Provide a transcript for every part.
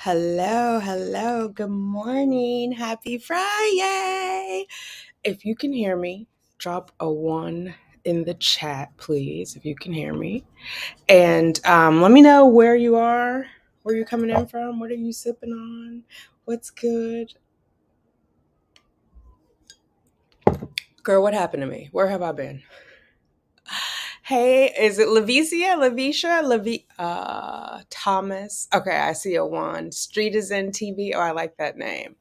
Hello, hello, good morning, happy Friday. If you can hear me, drop a one in the chat, please, if you can hear me. And let me know where you are, where you're coming in from, what are you sipping on, what's good. Girl, what happened to me? Where have I been? Hey, is it Thomas? Okay, I see a one. Street is in TV. Oh, I like that name.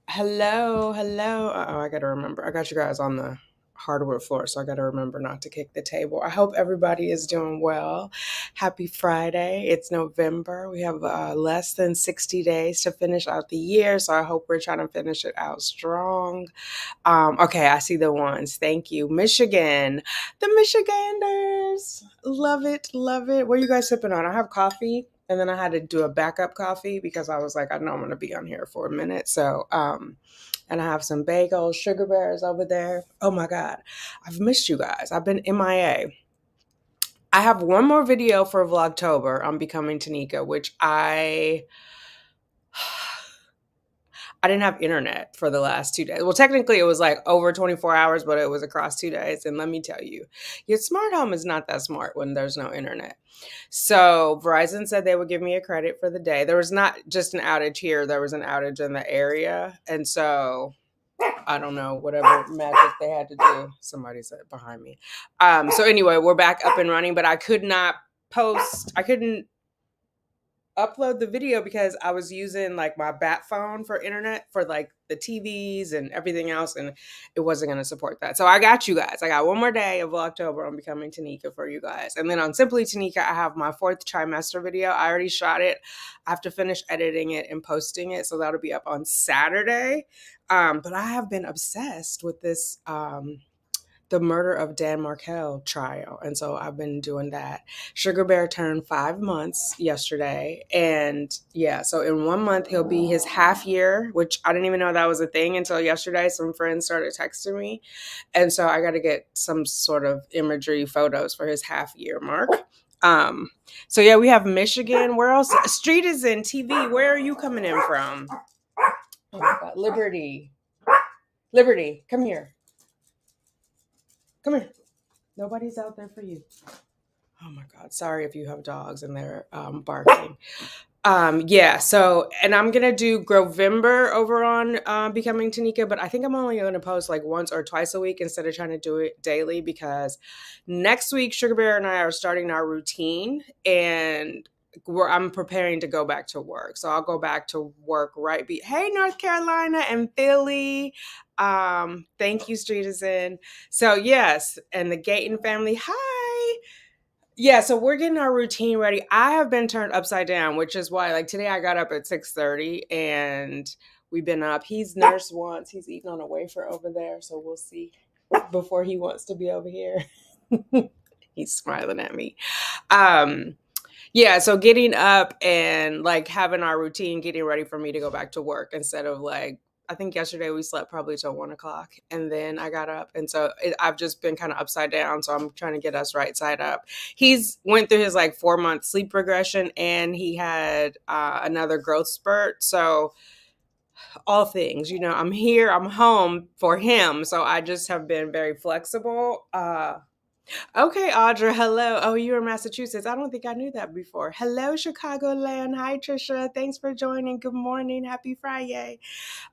Hello, hello. Oh, I gotta remember. I got you guys on the hardwood floor, so I gotta remember not to kick the table. I hope everybody is doing well. Happy Friday. It's November. We have less than 60 days to finish out the year, so I hope we're trying to finish it out strong. Okay, I see the ones. Thank you. Michigan. The Michiganders. Love it, love it. What are you guys sipping on? I have coffee. And then I had to do a backup coffee because I was like, I know I'm going to be on here for a minute. So, and I have some bagels, sugar bears over there. Oh my God. I've missed you guys. I've been MIA. I have one more video for Vlogtober on becoming Tanika, which I didn't have internet for the last 2 days. Well, technically it was like over 24 hours, but it was across 2 days. And let me tell you, your smart home is not that smart when there's no internet. So Verizon said they would give me a credit for the day. There was not just an outage here. There was an outage in the area. And so I don't know, whatever magic they had to do. Somebody said behind me. So anyway, we're back up and running, but I couldn't upload the video because I was using like my bat phone for internet for like the TVs and everything else, and it wasn't going to support that. So I got you guys. I got one more day of October on becoming Tanika for you guys. And then on Simply Tanika, I have my 4th trimester video. I already shot it. I have to finish editing it and posting it. So that'll be up on Saturday. But I have been obsessed with this the murder of Dan Markel trial. And so I've been doing that. Sugar Bear turned 5 months yesterday. And yeah, so in 1 month, he'll be his half year, which I didn't even know that was a thing until yesterday. Some friends started texting me. And so I got to get some sort of imagery photos for his half year mark. So yeah, we have Michigan. Where else? Street is in TV. Where are you coming in from? Oh my God. Liberty, come here. Come here. Nobody's out there for you. Oh my God. Sorry if you have dogs and they're barking. Yeah. So, and I'm going to do Grovember over on Becoming Tanika, but I think I'm only going to post like once or twice a week instead of trying to do it daily because next week, Sugar Bear and I are starting our routine and I'm preparing to go back to work. So I'll go back to work hey, North Carolina and Philly. Thank you, Street is in. So yes, and the Gayton family, hi. Yeah, so we're getting our routine ready. I have been turned upside down, which is why like today I got up at 6:30 and we've been up. He's nursed once. He's eating on a wafer over there, so we'll see before he wants to be over here. He's smiling at me. Yeah, so getting up and like having our routine, getting ready for me to go back to work instead of like, I think yesterday we slept probably till 1:00 and then I got up. And so I've just been kind of upside down. So I'm trying to get us right side up. He's went through his like 4-month sleep regression and he had another growth spurt. So all things, I'm here, I'm home for him. So I just have been very flexible. Okay, Audra, hello. Oh, you're in Massachusetts. I don't think I knew that before. Hello, Chicagoland. Hi, Trisha. Thanks for joining. Good morning. Happy Friday.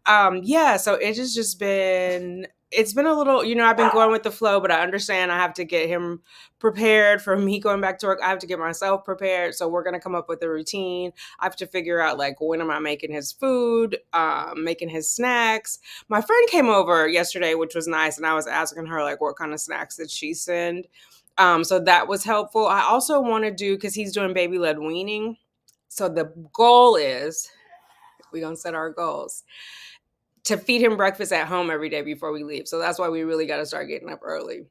Yeah, so it has just it's been a little, I've been going with the flow, but I understand I have to get him prepared for me going back to work. I have to get myself prepared. So we're going to come up with a routine. I have to figure out like, when am I making his food, making his snacks. My friend came over yesterday, which was nice. And I was asking her like, what kind of snacks did she send? So that was helpful. I also want to do, cause he's doing baby-led weaning. So the goal is, we're going to set our goals to feed him breakfast at home every day before we leave. So that's why we really got to start getting up early.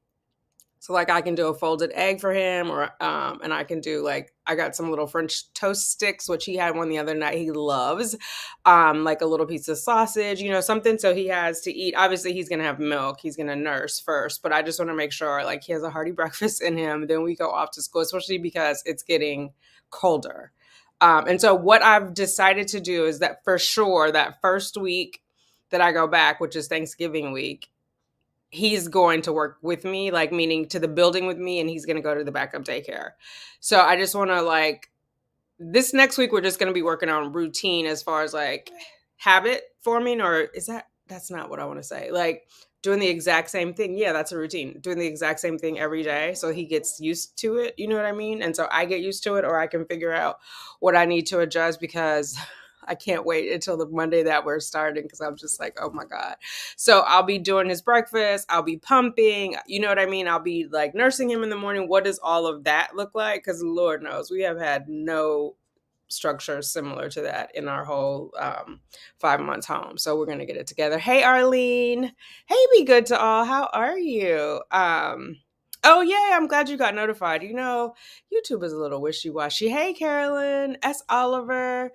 So like I can do a folded egg for him or, and I can do like, I got some little French toast sticks, which he had one the other night. He loves, like a little piece of sausage, something. So he has to eat. Obviously he's going to have milk. He's going to nurse first, but I just want to make sure like he has a hearty breakfast in him. Then we go off to school, especially because it's getting colder. And so what I've decided to do is that for sure that first week that I go back, which is Thanksgiving week, he's going to work with me, like meaning to the building with me, and he's going to go to the backup daycare. So I just want to like this next week we're just going to be working on routine as far as like habit forming, or is that's not what I want to say. Like doing the exact same thing. Yeah, that's a routine. Doing the exact same thing every day so he gets used to it, you know what I mean? And so I get used to it, or I can figure out what I need to adjust, because I can't wait until the Monday that we're starting, because I'm just like, oh my God. So I'll be doing his breakfast. I'll be pumping. You know what I mean? I'll be like nursing him in the morning. What does all of that look like? Because Lord knows we have had no structure similar to that in our whole 5 months home. So we're going to get it together. Hey, Arlene. Hey, be good to all. How are you? Oh, yeah, I'm glad you got notified. You know, YouTube is a little wishy-washy. Hey, Carolyn, S. Oliver,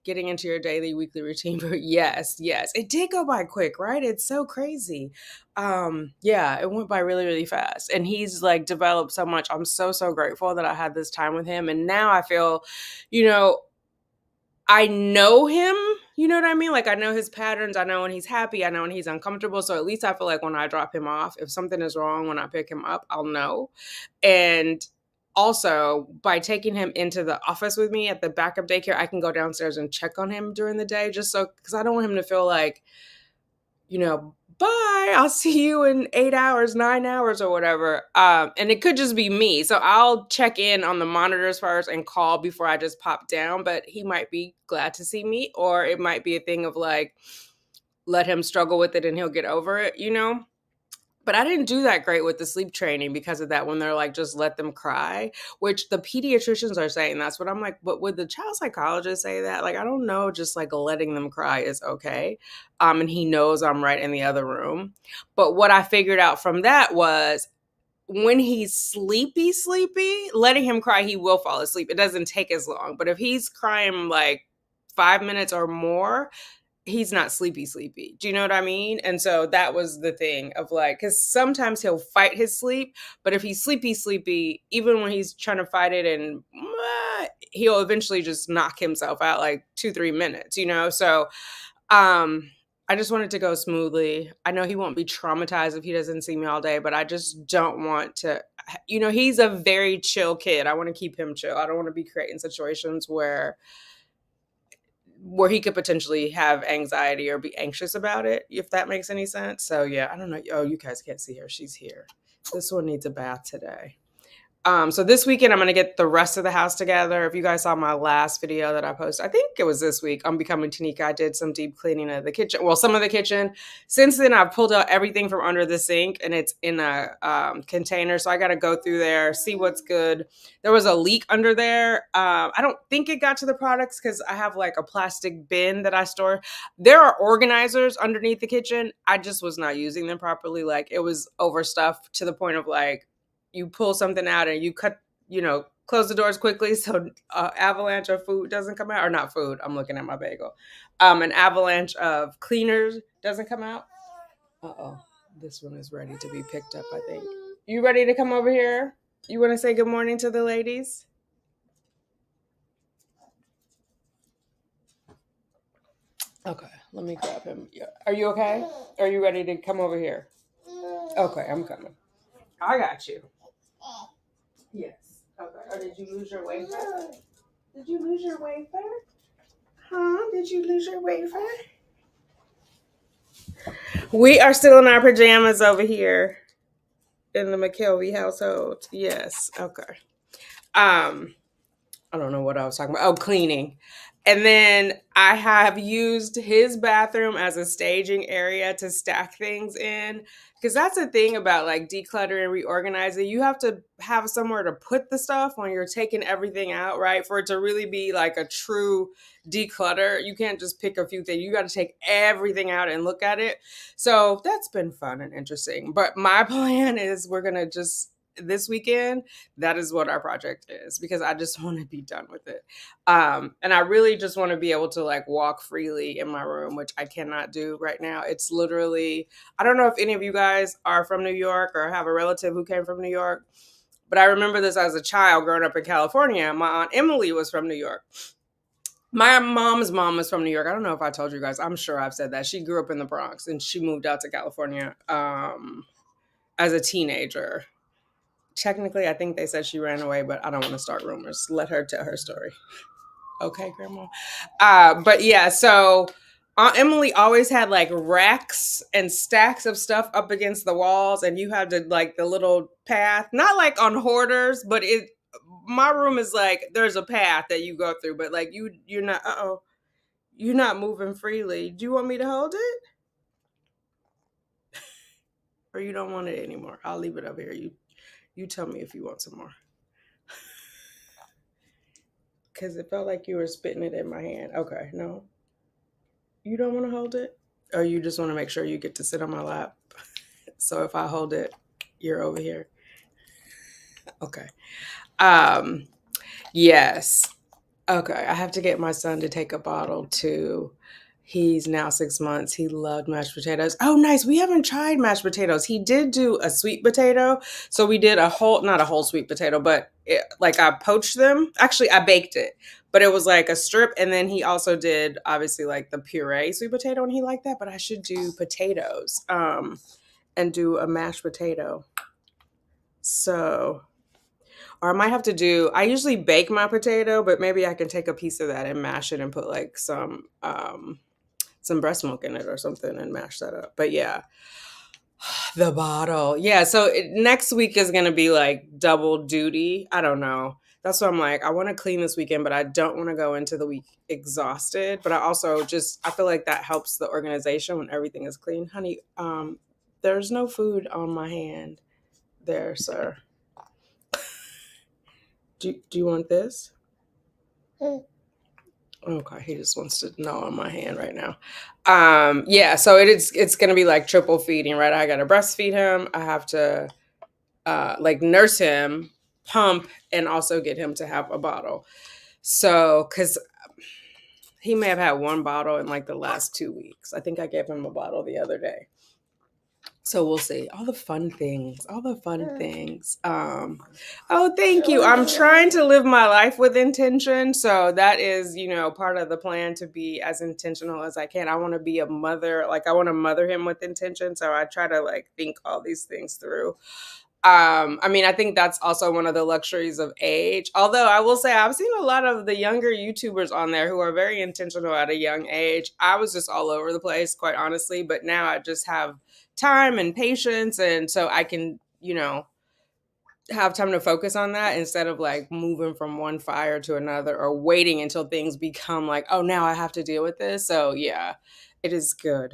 getting into your daily, weekly routine. Yes, yes. It did go by quick, right? It's so crazy. Yeah, it went by really, really fast. And he's like developed so much. I'm so, so grateful that I had this time with him. And now I feel, you know, I know him, you know what I mean? Like I know his patterns. I know when he's happy. I know when he's uncomfortable. So at least I feel like when I drop him off, if something is wrong when I pick him up, I'll know. And also by taking him into the office with me at the backup daycare, I can go downstairs and check on him during the day, just so, because I don't want him to feel like, you know, bye, I'll see you in 8 hours, 9 hours, or whatever. And it could just be me. So I'll check in on the monitors first and call before I just pop down. But he might be glad to see me, or it might be a thing of like, let him struggle with it and he'll get over it, you know? But I didn't do that great with the sleep training because of that, when they're like, just let them cry, which the pediatricians are saying that's what I'm like, but would the child psychologist say that? Like, I don't know, just like letting them cry is okay. And he knows I'm right in the other room. But what I figured out from that was when he's sleepy, letting him cry, he will fall asleep. It doesn't take as long. But if he's crying like 5 minutes or more, he's not sleepy. Do you know what I mean? And so that was the thing of like, because sometimes he'll fight his sleep, but if he's sleepy, even when he's trying to fight it, and he'll eventually just knock himself out like 2-3 minutes, you know? So I just want it to go smoothly. I know he won't be traumatized if he doesn't see me all day, but I just don't want to, you know, he's a very chill kid. I want to keep him chill. I don't want to be creating situations where he could potentially have anxiety or be anxious about it, if that makes any sense. So yeah, I don't know. Oh, you guys can't see her. She's here. This one needs a bath today. So this weekend, I'm going to get the rest of the house together. If you guys saw my last video that I posted, I think it was this week, on Becoming Tanika, I did some deep cleaning of the kitchen. Well, some of the kitchen. Since then, I've pulled out everything from under the sink, and it's in a container. So I got to go through there, see what's good. There was a leak under there. I don't think it got to the products because I have like a plastic bin that I store. There are organizers underneath the kitchen. I just was not using them properly. Like it was overstuffed to the point of like, you pull something out and you cut, you know, close the doors quickly so avalanche of food doesn't come out, or not food. I'm looking at my bagel. An avalanche of cleaners doesn't come out. Uh-oh, this one is ready to be picked up, I think. You ready to come over here? You want to say good morning to the ladies? Okay, let me grab him. Are you okay? Are you ready to come over here? Okay, I'm coming. I got you. Yes. Okay. Or did you lose your wafer? Did you lose your wafer? Huh? Did you lose your wafer? We are still in our pajamas over here in the McKelvey household. Yes. Okay. I don't know what I was talking about. Oh, cleaning. And then I have used his bathroom as a staging area to stack things in. Because that's the thing about like decluttering, reorganizing. You have to have somewhere to put the stuff when you're taking everything out, right? For it to really be like a true declutter. You can't just pick a few things. You got to take everything out and look at it. So that's been fun and interesting. But my plan is we're going to just, this weekend, that is what our project is, because I just want to be done with it. And I really just want to be able to like walk freely in my room, which I cannot do right now. It's literally, I don't know if any of you guys are from New York or have a relative who came from New York, But I remember this as a child growing up in California. My Aunt Emily was from New York. My mom's mom was from New York. I don't know if I told you guys. I'm sure I've said that. She grew up in the Bronx and she moved out to California as a teenager. Technically, I think they said she ran away, but I don't want to start rumors. Let her tell her story. Okay, Grandma. But yeah, so Aunt Emily always had like racks and stacks of stuff up against the walls, and you had to like the little path, not like on hoarders, but it. My room is like there's a path that you go through, but like you're not. You're not moving freely. Do you want me to hold it, or you don't want it anymore? I'll leave it up here. You tell me if you want some more. Because it felt like you were spitting it in my hand. Okay, no. You don't want to hold it? Or you just want to make sure you get to sit on my lap? So if I hold it, you're over here. Okay. Yes. Okay, I have to get my son to take a bottle too. He's now 6 months. He loved mashed potatoes. Oh, nice. We haven't tried mashed potatoes. He did do a sweet potato. So we did not a whole sweet potato, but like I poached them. Actually, I baked it, but it was like a strip. And then he also did obviously like the puree sweet potato, and he liked that. But I should do potatoes and do a mashed potato. So or I might have to do, I usually bake my potato, but maybe I can take a piece of that and mash it and put like some breast milk in it or something and mash that up. But yeah, the bottle. Yeah, so next week is going to be like double duty. I don't know. That's what I'm like. I want to clean this weekend, but I don't want to go into the week exhausted. But I also I feel like that helps the organization when everything is clean. Honey, there's no food on my hand there, sir. Do you want this? Okay, he just wants to know on my hand right now. Yeah, so it's gonna be like triple feeding, right? I gotta breastfeed him. I have to like nurse him, pump, and also get him to have a bottle. So, because he may have had one bottle in like the last 2 weeks. I think I gave him a bottle the other day. So we'll see. All the fun things. Oh, thank you. I'm trying to live my life with intention. So that is, part of the plan to be as intentional as I can. I want to be a mother. Like I want to mother him with intention. So I try to like think all these things through. I think that's also one of the luxuries of age. Although I will say I've seen a lot of the younger YouTubers on there who are very intentional at a young age. I was just all over the place, quite honestly. But now I just have time and patience, and so I can have time to focus on that instead of like moving from one fire to another or waiting until things become like, oh, now I have to deal with this. So yeah, it is good.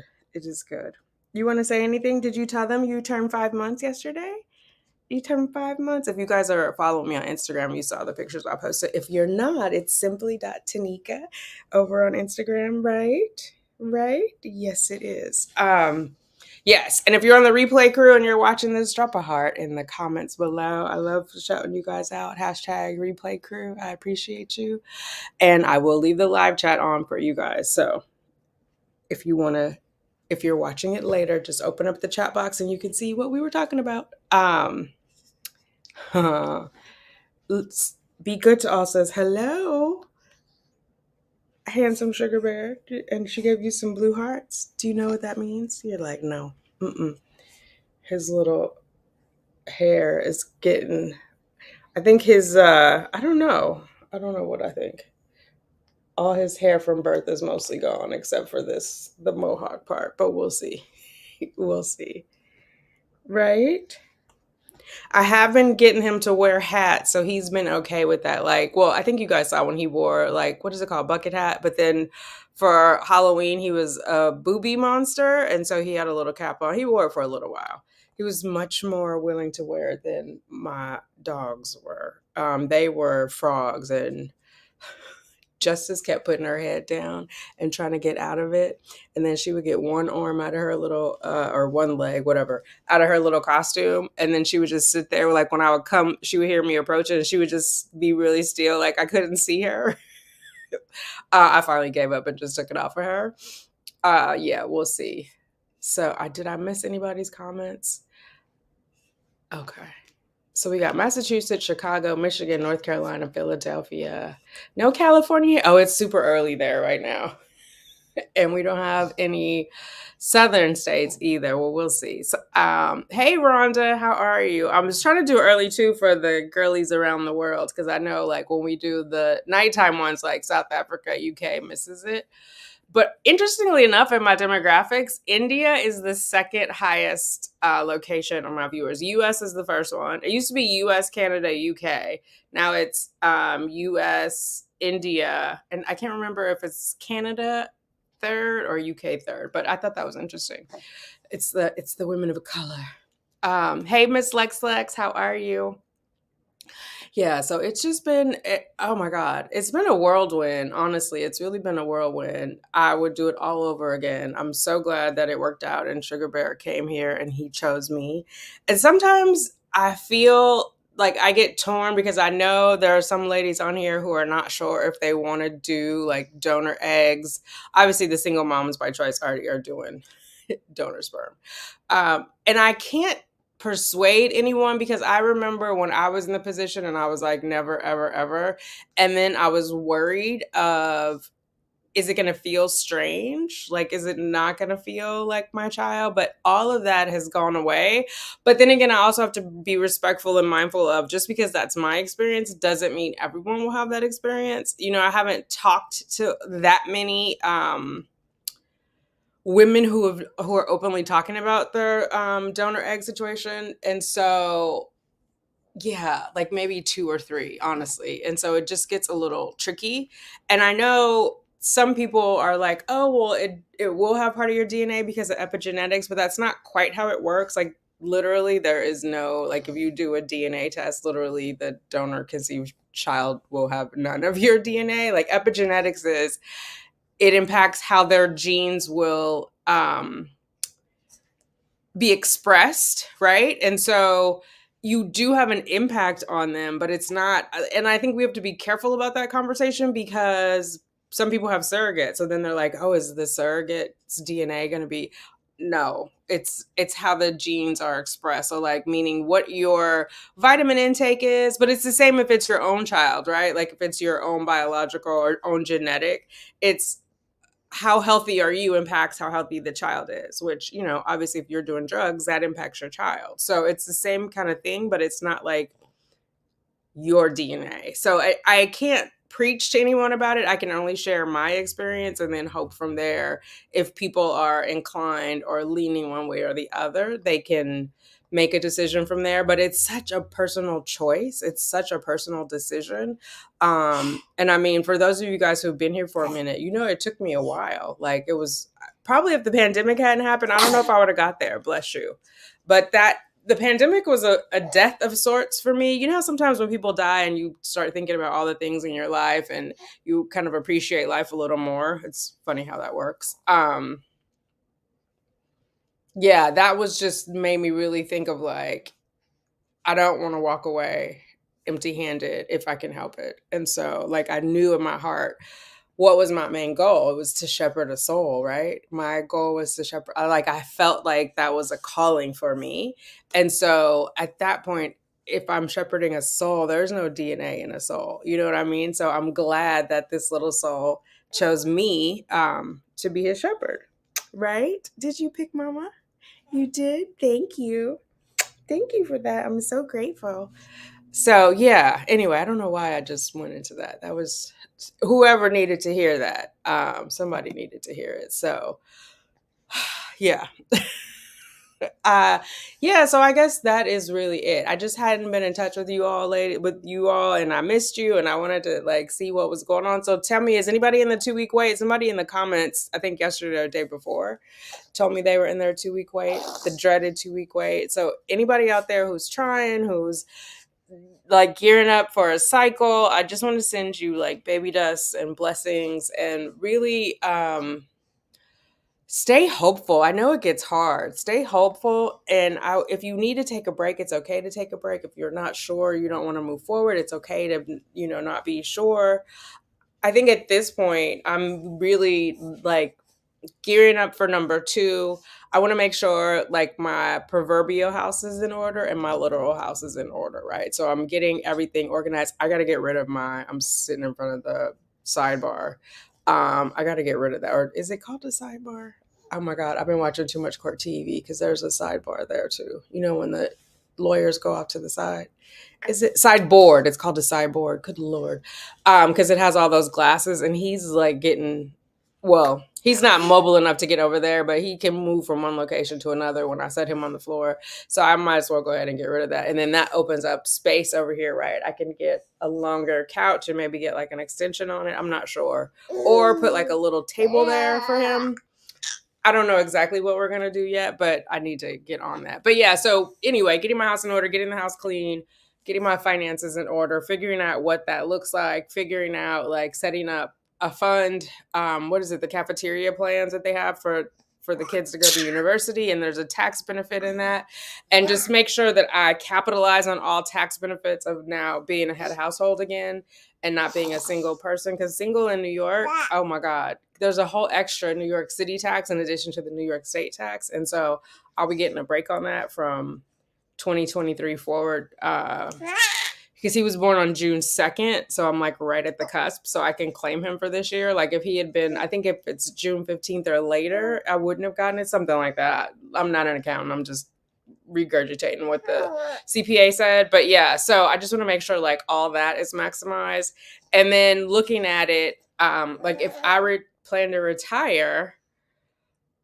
You want to say anything? Did you tell them you turned 5 months yesterday? You turned 5 months. If you guys are following me on Instagram, you saw the pictures I posted. If you're not, it's simply.tanika over on Instagram, right? Yes, it is. Yes, and if you're on the replay crew and you're watching this, drop a heart in the comments below. I love shouting you guys out. Hashtag replay crew. I appreciate you. And I will leave the live chat on for you guys. So if you're watching it later, just open up the chat box and you can see what we were talking about. Let's be good to all says hello. Handsome sugar bear. And she gave you some blue hearts. Do you know what that means? You're like, no. His little hair is getting, I think his I don't know what I think. All his hair from birth is mostly gone except for the mohawk part, but we'll see. We'll see. Right? I have been getting him to wear hats, so he's been okay with that. Like, well, I think you guys saw when he wore like, what is it called, bucket hat? But then for Halloween, he was a booby monster, and so he had a little cap on. He wore it for a little while. He was much more willing to wear it than my dogs were. They were frogs, and Justice kept putting her head down and trying to get out of it. And then she would get one arm out of her little, or one leg, whatever, out of her little costume. And then she would just sit there. Like when I would come, she would hear me approaching and she would just be really still. Like I couldn't see her. I finally gave up and just took it off of her. Yeah, we'll see. So did I miss anybody's comments? Okay. So we got Massachusetts, Chicago, Michigan, North Carolina, Philadelphia. No California. Oh, it's super early there right now. And we don't have any southern states either. Well, we'll see. So, hey, Rhonda, how are you? I'm just trying to do early too for the girlies around the world because I know like when we do the nighttime ones, like South Africa, UK misses it. But interestingly enough, in my demographics, India is the second highest location on my viewers. US is the first one. It used to be US, Canada, UK. Now it's US, India, and I can't remember if it's Canada third or UK third. But I thought that was interesting. It's the women of color. Hey, Miss Lex, how are you? Yeah, so it's just been, oh my God, it's been a whirlwind. Honestly, it's really been a whirlwind. I would do it all over again. I'm so glad that it worked out and Sugar Bear came here and he chose me. And sometimes I feel like I get torn because I know there are some ladies on here who are not sure if they want to do like donor eggs. Obviously, the single moms by choice already are doing donor sperm. And I can't persuade anyone because I remember when I was in the position and I was like, never, ever, ever. And then I was worried of, is it going to feel strange? Like, is it not going to feel like my child? But all of that has gone away. But then again, I also have to be respectful and mindful of just because that's my experience doesn't mean everyone will have that experience. You know, I haven't talked to that many, women who are openly talking about their donor egg situation, and so yeah, like maybe two or three, honestly, and so it just gets a little tricky. And I know some people are like, oh well, it will have part of your DNA because of epigenetics, but that's not quite how it works. Like literally, there is no like if you do a DNA test, literally the donor conceived child will have none of your DNA. Like epigenetics is it impacts how their genes will be expressed, right? And so you do have an impact on them, but it's not. And I think we have to be careful about that conversation because some people have surrogates. So then they're like, oh, is the surrogate's DNA going to be? No, it's how the genes are expressed. So like meaning what your vitamin intake is, but it's the same if it's your own child, right? Like if it's your own biological or own genetic, it's how healthy are you impacts how healthy the child is, which, you know, obviously if you're doing drugs, that impacts your child. So it's the same kind of thing, but it's not like your DNA. So I can't preach to anyone about it. I can only share my experience and then hope from there if people are inclined or leaning one way or the other, they can make a decision from there. But it's such a personal choice. It's such a personal decision. And I mean, for those of you guys who've been here for a minute, you know, it took me a while. Like it was probably if the pandemic hadn't happened, I don't know if I would have got there, bless you. But the pandemic was a death of sorts for me. You know how sometimes when people die and you start thinking about all the things in your life and you kind of appreciate life a little more. It's funny how that works. Yeah, that was just made me really think of like, I don't want to walk away empty handed if I can help it. And so like I knew in my heart what was my main goal? It was to shepherd a soul, right? My goal was to shepherd. I felt like that was a calling for me. And so at that point, if I'm shepherding a soul, there's no DNA in a soul. You know what I mean? So I'm glad that this little soul chose me to be his shepherd, right? Did you pick mama? You did? Thank you. Thank you for that. I'm so grateful. So yeah, anyway, I don't know why I just went into that. That was whoever needed to hear that. Somebody needed to hear it. So yeah. uh yeah, so I guess that is really it. I just hadn't been in touch with you all and I missed you and I wanted to like see what was going on. So tell me, is anybody in the 2-week wait? Somebody in the comments, I think yesterday or the day before, told me they were in their 2-week wait, the dreaded 2-week wait. So anybody out there who's trying, who's like gearing up for a cycle, I just want to send you like baby dust and blessings and really stay hopeful. I know it gets hard. Stay hopeful. And if you need to take a break, it's okay to take a break. If you're not sure, you don't want to move forward, it's okay to, you know, not be sure. I think at this point, I'm really like gearing up for number 2. I want to make sure like my proverbial house is in order and my literal house is in order, right? So I'm getting everything organized. I got to get rid of I'm sitting in front of the sidebar. I got to get rid of that. Or is it called a sidebar? Oh my God, I've been watching too much court TV because there's a sidebar there too. You know, when the lawyers go off to the side. Is it sideboard? It's called a sideboard. Good Lord. Because it has all those glasses and he's like getting, well, he's not mobile enough to get over there, but he can move from one location to another when I set him on the floor. So I might as well go ahead and get rid of that. And then that opens up space over here, right? I can get a longer couch and maybe get like an extension on it. I'm not sure. Or put like a little table there for him. I don't know exactly what we're going to do yet, but I need to get on that. But yeah, so anyway, getting my house in order, getting the house clean, getting my finances in order, figuring out what that looks like, figuring out like setting up a fund. What is it? The cafeteria plans that they have for the kids to go to university, and there's a tax benefit in that. And just make sure that I capitalize on all tax benefits of now being a head household again and not being a single person. Because single in New York, oh my God, there's a whole extra New York City tax in addition to the New York State tax. And so I'll be getting a break on that from 2023 forward. Because he was born on June 2nd. So I'm like right at the cusp. So I can claim him for this year. Like if he had been, I think if it's June 15th or later, I wouldn't have gotten it. Something like that. I'm not an accountant. I'm just regurgitating what the CPA said. But yeah, so I just want to make sure like all that is maximized. And then looking at it, like if I plan to retire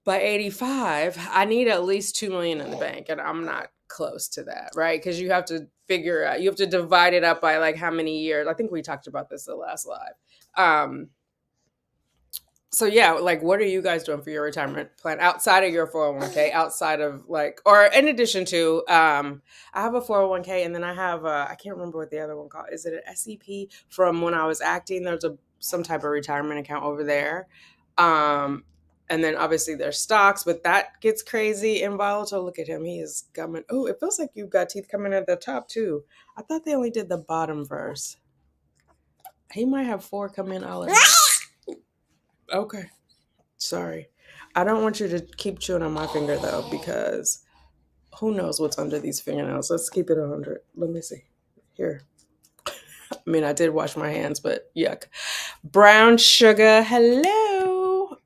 by 85, I need at least 2 million in the bank, and I'm not close to that, right? Because you have to figure out, you have to divide it up by like how many years. I think we talked about this the last live. So yeah, like what are you guys doing for your retirement plan outside of your 401k, outside of like, or in addition to, I have a 401k and then I have I can't remember what the other one called. Is it an SEP from when I was acting? There's some type of retirement account over there. And then obviously there's stocks, but that gets crazy and volatile. Look at him. He is gumming. Oh, it feels like you've got teeth coming at the top too. I thought they only did the bottom first. He might have 4 come in all at once. Okay. Sorry. I don't want you to keep chewing on my finger though, because who knows what's under these fingernails. Let's keep it 100. Let me see. Here. I mean, I did wash my hands, but yuck. Brown sugar. Hello.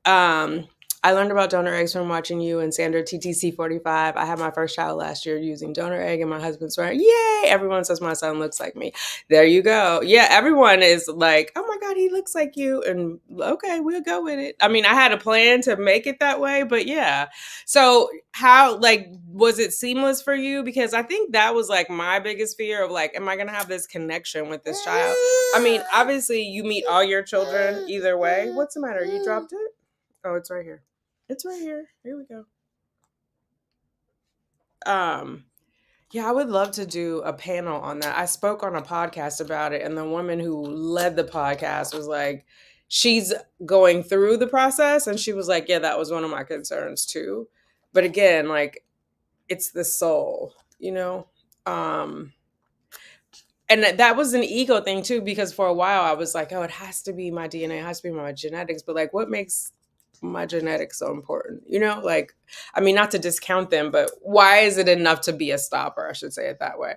I learned about donor eggs from watching you and Sandra TTC 45. I had my first child last year using donor egg and my husband's swearing, yay! Everyone says my son looks like me. There you go. Yeah, everyone is like, oh my God, he looks like you. And okay, we'll go with it. I mean, I had a plan to make it that way, but yeah. So how, like, was it seamless for you? Because I think that was like my biggest fear of like, am I going to have this connection with this child? I mean, obviously you meet all your children either way. What's the matter? You dropped it? Oh, it's right here. It's right here. Here we go. Yeah, I would love to do a panel on that. I spoke on a podcast about it, and the woman who led the podcast was like, she's going through the process, and she was like, yeah, that was one of my concerns too. But again, like, it's the soul, you know? And that was an ego thing too, because for a while I was like, oh, it has to be my DNA, it has to be my genetics. But like, what makes my genetics so important? You know, like, I mean, not to discount them, but why is it enough to be a stopper? I should say it that way.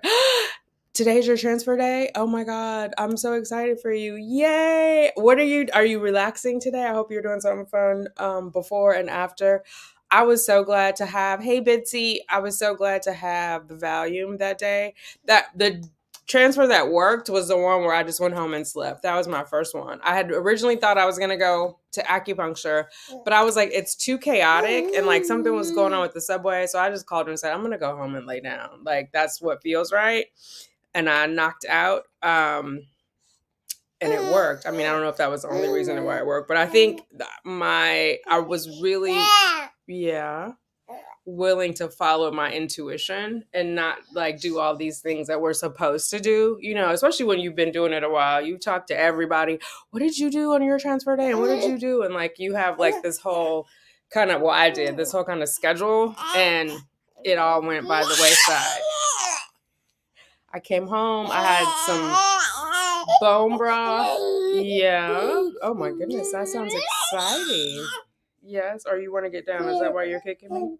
Today's your transfer day. Oh my God. I'm so excited for you. Yay. Are you relaxing today? I hope you're doing something fun before and after. I was so glad to have, hey Bitsy, I was so glad to have the Valium that day. That the transfer that worked was the one where I just went home and slept. That was my first one. I had originally thought I was going to go to acupuncture, but I was like, it's too chaotic and like something was going on with the subway. So I just called her and said, I'm going to go home and lay down. Like that's what feels right. And I knocked out, and it worked. I mean, I don't know if that was the only reason why it worked, but I think I was really, willing to follow my intuition and not like do all these things that we're supposed to do, you know, especially when you've been doing it a while. You talk to everybody, what did you do on your transfer day? And what did you do? And like, you have like this whole kind of, well, I did this whole kind of schedule, and it all went by the wayside. I came home. I had some bone broth. Yeah. Oh my goodness, that sounds exciting. Yes, or you want to get down? Is that why you're kicking me?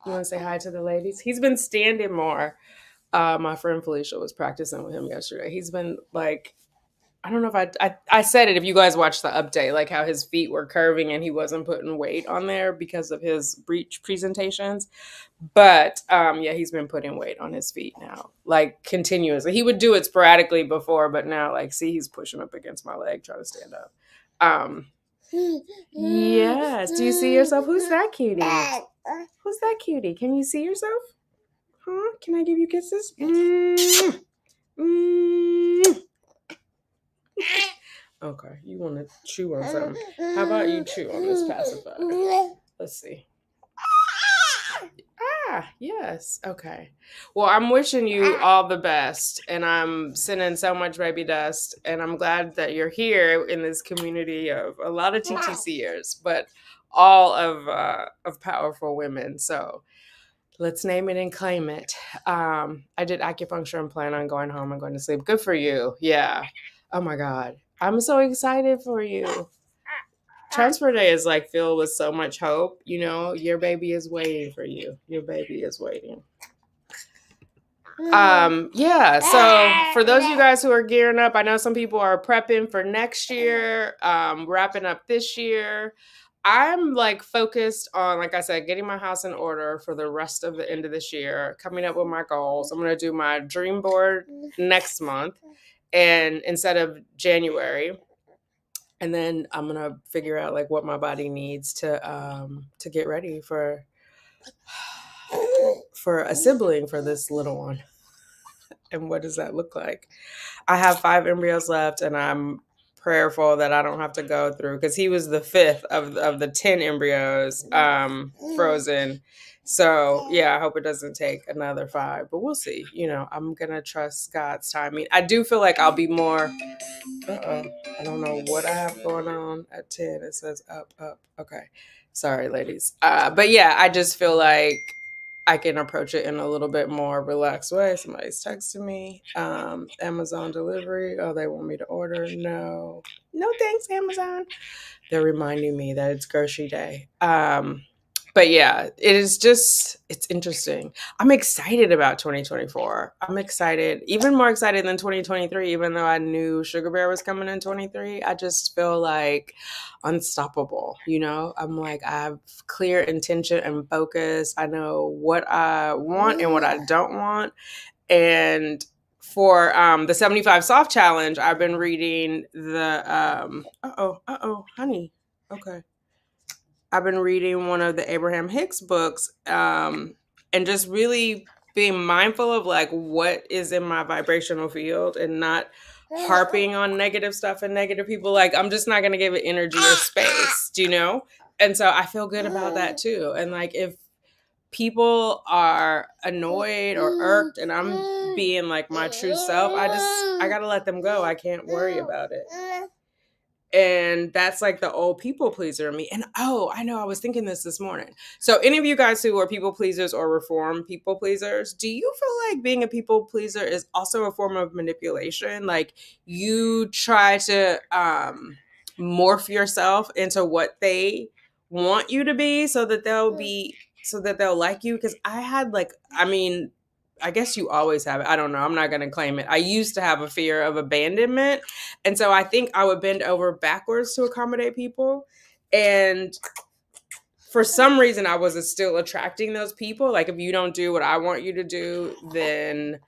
You want to say hi to the ladies? He's been standing more. My friend Felicia was practicing with him yesterday. He's been like, I don't know if I said it if you guys watched the update, like how his feet were curving and he wasn't putting weight on there because of his breech presentations. But yeah, he's been putting weight on his feet now, like continuously. He would do it sporadically before, but now, like, see, he's pushing up against my leg trying to stand up. Yes. Do you see yourself? Who's that cutie? Who's that cutie? Can you see yourself? Huh? Can I give you kisses? Okay, you want to chew on something. How about you chew on this pacifier? Let's see. Yes. Okay. Well, I'm wishing you all the best, and I'm sending so much baby dust, and I'm glad that you're here in this community of a lot of TTCers, but all of powerful women. So let's name it and claim it. I did acupuncture and plan on going home and going to sleep. Good for you. Yeah. Oh my God. I'm so excited for you. Transfer day is like filled with so much hope. You know, your baby is waiting for you. Your baby is waiting. Yeah, so for those of you guys who are gearing up, I know some people are prepping for next year, wrapping up this year. I'm like focused on, like I said, getting my house in order for the rest of the end of this year, coming up with my goals. I'm going to do my dream board next month and instead of January. And then I'm going to figure out like what my body needs to get ready for a sibling for this little one. And what does that look like? I have 5 embryos left, and I'm prayerful that I don't have to go through, because he was the 5th of the 10 embryos frozen. So yeah, I hope it doesn't take another 5, but we'll see. You know, I'm gonna trust God's timing. I do feel like I'll be more. I don't know what I have going on at 10. It says up. Okay, sorry, ladies. But yeah, I just feel like I can approach it in a little bit more relaxed way. Somebody's texting me. Amazon delivery. Oh, they want me to order. No thanks, Amazon. They're reminding me that it's grocery day. But yeah, it's interesting. I'm excited about 2024. I'm excited, even more excited than 2023, even though I knew Sugar Bear was coming in 23. I just feel like unstoppable, you know? I'm like, I have clear intention and focus. I know what I want and what I don't want. And for the 75 Soft Challenge, I've been reading the, honey. Okay. I've been reading one of the Abraham Hicks books, and just really being mindful of like what is in my vibrational field and not harping on negative stuff and negative people. Like, I'm just not going to give it energy or space, do you know? And so I feel good about that too. And like, if people are annoyed or irked and I'm being like my true self, I got to let them go. I can't worry about it. And that's like the old people pleaser in me. And I know, I was thinking this morning. So any of you guys who are people pleasers or reform people pleasers, do you feel like being a people pleaser is also a form of manipulation? Like, you try to morph yourself into what they want you to be so that they'll like you? Because I guess you always have it. I don't know. I'm not going to claim it. I used to have a fear of abandonment. And so I think I would bend over backwards to accommodate people. And for some reason, I was still attracting those people. Like, if you don't do what I want you to do, then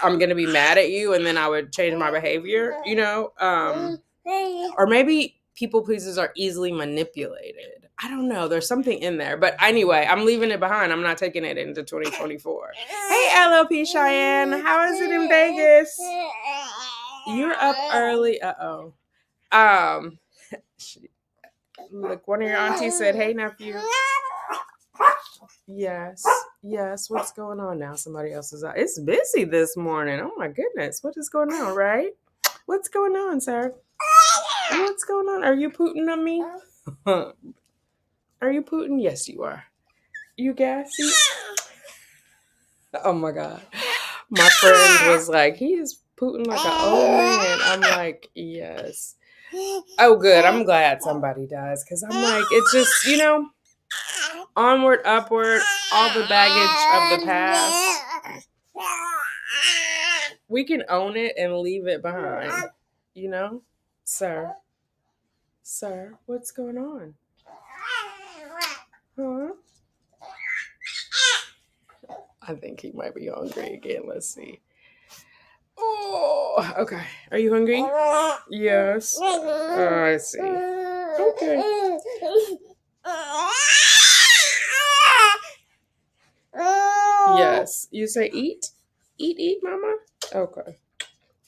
I'm going to be mad at you. And then I would change my behavior, you know? Or maybe people pleasers are easily manipulated. I don't know. There's something in there. But anyway, I'm leaving it behind. I'm not taking it into 2024. Hey, LLP Cheyenne. How is it in Vegas? You're up early. Look, one of your aunties said, hey, nephew. Yes. What's going on now? Somebody else is out. It's busy this morning. Oh, my goodness. What is going on, right? What's going on, sir? What's going on? Are you pooting on me? Are you pooting? Yes, you are. You gassy? Oh my God. My friend was like, he is pooting like an old man. I'm like, yes. Oh, good. I'm glad somebody does. Because I'm like, it's just, onward, upward, all the baggage of the past. We can own it and leave it behind. Sir, what's going on? Huh? I think he might be hungry again. Let's see. Oh, okay. Are you hungry? Yes. I see. Okay. Yes. You say eat? Eat, mama? Okay.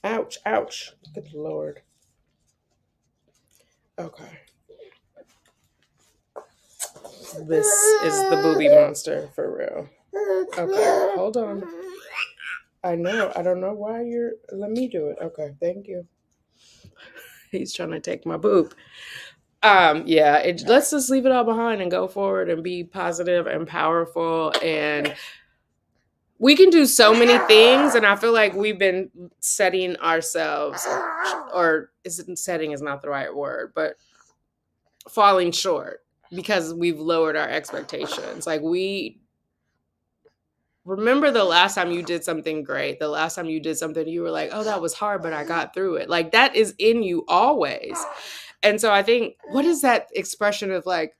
Ouch, ouch. Good Lord. Okay. This is the booby monster for real. Okay, hold on. I know. I don't know why let me do it. Okay, thank you. He's trying to take my boob. Yeah, let's just leave it all behind and go forward and be positive and powerful, and we can do so many things. And I feel like we've been setting ourselves, or setting is not the right word, but falling short because we've lowered our expectations. Like, we remember the last time you did something great, the last time you did something you were like, oh, that was hard, but I got through it. Like, that is in you always. And so I think, what is that expression of like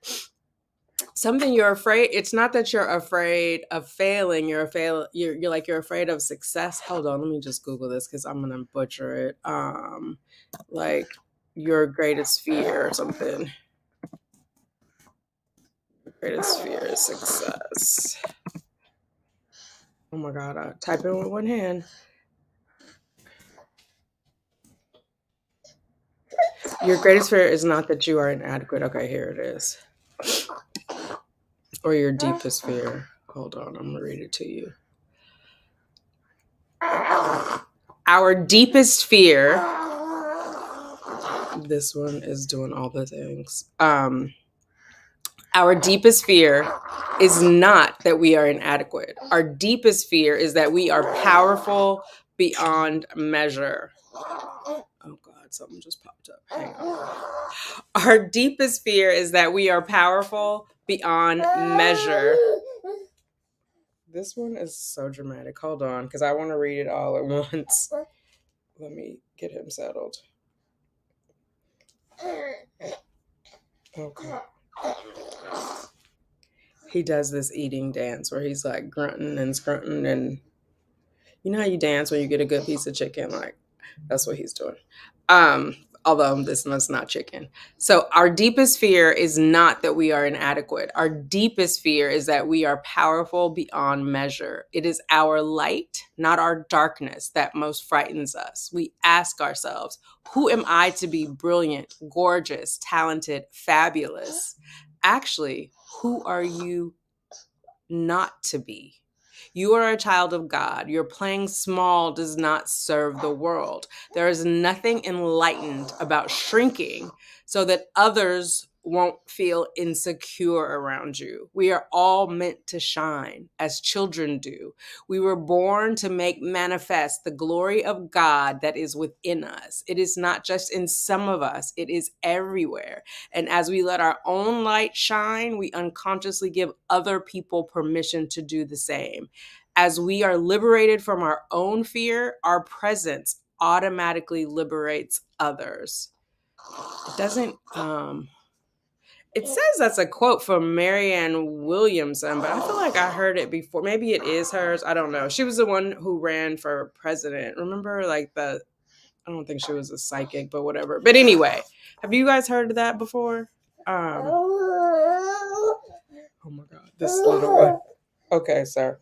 something you're afraid? It's not that you're afraid of failing. You're afraid of success. Hold on, let me just Google this because I'm gonna butcher it. Like your greatest fear or something. Your greatest fear is success. Oh my God, I type it with one hand. Your greatest fear is not that you are inadequate. Okay, here it is. Or your deepest fear. Hold on, I'm gonna read it to you. Our deepest fear. This one is doing all the things. Our deepest fear is not that we are inadequate. Our deepest fear is that we are powerful beyond measure. Oh God, something just popped up. Hang on. Our deepest fear is that we are powerful beyond measure. This one is so dramatic. Hold on, because I want to read it all at once. Let me get him settled. Okay. He does this eating dance where he's like grunting and scrunting, and you know how you dance when you get a good piece of chicken? Like, that's what he's doing. Although this one's not chicken. So our deepest fear is not that we are inadequate. Our deepest fear is that we are powerful beyond measure. It is our light, not our darkness, that most frightens us. We ask ourselves, who am I to be brilliant, gorgeous, talented, fabulous? Actually, who are you not to be? You are a child of God. Your playing small does not serve the world. There is nothing enlightened about shrinking so that others won't feel insecure around you. We are all meant to shine as children do. We were born to make manifest the glory of God that is within us. It is not just in some of us, it is everywhere. And as we let our own light shine, we unconsciously give other people permission to do the same. As we are liberated from our own fear, our presence automatically liberates others. It doesn't, it says that's a quote from Marianne Williamson, but I feel like I heard it before. Maybe it is hers. I don't know. She was the one who ran for president. Remember, like I don't think she was a psychic, but whatever. But anyway, have you guys heard of that before? Oh my God, this little one. Okay, sir.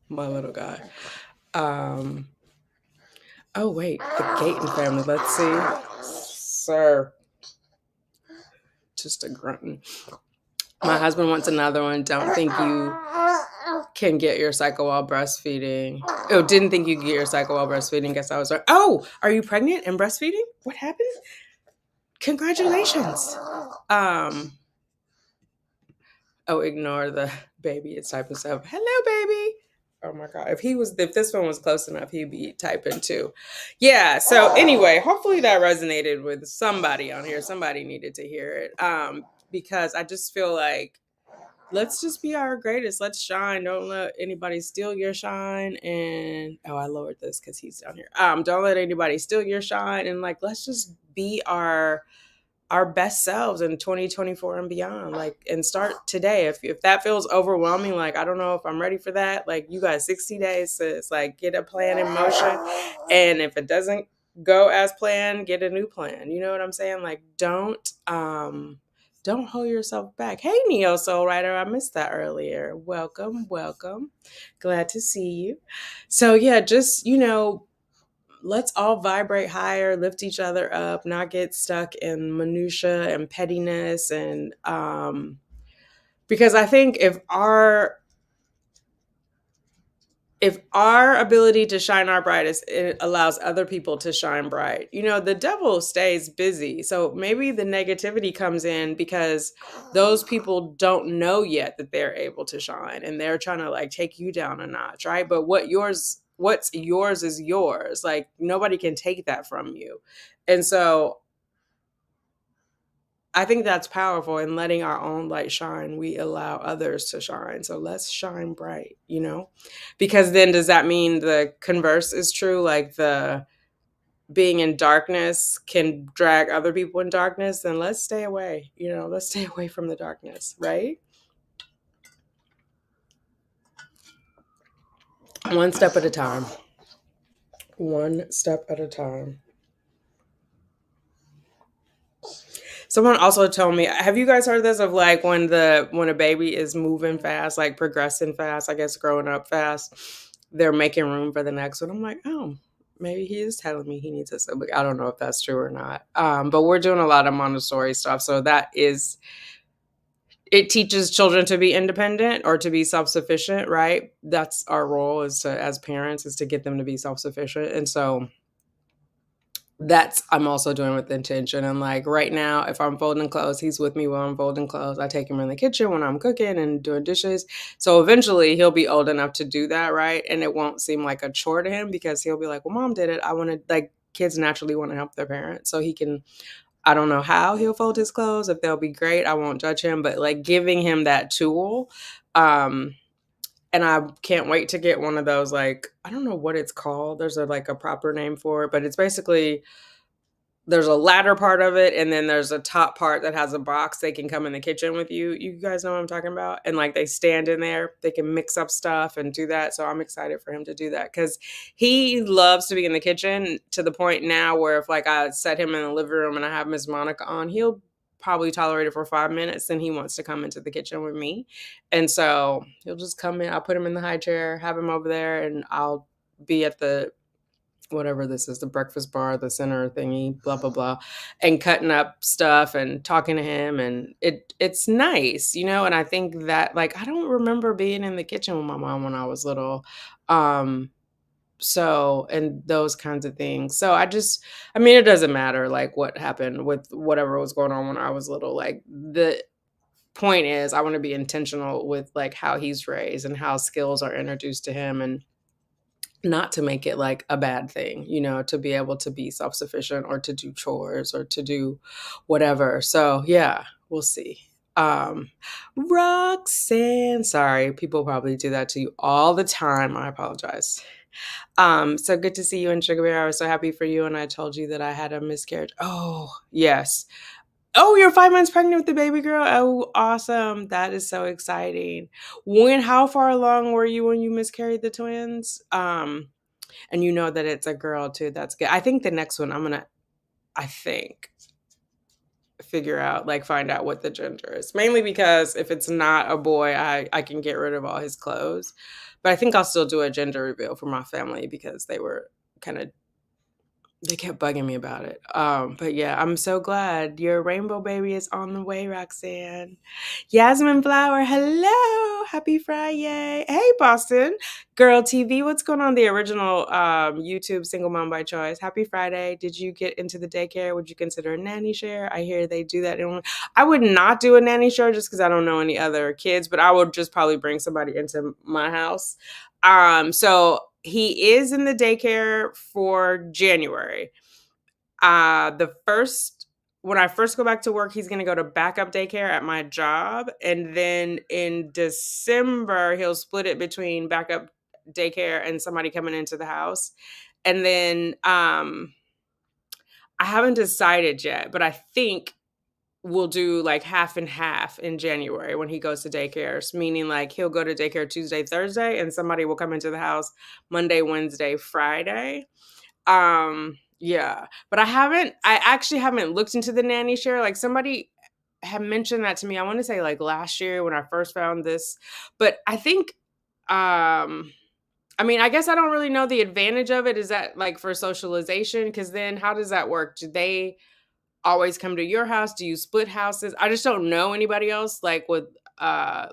My little guy. Oh wait, the Gayton family. Let's see. Sir. Just a grunting. My husband wants another one. Don't think you can get your cycle while breastfeeding. Oh, didn't think you could get your cycle while breastfeeding. Guess I was right. Oh, are you pregnant and breastfeeding? What happened? Congratulations. Oh, ignore the baby. It's typing stuff. Hello, baby. Oh my god. If this one was close enough, he'd be typing too. Yeah. So anyway, hopefully that resonated with somebody on here. Somebody needed to hear it. Because I just feel like let's just be our greatest. Let's shine. Don't let anybody steal your shine. And oh, I lowered this because he's down here. Don't let anybody steal your shine. And like, let's just be our best selves in 2024 and beyond, like, and start today. If that feels overwhelming, like I don't know if I'm ready for that, like you got 60 days to like get a plan in motion, and if it doesn't go as planned, get a new plan. You know what I'm saying? Like don't hold yourself back. Hey, Neo Soul Writer, I missed that earlier. Welcome, glad to see you. So yeah, just let's all vibrate higher, lift each other up, not get stuck in minutia and pettiness. And because I think if our ability to shine our brightest, it allows other people to shine bright. The devil stays busy. So maybe the negativity comes in because those people don't know yet that they're able to shine, and they're trying to like take you down a notch, right? But what's yours is yours. Like nobody can take that from you. And so I think that's powerful. In letting our own light shine, we allow others to shine. So let's shine bright, because then does that mean the converse is true? Like the being in darkness can drag other people in darkness? Then let's stay away, let's stay away from the darkness, right? One step at a time. One step at a time. Someone also told me, have you guys heard this of like when a baby is moving fast, like progressing fast, I guess growing up fast, they're making room for the next one. I'm like, oh, maybe he is telling me he needs a sibling. I don't know if that's true or not. But we're doing a lot of Montessori stuff. So it teaches children to be independent or to be self-sufficient, right? That's our role as parents, is to get them to be self-sufficient. And so I'm also doing with intention. And like right now, if I'm folding clothes, he's with me while I'm folding clothes. I take him in the kitchen when I'm cooking and doing dishes. So eventually he'll be old enough to do that, right? And it won't seem like a chore to him because he'll be like, well, mom did it. I want to, like, kids naturally want to help their parents. So he can, I don't know how he'll fold his clothes. If they'll be great, I won't judge him. But like giving him that tool, and I can't wait to get one of those, like, I don't know what it's called. There's a proper name for it, but it's basically, there's a ladder part of it, and then there's a top part that has a box. They can come in the kitchen with you. You guys know what I'm talking about? And like they stand in there, they can mix up stuff and do that. So I'm excited for him to do that because he loves to be in the kitchen, to the point now where if like I set him in the living room and I have Miss Monica on, he'll probably tolerate it for 5 minutes. Then he wants to come into the kitchen with me. And so he'll just come in. I'll put him in the high chair, have him over there, and I'll be at the whatever this is, the breakfast bar, the center thingy, blah, blah, blah, and cutting up stuff and talking to him. And it's nice, and I think that, like, I don't remember being in the kitchen with my mom when I was little. So, and those kinds of things. So I mean, it doesn't matter like what happened with whatever was going on when I was little. Like the point is I want to be intentional with like how he's raised and how skills are introduced to him, and not to make it like a bad thing, to be able to be self-sufficient or to do chores or to do whatever. So yeah, we'll see. Roxanne, sorry, people probably do that to you all the time. I apologize. So good to see you in Sugar Bear. I was so happy for you, and I told you that I had a miscarriage. Oh, yes. Oh, you're 5 months pregnant with the baby girl? Oh, awesome. That is so exciting. How far along were you when you miscarried the twins? And you know that it's a girl too. That's good. I think the next one I think, find out what the gender is. Mainly because if it's not a boy, I can get rid of all his clothes. But I think I'll still do a gender reveal for my family because they were kind of They kept bugging me about it. But yeah, I'm so glad your rainbow baby is on the way, Roxanne. Yasmin Flower, hello. Happy Friday. Hey, Boston. Girl TV, what's going on? The original YouTube single mom by choice. Happy Friday. Did you get into the daycare? Would you consider a nanny share? I hear they do that. I would not do a nanny share just because I don't know any other kids, but I would just probably bring somebody into my house. So he is in the daycare for January. The first When I first go back to work, he's going to go to backup daycare at my job, and then in December he'll split it between backup daycare and somebody coming into the house. And then I haven't decided yet, but I think we'll do like half and half in January when he goes to daycare, meaning like he'll go to daycare Tuesday, Thursday, and somebody will come into the house Monday, Wednesday, Friday. Yeah, but I actually haven't looked into the nanny share. Like somebody had mentioned that to me. I want to say like last year when I first found this, but I think, I mean, I guess I don't really know the advantage of it. Is that like for socialization? Because then how does that work? Do they always come to your house? Do you split houses? I just don't know anybody else like with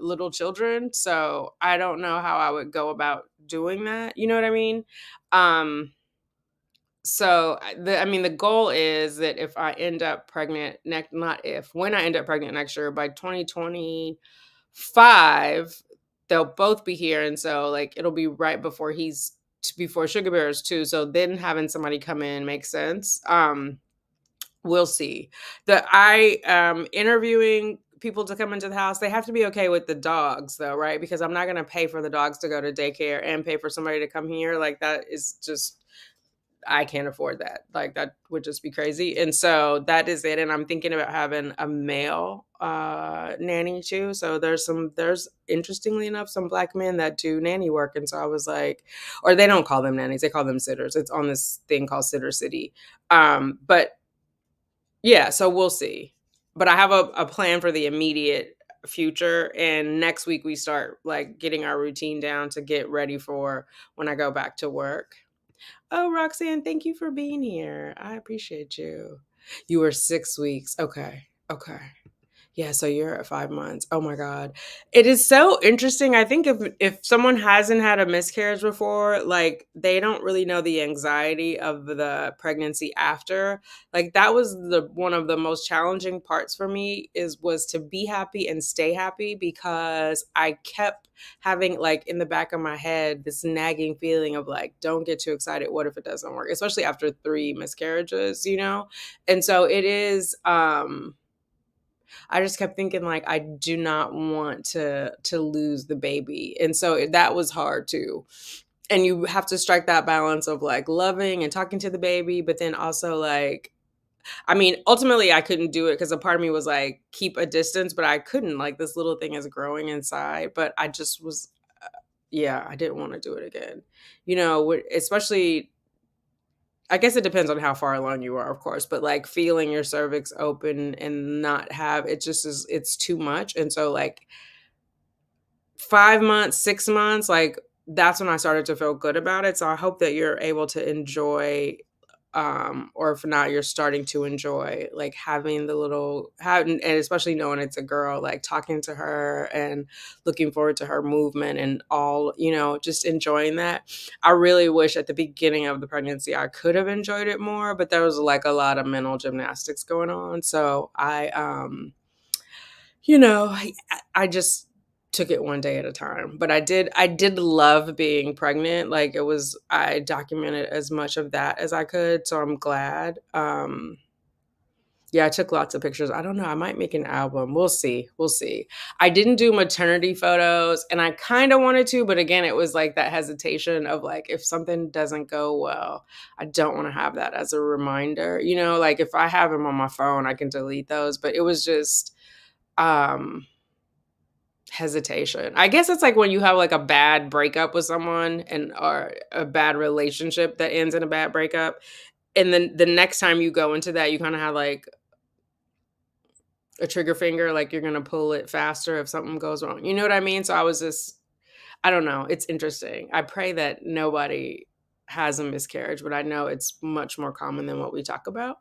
little children, so I don't know how I would go about doing that. You know what I mean? Um I mean, the goal is that if I end up pregnant not if, when I end up pregnant next year by 2025, they'll both be here, and so like it'll be right before before Sugar Bears too. So then having somebody come in makes sense. We'll see. The I interviewing people to come into the house. They have to be okay with the dogs though, right? Because I'm not going to pay for the dogs to go to daycare and pay for somebody to come here. Like that is just, I can't afford that. Like that would just be crazy. And so that is it. And I'm thinking about having a male nanny too. So there's interestingly enough some Black men that do nanny work. And so I was like, or they don't call them nannies, they call them sitters. It's on this thing called Sitter City. But yeah, so we'll see. But I have a plan for the immediate future. And next week we start like getting our routine down to get ready for when I go back to work. Oh, Roxanne, thank you for being here. I appreciate you. You were 6 weeks. Okay. Okay. Yeah, so you're at 5 months. Oh my God. It is so interesting. I think if someone hasn't had a miscarriage before, like they don't really know the anxiety of the pregnancy after. Like that was the one of the most challenging parts for me was to be happy and stay happy, because I kept having like in the back of my head this nagging feeling of like, don't get too excited. What if it doesn't work? Especially after 3 miscarriages. And so it is I just kept thinking like I do not want to lose the baby. And so that was hard too. And you have to strike that balance of like loving and talking to the baby, but then also like, I mean, ultimately I couldn't do it because a part of me was like keep a distance, but I couldn't. Like this little thing is growing inside, but I just was yeah, I didn't want to do it again. Especially, I guess it depends on how far along you are, of course, but like feeling your cervix open and not have it just is, it's too much. And so like 5 months, 6 months, like that's when I started to feel good about it. So I hope that you're able to enjoy, or if not, you're starting to enjoy like having and especially knowing it's a girl, like talking to her and looking forward to her movement and all, just enjoying that. I really wish at the beginning of the pregnancy I could have enjoyed it more, but there was like a lot of mental gymnastics going on. So you know, I, I just took it one day at a time. But I did love being pregnant. Like I documented as much of that as I could. So I'm glad. Yeah, I took lots of pictures. I don't know. I might make an album. We'll see. We'll see. I didn't do maternity photos and I kind of wanted to, but again, it was like that hesitation of like, if something doesn't go well, I don't want to have that as a reminder. Like if I have them on my phone, I can delete those, but it was just, um hesitation. I guess it's like when you have like a bad breakup with someone or a bad relationship that ends in a bad breakup, and then the next time you go into that you kind of have like a trigger finger, like you're going to pull it faster if something goes wrong. You know what I mean? So I was just, I don't know, it's interesting. I pray that nobody has a miscarriage, but I know it's much more common than what we talk about.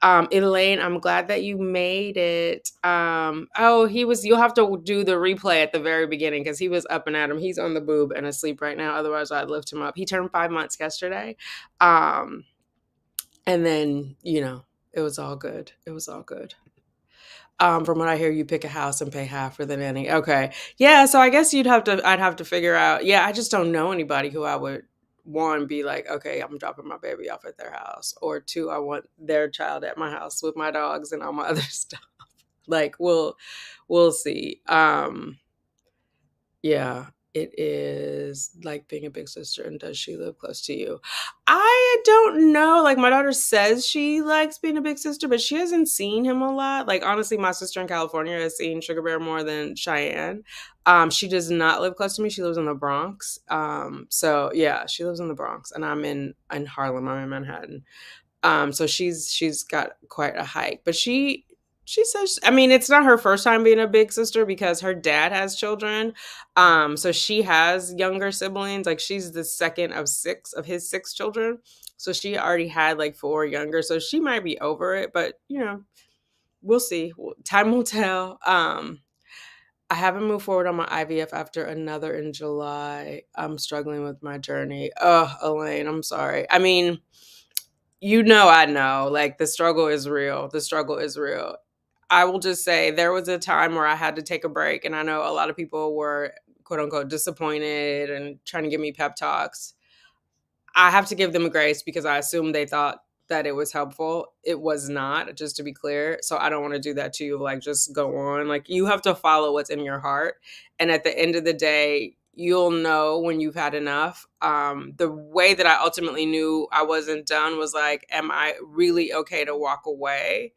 Elaine, I'm glad that you made it. You'll have to do the replay at the very beginning because he was up and at him. He's on the boob and asleep right now. Otherwise, I'd lift him up. He turned 5 months yesterday. And then, it was all good. It was all good. From what I hear, you pick a house and pay half for the nanny. Okay. Yeah. So I guess I'd have to figure out. Yeah. I just don't know anybody who I would, one, be like, okay, I'm dropping my baby off at their house. Or two, I want their child at my house with my dogs and all my other stuff. Like, we'll see. Yeah, it is like being a big sister. And does she live close to you? I don't know. Like, my daughter says she likes being a big sister, but she hasn't seen him a lot. Like, honestly, my sister in California has seen Sugar Bear more than Cheyenne. She does not live close to me. She lives in the Bronx. So yeah, she lives in the Bronx, and I'm in Harlem. I'm in Manhattan. So she's got quite a hike, but she says, I mean, it's not her first time being a big sister because her dad has children. So she has younger siblings. Like, she's the second of six of his six children. So she already had like four younger. So she might be over it, but we'll see. Time will tell. I haven't moved forward on my IVF after another in July. I'm struggling with my journey. Oh, Elaine, I'm sorry. I mean, I know, like, the struggle is real. The struggle is real. I will just say there was a time where I had to take a break, and I know a lot of people were, quote unquote, disappointed and trying to give me pep talks. I have to give them a grace because I assume they thought that it was helpful. It was not, just to be clear. So I don't want to do that to you. Like, just go on. Like, you have to follow what's in your heart. And at the end of the day, you'll know when you've had enough. The way that I ultimately knew I wasn't done was like, am I really okay to walk away?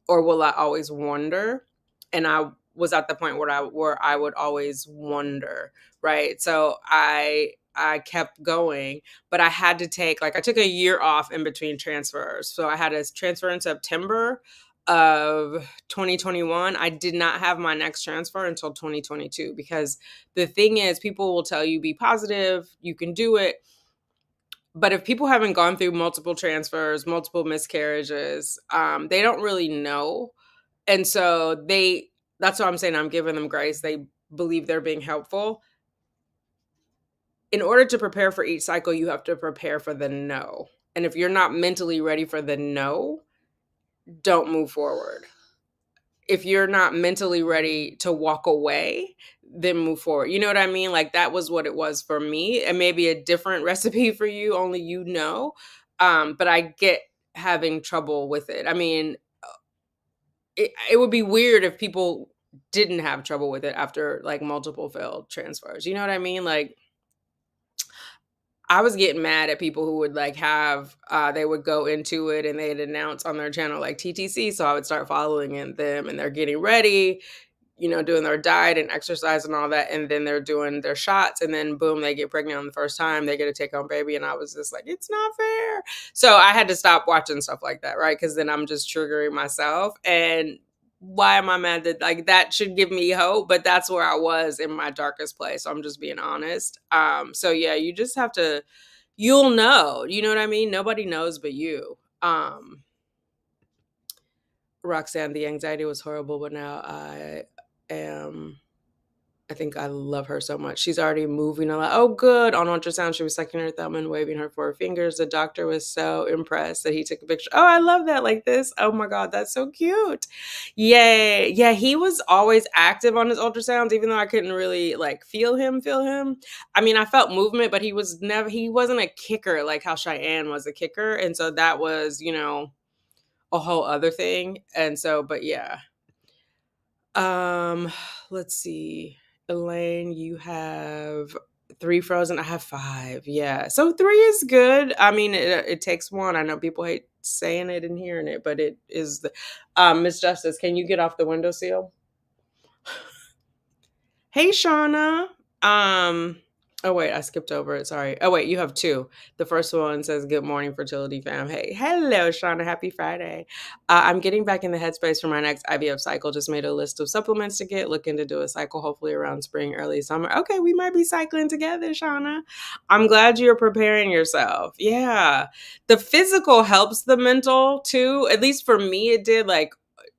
Or will I always wonder? And I was at the point where I would always wonder, right? So I kept going, but I had to I took a year off in between transfers. So I had a transfer in September of 2021. I did not have my next transfer until 2022 because the thing is, people will tell you, be positive, you can do it. But if people haven't gone through multiple transfers, multiple miscarriages, they don't really know. And so that's what I'm saying. I'm giving them grace. They believe they're being helpful. In order to prepare for each cycle, you have to prepare for the no. And if you're not mentally ready for the no, don't move forward. If you're not mentally ready to walk away, then move forward. You know what I mean? Like, that was what it was for me. And maybe a different recipe for you, only you know. But I get having trouble with it. I mean, it would be weird if people didn't have trouble with it after like multiple failed transfers. You know what I mean? Like, I was getting mad at people who would like they would go into it and they'd announce on their channel like TTC. So I would start following them and they're getting ready, doing their diet and exercise and all that. And then they're doing their shots and then boom, they get pregnant on the first time, they get a take home baby. And I was just like, it's not fair. So I had to stop watching stuff like that, right? Because then I'm just triggering myself. And why am I mad that like that should give me hope? But that's where I was in my darkest place. So I'm just being honest. So yeah, you just have to, you'll know, you know what I mean? Nobody knows but you. Roxanne, the anxiety was horrible, but now I think I love her so much. She's already moving a lot. Oh, good. On ultrasound, she was sucking her thumb and waving her 4 fingers. The doctor was so impressed that he took a picture. Oh, I love that. Like this. Oh my God, that's so cute. Yay. Yeah, he was always active on his ultrasounds, even though I couldn't really like feel him. I mean, I felt movement, but he wasn't a kicker like how Cheyenne was a kicker. And so that was, a whole other thing. And so, but yeah. Let's see. Elaine, you have 3 frozen. I have 5. Yeah. So 3 is good. I mean, it takes one. I know people hate saying it and hearing it, but it is Miss Justice, can you get off the windowsill? Hey, Shauna. Oh, wait, I skipped over it. Sorry. Oh, wait, you have two. The first one says, "Good morning, fertility fam." Hey, hello, Shauna. Happy Friday. I'm getting back in the headspace for my next IVF cycle. Just made a list of supplements to get. Looking to do a cycle hopefully around spring, early summer. Okay, we might be cycling together, Shauna. I'm glad you're preparing yourself. Yeah. The physical helps the mental too. At least for me, it did. Like,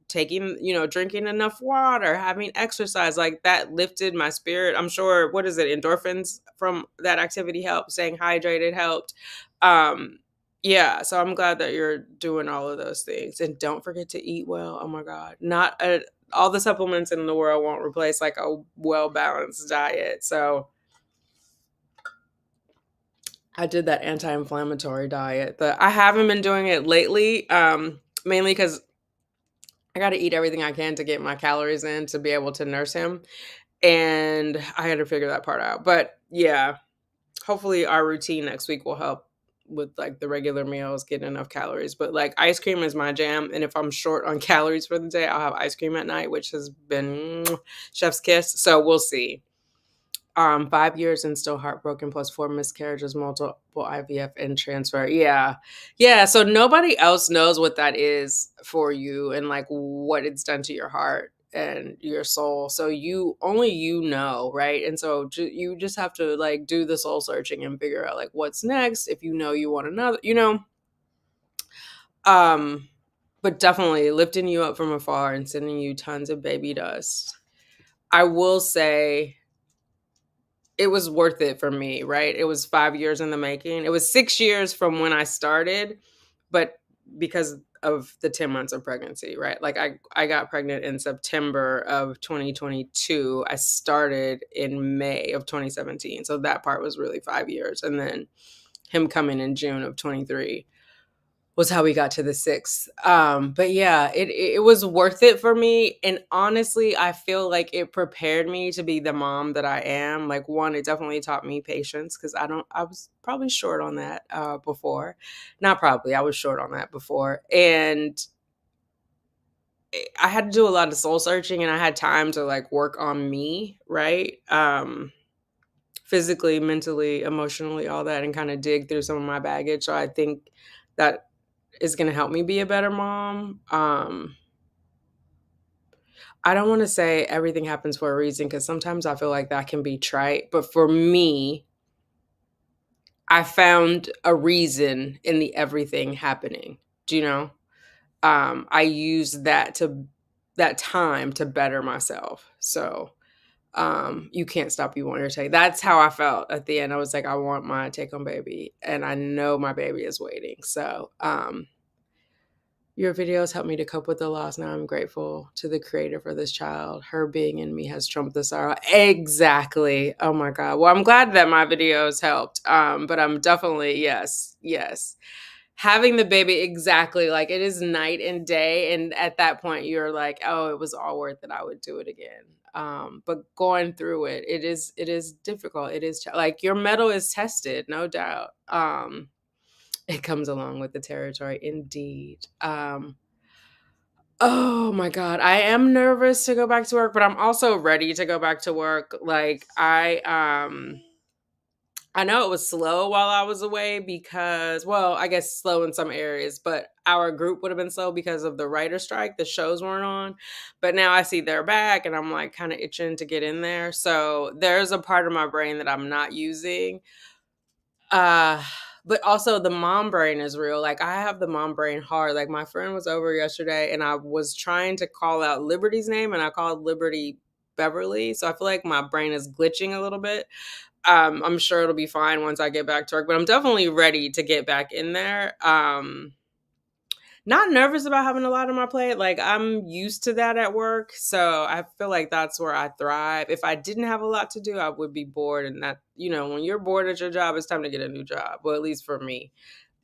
taking, drinking enough water, having exercise, like that lifted my spirit. I'm sure, what is it, endorphins from that activity helped, staying hydrated helped. Um, yeah, so I'm glad that you're doing all of those things. And don't forget to eat well. Oh my God. All the supplements in the world won't replace like a well-balanced diet. So I did that anti-inflammatory diet. I haven't been doing it lately, mainly because I got to eat everything I can to get my calories in to be able to nurse him. And I had to figure that part out. But yeah, hopefully our routine next week will help with like the regular meals, getting enough calories. But like ice cream is my jam. And if I'm short on calories for the day, I'll have ice cream at night, which has been chef's kiss. So we'll see. 5 years and still heartbroken, plus 4 miscarriages, multiple IVF and transfer. Yeah, so nobody else knows what that is for you and like what it's done to your heart and your soul. So you know, right? And so you just have to like do the soul searching and figure out like what's next, if you want another, um but definitely lifting you up from afar and sending you tons of baby dust. I will say it was worth it for me, right? It was 5 years in the making. It was 6 years from when I started, but because of the 10 months of pregnancy, right? Like I got pregnant in September of 2022. I started in May of 2017. So that part was really 5 years. And then him coming in June of 23 was how we got to the sixth. But yeah, it was worth it for me. And honestly, I feel like it prepared me to be the mom that I am. Like, one, it definitely taught me patience because I was probably short on that before. Not probably, I was short on that before. And I had to do a lot of soul searching and I had time to like work on me, right? Physically, mentally, emotionally, all that, and kind of dig through some of my baggage. So I think that is going to help me be a better mom. I don't want to say everything happens for a reason because sometimes I feel like that can be trite. But for me, I found a reason in the everything happening. Do you know? I used that time to better myself. So you can't stop you want your take. That's how I felt at the end. I was like, I want my take home baby, and I know my baby is waiting. So your videos helped me to cope with the loss. Now I'm grateful to the creator for this child. Her being in me has trumped the sorrow. Exactly. Oh my God. Well, I'm glad that my videos helped. But I'm definitely, yes. Having the baby, exactly. Like it is night and day. And at that point, you're like, oh, it was all worth it. I would do it again. But going through it is difficult. It is like your mettle is tested, no doubt. It comes along with the territory, indeed. Oh my God. I am nervous to go back to work, but I'm also ready to go back to work. Like I know it was slow while I was away because, well, I guess slow in some areas, but our group would have been slow because of the writer strike. The shows weren't on. But now I see they're back and I'm like kind of itching to get in there. So there's a part of my brain that I'm not using. Uh, but also the mom brain is real. Like I have the mom brain hard. Like my friend was over yesterday and I was trying to call out Liberty's name and I called Liberty Beverly. So I feel like my brain is glitching a little bit. I'm sure it'll be fine once I get back to work, but I'm definitely ready to get back in there. Not nervous about having a lot on my plate. Like I'm used to that at work. So I feel like that's where I thrive. If I didn't have a lot to do, I would be bored. And that, when you're bored at your job, it's time to get a new job. Well, at least for me.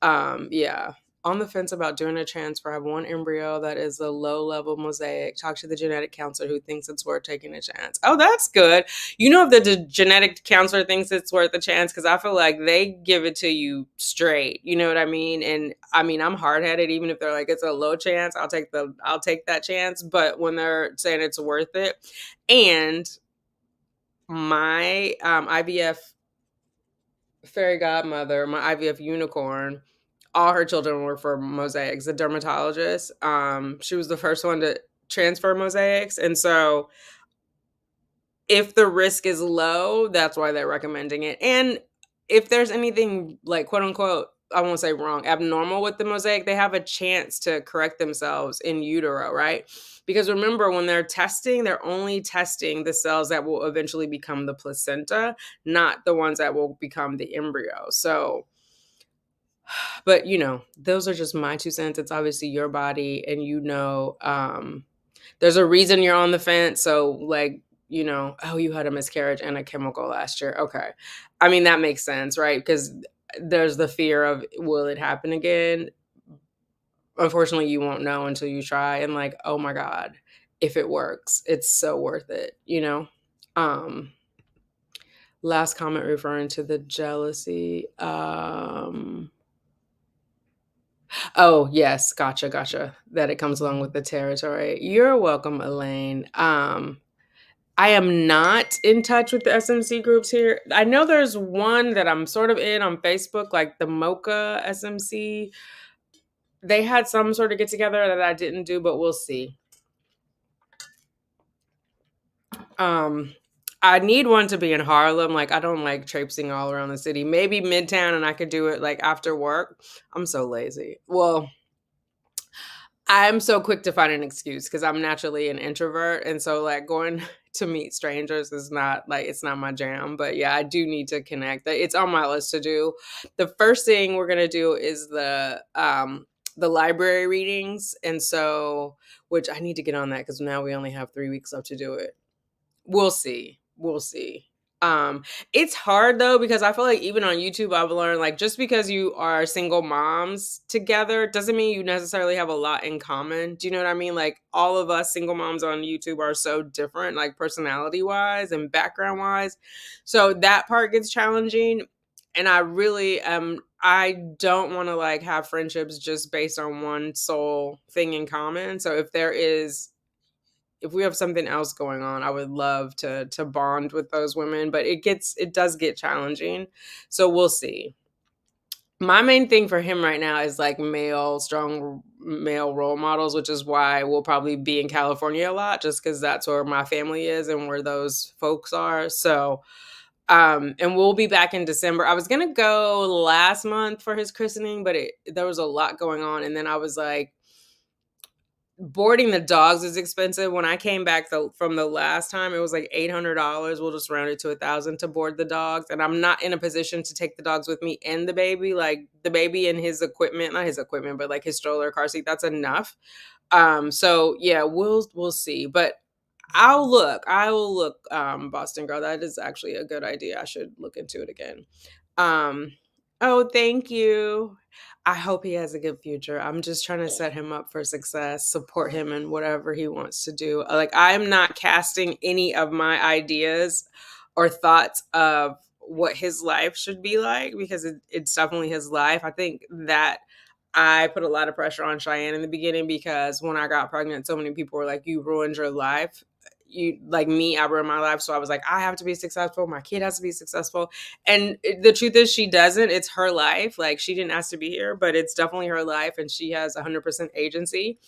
Yeah. On the fence about doing a transfer. I have one embryo that is a low-level mosaic. Talk to the genetic counselor who thinks it's worth taking a chance. Oh, that's good. If the genetic counselor thinks it's worth a chance, because I feel like they give it to you straight. You know what I mean? And I mean, I'm hard-headed. Even if they're like it's a low chance, I'll take that chance. But when they're saying it's worth it, and my IVF fairy godmother, my IVF unicorn, all her children were for mosaics. The dermatologist, she was the first one to transfer mosaics, and so if the risk is low, that's why they're recommending it. And if there's anything like quote unquote, I won't say wrong, abnormal with the mosaic, they have a chance to correct themselves in utero, right? Because remember, when they're testing, they're only testing the cells that will eventually become the placenta, not the ones that will become the embryo. So, but those are just my 2 cents. It's obviously your body, and there's a reason you're on the fence. So, like, oh, you had a miscarriage and a chemical last year. Okay. I mean, that makes sense, right? Because there's the fear of, will it happen again? Unfortunately, you won't know until you try. And like, oh my God, if it works, it's so worth it. Um, Last comment referring to the jealousy. Oh, yes, gotcha. That it comes along with the territory. You're welcome, Elaine. I am not in touch with the SMC groups here. I know there's one that I'm sort of in on Facebook, like the Mocha SMC. They had some sort of get together that I didn't do, but we'll see. Um, I need one to be in Harlem. Like, I don't like traipsing all around the city. Maybe Midtown, and I could do it like after work. I'm so lazy. Well, I'm so quick to find an excuse because I'm naturally an introvert. And so, like, going to meet strangers is not like, it's not my jam. But yeah, I do need to connect. It's on my list to do. The first thing we're going to do is the library readings. And so, which I need to get on that because now we only have 3 weeks left to do it. We'll see. We'll see. It's hard though, because I feel like even on YouTube, I've learned like just because you are single moms together doesn't mean you necessarily have a lot in common. Do you know what I mean? Like all of us single moms on YouTube are so different, like personality wise and background wise. So that part gets challenging. And I really I don't want to like have friendships just based on one sole thing in common. So if we have something else going on, I would love to bond with those women, but it does get challenging. So we'll see. My main thing for him right now is like strong male role models, which is why we'll probably be in California a lot, just because that's where my family is and where those folks are. So, and we'll be back in December. I was gonna go last month for his christening, but there was a lot going on, and then I was like, boarding the dogs is expensive. When I came back from the last time, it was like $800. We'll just round it to 1,000 to board the dogs, and I'm not in a position to take the dogs with me and the baby. Like the baby and his equipment, not his equipment, but like his stroller, car seat. That's enough. So yeah, we'll see. But I will look. Boston Girl, that is actually a good idea. I should look into it again. Um, oh, thank you. I hope he has a good future. I'm just trying to set him up for success, support him in whatever he wants to do. Like, I'm not casting any of my ideas or thoughts of what his life should be like because it's definitely his life. I think that I put a lot of pressure on Cheyenne in the beginning because when I got pregnant, so many people were like, you ruined your life. You like me, I ruined my life. So I was like, I have to be successful. My kid has to be successful. And the truth is she doesn't. It's her life. Like she didn't ask to be here, but it's definitely her life and she has 100% agency.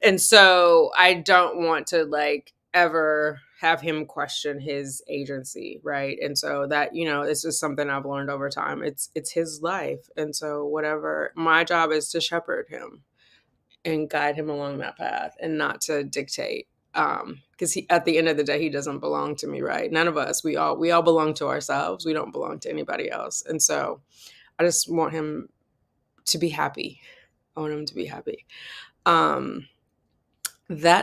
And so I don't want to like ever have him question his agency, right? And so that, it's just something I've learned over time. It's his life. And so whatever, my job is to shepherd him and guide him along that path and not to dictate. Because he, at the end of the day, he doesn't belong to me, right? None of us. We all belong to ourselves. We don't belong to anybody else. And so I just want him to be happy. I want him to be happy. That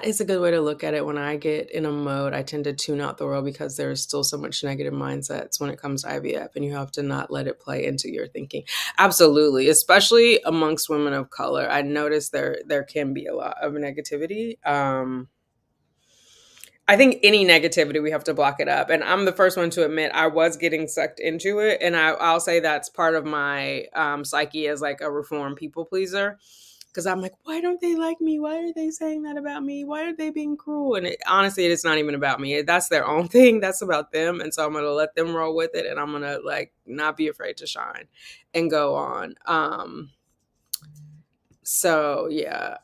is a good way to look at it. When I get in a mode, I tend to tune out the world because there's still so much negative mindsets when it comes to IVF, and you have to not let it play into your thinking. Absolutely, especially amongst women of color. I noticed there can be a lot of negativity. I think any negativity, we have to block it up. And I'm the first one to admit I was getting sucked into it. And I'll say that's part of my psyche as like a reformed people pleaser. Because I'm like, why don't they like me? Why are they saying that about me? Why are they being cruel? And honestly, it's not even about me. That's their own thing. That's about them. And so I'm going to let them roll with it. And I'm going to like not be afraid to shine and go on. So yeah,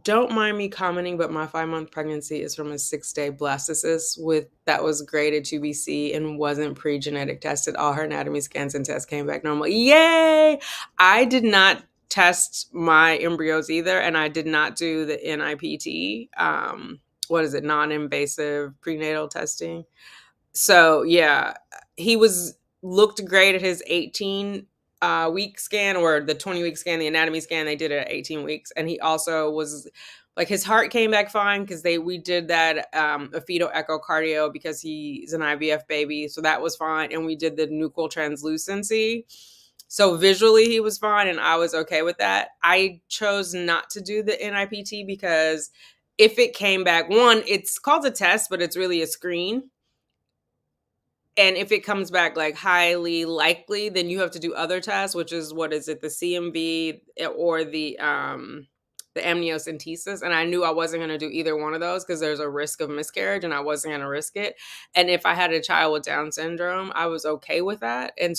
don't mind me commenting, but my 5-month pregnancy is from a 6-day blastocyst that was graded 2BC and wasn't pre-genetic tested. All her anatomy scans and tests came back normal. Yay! I did not test my embryos either, and I did not do the NIPT. What is it? Non-invasive prenatal testing. So yeah, he looked great at his 18 week scan, or the 20-week scan, the anatomy scan. They did it at 18 weeks, and he also was like, his heart came back fine because we did that a fetal echocardio because he's an IVF baby, so that was fine, and we did the nuchal translucency. So visually he was fine, and I was okay with that. I chose not to do the NIPT because if it came back, one, it's called a test, but it's really a screen. And if it comes back like highly likely, then you have to do other tests, which is, what is it, the CMV or the amniocentesis. And I knew I wasn't going to do either one of those because there's a risk of miscarriage, and I wasn't going to risk it. And if I had a child with Down syndrome, I was okay with that. And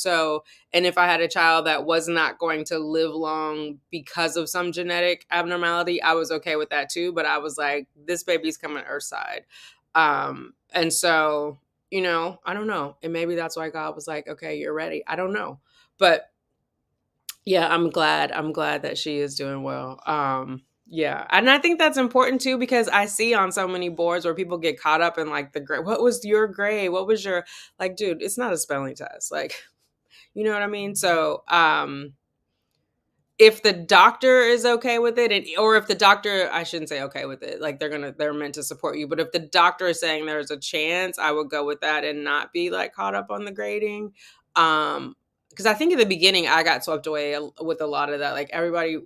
if I had a child that was not going to live long because of some genetic abnormality, I was okay with that too. But I was like, this baby's coming earthside. And so, I don't know. And maybe that's why God was like, okay, you're ready. I don't know. But yeah, I'm glad that she is doing well. Yeah. And I think that's important too, because I see on so many boards where people get caught up in like the grade. What was your grade? What was your, like, dude, it's not a spelling test. Like, you know what I mean? So, if the doctor is okay with it, or if the doctor, I shouldn't say okay with it, like they're meant to support you. But if the doctor is saying there's a chance, I would go with that and not be like caught up on the grading. Because I think in the beginning I got swept away with a lot of that. Like, everybody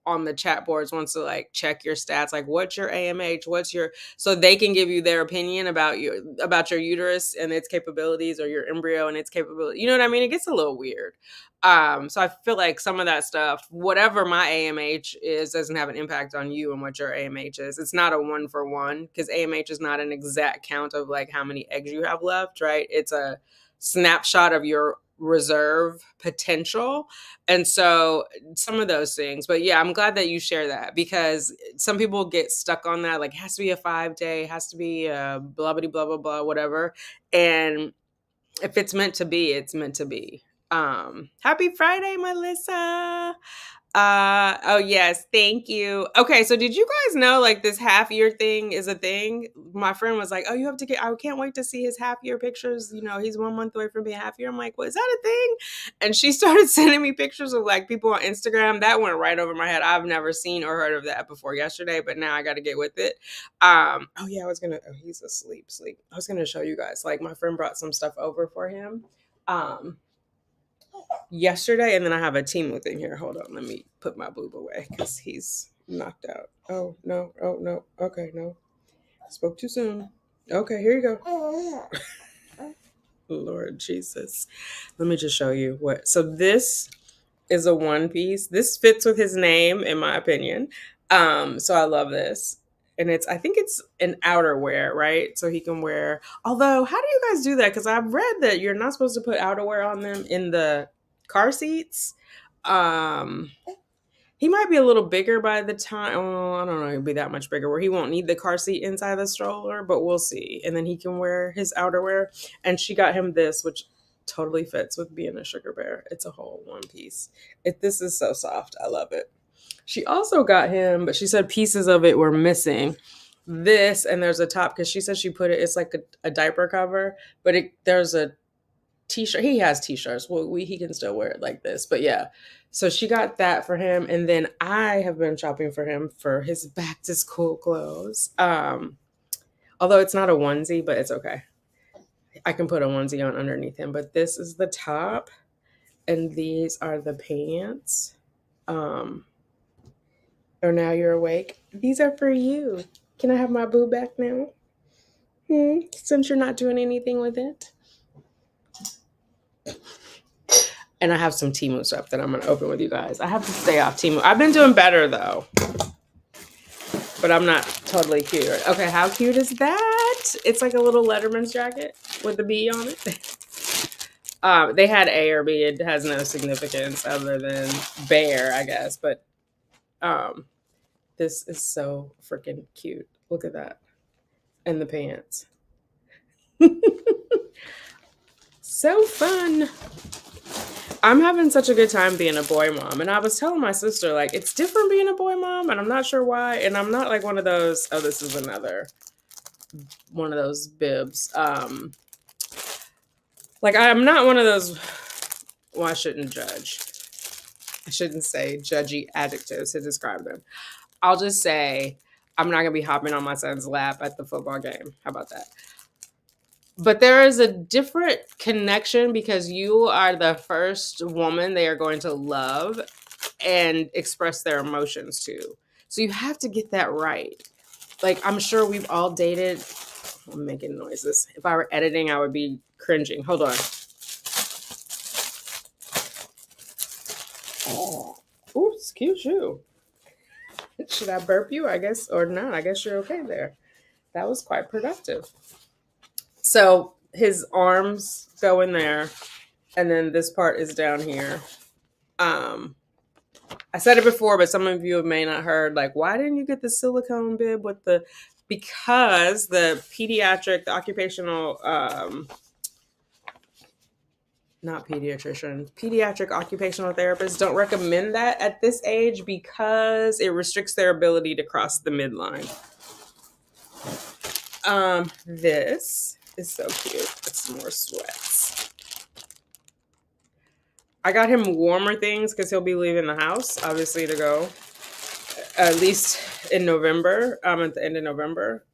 on the chat boards wants to like check your stats, like what's your AMH, so they can give you their opinion about your uterus and its capabilities, or your embryo and its capability. You know what I mean? It gets a little weird. So I feel like some of that stuff, whatever my AMH is, doesn't have an impact on you and what your AMH is. It's not a 1-for-1, because AMH is not an exact count of like how many eggs you have left, right? It's a snapshot of your reserve potential. And so some of those things. But yeah, I'm glad that you share that, because some people get stuck on that, like, it has to be a 5-day, has to be a blah blah blah blah blah, whatever. And if it's meant to be, it's meant to be. Happy Friday, Melissa. Oh yes, thank you. Okay, so did you guys know like this half year thing is a thing? My friend was like, "Oh, you have to I can't wait to see his half year pictures. He's 1 month away from being half year." I'm like, "What, is that a thing?" And she started sending me pictures of like people on Instagram. That went right over my head. I've never seen or heard of that before yesterday, but now I got to get with it. Oh yeah, he's asleep. I was gonna show you guys. Like, my friend brought some stuff over for him. Yesterday, and then I have a Teemu thing here. Hold on, let me put my boob away because he's knocked out. Oh no, okay, no, spoke too soon. Okay, here you go. Lord Jesus, let me just show you what. So this is a one piece. This fits with his name, in my opinion. So I love this. And I think it's an outerwear, right? So he can wear, although, how do you guys do that? Because I've read that you're not supposed to put outerwear on them in the car seats. He might be a little bigger by the time. Oh, I don't know. He'll be that much bigger where he won't need the car seat inside the stroller, but we'll see. And then he can wear his outerwear. And she got him this, which totally fits with being a sugar bear. It's a whole one piece. This is so soft. I love it. She also got him, but she said pieces of it were missing. This, and there's a top, because she said she put it's like a diaper cover, but there's a t-shirt. He has t-shirts. Well, he can still wear it like this, but yeah. So she got that for him, and then I have been shopping for him for his back to school clothes. Although it's not a onesie, but it's okay. I can put a onesie on underneath him, but this is the top, and these are the pants. Or now you're awake. These are for you. Can I have my boo back now? Since you're not doing anything with it. And I have some Teemu stuff that I'm going to open with you guys. I have to stay off Teemu. I've been doing better, though. But I'm not totally cute. Okay, how cute is that? It's like a little Letterman's jacket with a bee on it. They had A or B. It has no significance other than bear, I guess. But this is so freaking cute. Look at that. And the pants. So fun. I'm having such a good time being a boy mom. And I was telling my sister, like, it's different being a boy mom, and I'm not sure why. And I'm not like one of those, oh, this is another one of those bibs. Like, I'm not one of those, well, I shouldn't judge. I shouldn't say judgy adjectives to describe them. I'll just say I'm not going to be hopping on my son's lap at the football game. How about that? But there is a different connection because you are the first woman they are going to love and express their emotions to. So you have to get that right. Like, I'm sure we've all dated. I'm making noises. If I were editing, I would be cringing. Hold on. Ooh, excuse you. Should I burp you? I guess, or not. I guess you're okay there. That was quite productive. So his arms go in there, and then this part is down here. I said it before, but some of you may not heard, like, why didn't you get the silicone bib with the, because the pediatric, the occupational, not pediatrician, pediatric occupational therapists don't recommend that at this age because it restricts their ability to cross the midline. This is so cute. It's more sweats. I got him warmer things because he'll be leaving the house, obviously, to go at least in November, at the end of November.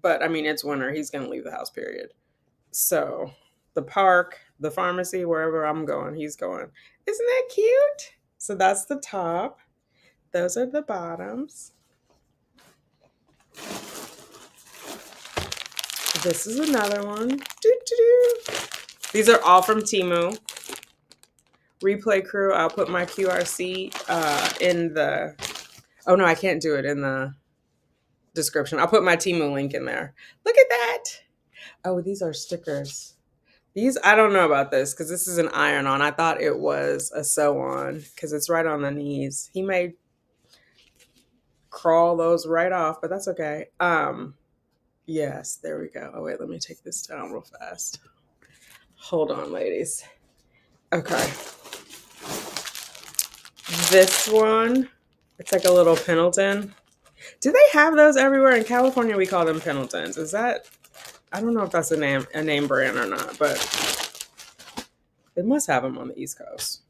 But I mean, it's winter. He's going to leave the house, period. So the park, the pharmacy, wherever I'm going, he's going. Isn't that cute? So that's the top. Those are the bottoms. This is another one. Doo-doo-doo. These are all from Teemu. Replay crew. I'll put my QRC in the... Oh, no, I can't do it in the description. I'll put my Teemu link in there. Look at that. Oh, these are stickers. These, I don't know about this because this is an iron-on. I thought it was a sew-on because it's right on the knees. He may crawl those right off, but that's okay. Yes, there we go. Oh, wait, let me take this down real fast. Hold on, ladies. Okay. This one, it's like a little Pendleton. Do they have those everywhere? In California, we call them Pendletons. Is that, I don't know if that's a name brand or not, but they must have them on the East Coast.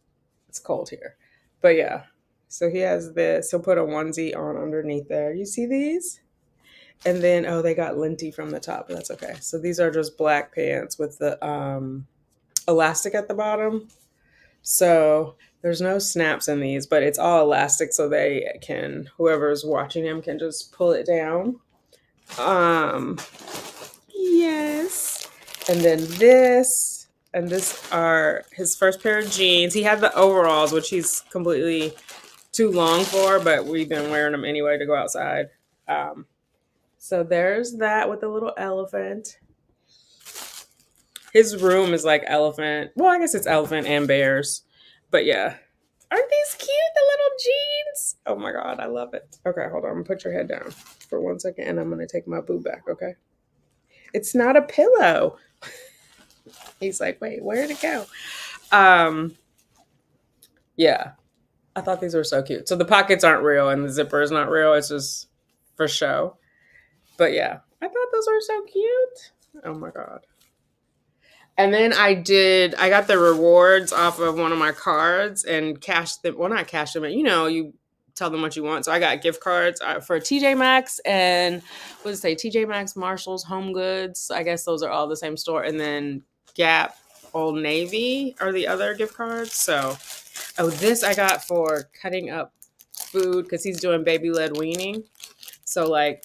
It's cold here. But yeah, so he has this. He'll put a onesie on underneath there. You see these? And then, oh, they got linty from the top, but that's okay. So these are just black pants with the elastic at the bottom. So there's no snaps in these, but it's all elastic so they can, whoever's watching him can just pull it down. Yes. And then this, and this are his first pair of jeans. He had the overalls, which he's completely too long for, but we've been wearing them anyway to go outside. So there's that with the little elephant. His room is like elephant. Well, I guess it's elephant and bears. But yeah. Aren't these cute, the little jeans? Oh my God, I love it. Okay, hold on. I'm gonna put your head down for 1 second and I'm gonna take my boob back, okay? It's not a pillow. He's like, wait, where'd it go? Yeah. I thought these were so cute. So the pockets aren't real and the zipper is not real. It's just for show. But yeah, I thought those were so cute. Oh my God. And then I got the rewards off of one of my cards and cashed them. Well, not cashed them, but you tell them what you want. So I got gift cards for TJ Maxx and what does it say? TJ Maxx, Marshalls, Home Goods. I guess those are all the same store. And then Gap, Old Navy are the other gift cards. So, this I got for cutting up food because he's doing baby-led weaning. So like,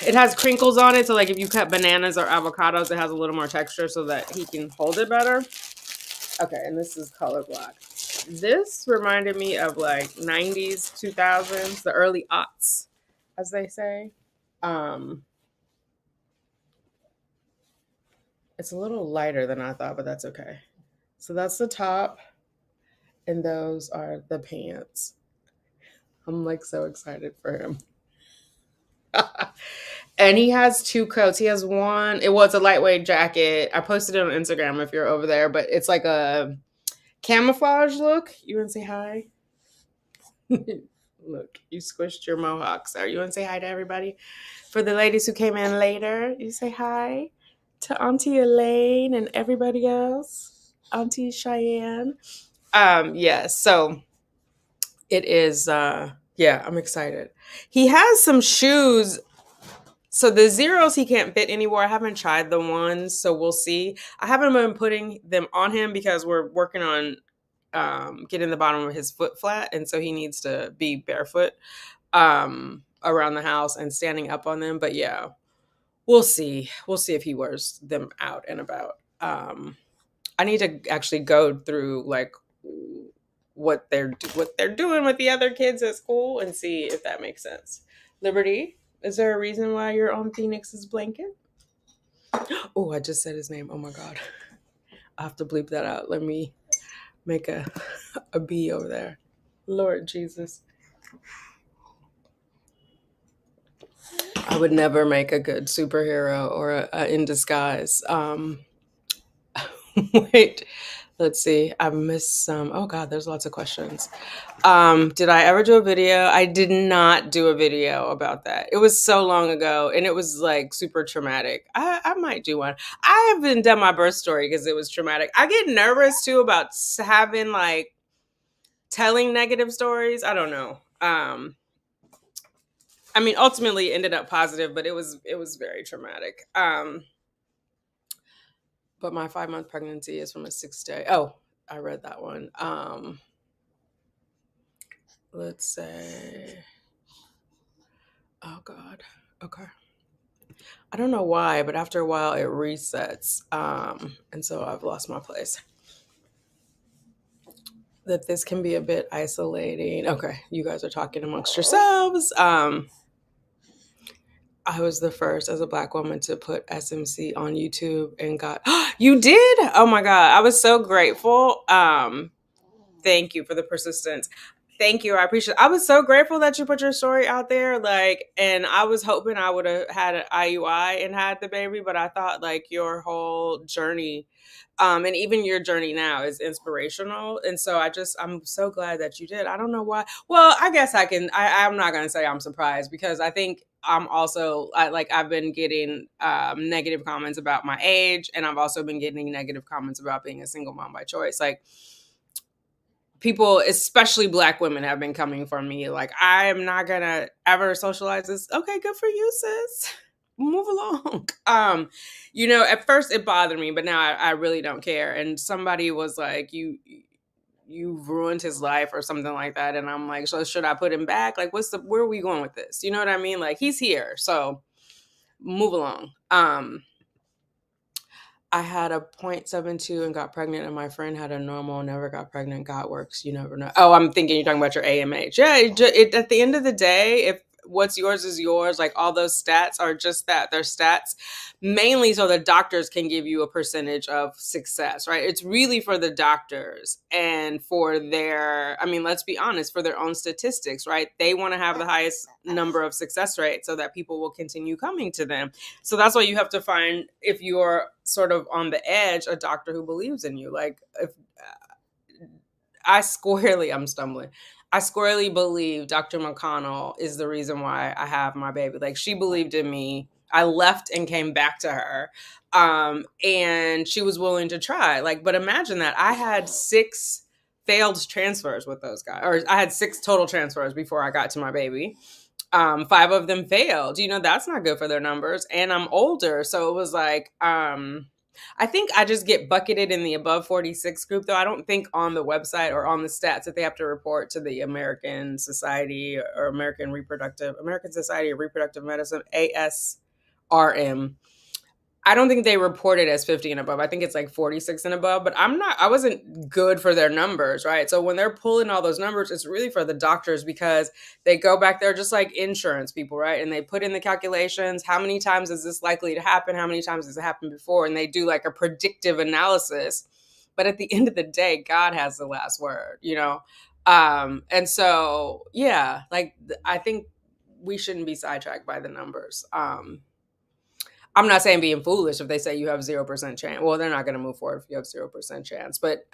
it has crinkles on it, so like if you cut bananas or avocados, it has a little more texture so that he can hold it better. Okay, and this is color block. This reminded me of like 90s, 2000s, the early aughts, as they say. Um, it's a little lighter than I thought, but that's okay. So that's the top, and those are the pants. I'm like so excited for him. And he has two coats. He has one, it was a lightweight jacket. I posted it on Instagram if you're over there, but it's like a camouflage look. You want to say hi? Look, you squished your mohawk. So you want to say hi to everybody? For the ladies who came in later, you say hi to Auntie Elaine and everybody else. Auntie Cheyenne. Yes, so it is yeah, I'm excited. He has some shoes. So the zeros he can't fit anymore. I haven't tried the ones, so we'll see. I haven't been putting them on him because we're working on getting the bottom of his foot flat, and so he needs to be barefoot around the house and standing up on them. But yeah, we'll see. We'll see if he wears them out and about. I need to actually go through like what they're doing with the other kids at school and see if that makes sense. Liberty, is there a reason why you're on Phoenix's blanket? Oh, I just said his name. Oh my god, I have to bleep that out. Let me make a B over there. Lord Jesus. I would never make a good superhero or a in disguise. Wait, let's see. I missed some. Oh God, there's lots of questions. Did I ever do a video? I did not do a video about that. It was so long ago, and it was like super traumatic. I might do one. I haven't done my birth story because it was traumatic. I get nervous too about having like telling negative stories. I don't know. I mean, ultimately it ended up positive, but it was very traumatic. But my 5-month pregnancy is from a 6-day. Oh, I read that one. Let's say, oh God. Okay. I don't know why, but after a while it resets. And so I've lost my place. That this can be a bit isolating. Okay, you guys are talking amongst yourselves. I was the first as a Black woman to put SMC on YouTube and got, you did? Oh my God. I was so grateful. Thank you for the persistence. Thank you. I appreciate it. I was so grateful that you put your story out there. Like, and I was hoping I would have had an IUI and had the baby, but I thought like your whole journey, and even your journey now is inspirational. And so I'm so glad that you did. I don't know why. Well, I guess I'm not going to say I'm surprised because I think I've been getting negative comments about my age, and I've also been getting negative comments about being a single mom by choice. Like, people, especially Black women, have been coming for me like, I am not gonna ever socialize this. Okay, good for you, sis. Move along. At first it bothered me, but now I really don't care. And somebody was like, you've ruined his life or something like that. And I'm like, so should I put him back? Like, where are we going with this? You know what I mean? Like, he's here, so move along. I had a 0.72 and got pregnant, and my friend had a normal, never got pregnant. God works. You never know. Oh, I'm thinking you're talking about your AMH. Yeah, at the end of the day, if what's yours is yours, like all those stats are just that. They're stats mainly so the doctors can give you a percentage of success, right? It's really for the doctors and for their, I mean, let's be honest, for their own statistics, right? They want to have the highest number of success rate so that people will continue coming to them. So that's why you have to find, if you're sort of on the edge, a doctor who believes in you. Like, if I squarely believe Dr. McConnell is the reason why I have my baby. Like, she believed in me. I left and came back to her. And she was willing to try. Like, but imagine that. I had 6 failed transfers with those guys, or I had 6 total transfers before I got to my baby. 5 of them failed. That's not good for their numbers. And I'm older. So it was like, I think I just get bucketed in the above 46 group, though. I don't think on the website or on the stats that they have to report to the American Society or American Society of Reproductive Medicine, ASRM. I don't think they report it as 50 and above. I think it's like 46 and above, but I wasn't good for their numbers, right? So when they're pulling all those numbers, it's really for the doctors because they go back there just like insurance people, right? And they put in the calculations. How many times is this likely to happen? How many times has it happened before? And they do like a predictive analysis. But at the end of the day, God has the last word, you know? And so, yeah, like I think we shouldn't be sidetracked by the numbers. I'm not saying being foolish if they say you have 0% chance. Well, they're not going to move forward if you have 0% chance. But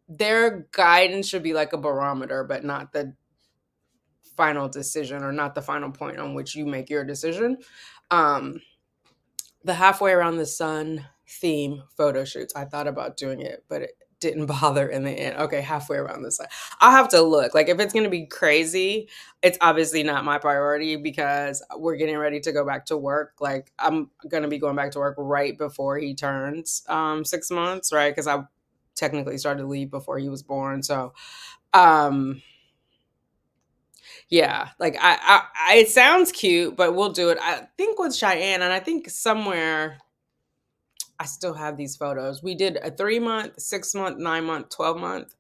their guidance should be like a barometer, but not the final decision or not the final point on which you make your decision. The halfway around the sun theme photo shoots, I thought about doing it, but it didn't bother in the end. Okay, halfway around the sun. I'll have to look. Like if it's going to be crazy, it's obviously not my priority because we're getting ready to go back to work. Like I'm going to be going back to work right before he turns 6 months, right? Because I technically started to leave before he was born. So yeah, like it sounds cute, but we'll do it. I think with Cheyenne, and I think somewhere I still have these photos. We did a 3-month, 6-month, 9-month, 12-month.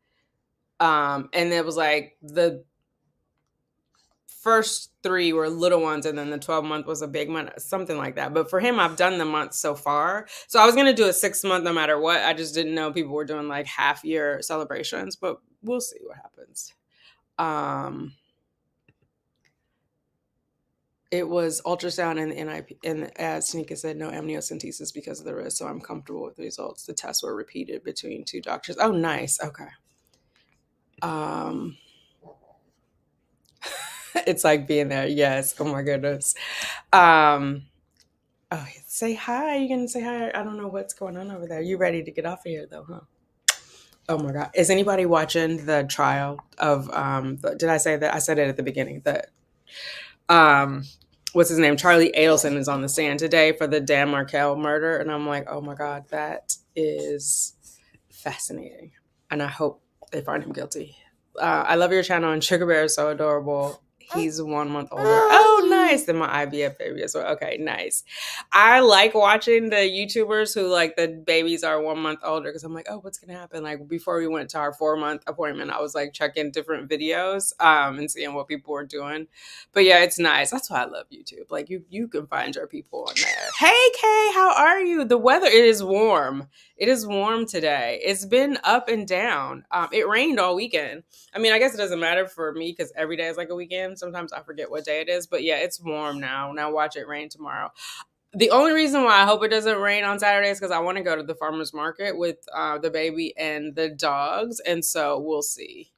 And it was like the first 3 were little ones, and then the 12-month was a big month, something like that. But for him, I've done the months so far. So I was gonna do a 6-month no matter what. I just didn't know people were doing like half year celebrations, but we'll see what happens. It was ultrasound and NIP, and as Tanika said, no amniocentesis because of the risk. So I'm comfortable with the results. The tests were repeated between 2 doctors. Oh, nice. Okay. It's like being there. Yes. Oh my goodness. Oh, say hi. You gonna say hi? I don't know what's going on over there. You ready to get off of here though, huh? Oh my God. Is anybody watching the trial of did I say that? I said it at the beginning. What's his name? Charlie Adelson is on the stand today for the Dan Markel murder. And I'm like, oh my God, that is fascinating. And I hope they find him guilty. I love your channel, and Sugar Bear is so adorable. He's 1 month older. Oh, nice. Then my IVF baby as well. Okay, nice. I like watching the YouTubers who like the babies are 1 month older because I'm like, oh, what's gonna happen? Like before we went to our 4-month appointment, I was like checking different videos and seeing what people were doing. But yeah, it's nice. That's why I love YouTube. Like you can find your people on there. Hey Kay, how are you? The weather, it is warm. It is warm today. It's been up and down. It rained all weekend. I mean, I guess it doesn't matter for me because every day is like a weekend. Sometimes I forget what day it is. But yeah, it's warm now. Now watch it rain tomorrow. The only reason why I hope it doesn't rain on Saturday is because I want to go to the farmer's market with the baby and the dogs. And so we'll see.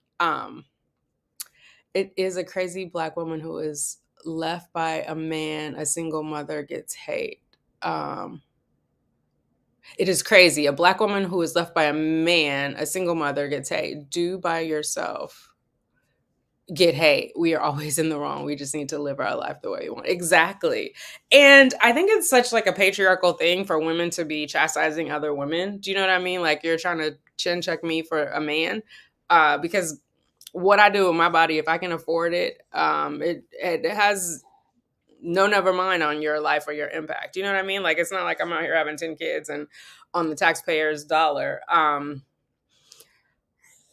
It is a crazy Black woman who is left by a man. A single mother gets hate. It is crazy. A Black woman who is left by a man, a single mother, gets hate. Do by yourself. Get hate. We are always in the wrong. We just need to live our life the way we want. Exactly. And I think it's such like a patriarchal thing for women to be chastising other women. Do you know what I mean? Like you're trying to chin check me for a man. Because what I do with my body, if I can afford it, it has no never mind on your life or your impact. You know what I mean? Like it's not like I'm out here having 10 kids and on the taxpayer's dollar.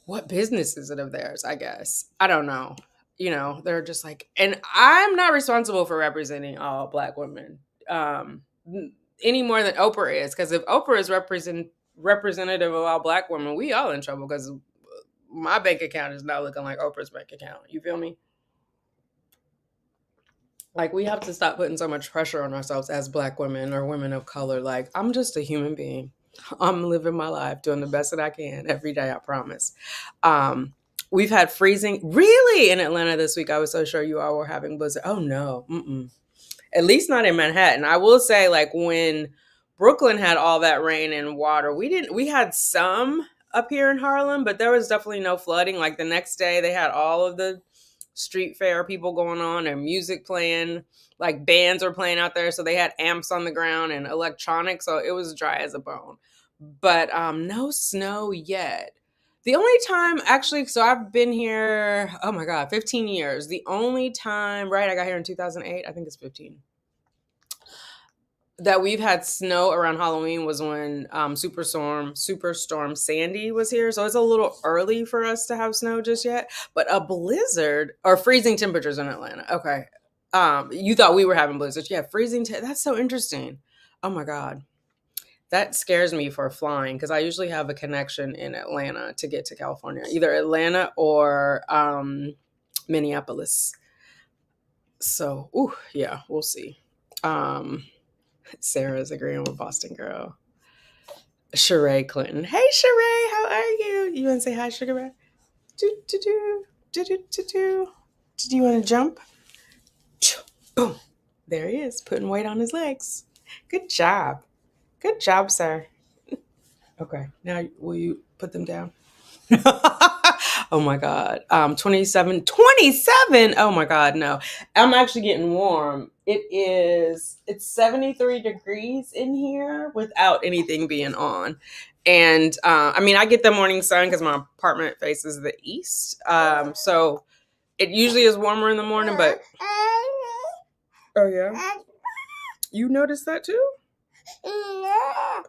What business is it of theirs, I guess? I don't know. You know, they're just like, and I'm not responsible for representing all Black women any more than Oprah is. Because if Oprah is representative of all Black women, we all in trouble because my bank account is not looking like Oprah's bank account. You feel me? Like we have to stop putting so much pressure on ourselves as Black women or women of color. Like I'm just a human being. I'm living my life, doing the best that I can every day, I promise. We've had freezing really in Atlanta this week. I was so sure you all were having blizzard. Oh no. At least not in Manhattan. I will say like when Brooklyn had all that rain and water, we had some up here in Harlem, but there was definitely no flooding. Like the next day they had all of the street fair people going on and music playing, like bands were playing out there. So they had amps on the ground and electronics. So it was dry as a bone, but no snow yet. The only time actually, so I've been here, oh my God, 15 years. The only time, right? I got here in 2008. I think it's 15. that we've had snow around Halloween was when Superstorm Sandy was here. So it's a little early for us to have snow just yet. But a blizzard or freezing temperatures in Atlanta. Okay. You thought we were having blizzards. Yeah, that's so interesting. Oh my God. That scares me for flying because I usually have a connection in Atlanta to get to California, either Atlanta or Minneapolis. So, yeah, we'll see. Sarah's agreeing with Boston Girl. Sheree Clinton. Hey, Sheree, how are you? You want to say hi, Sugar Bear? Did you want to jump? Boom. There he is, putting weight on his legs. Good job. Good job, sir. Okay, now will you put them down? Oh my God. 27. Oh my God, no. I'm actually getting warm. It's 73 degrees in here without anything being on. And I mean, I get the morning sun because my apartment faces the east. So it usually is warmer in the morning, but oh yeah. You noticed that too?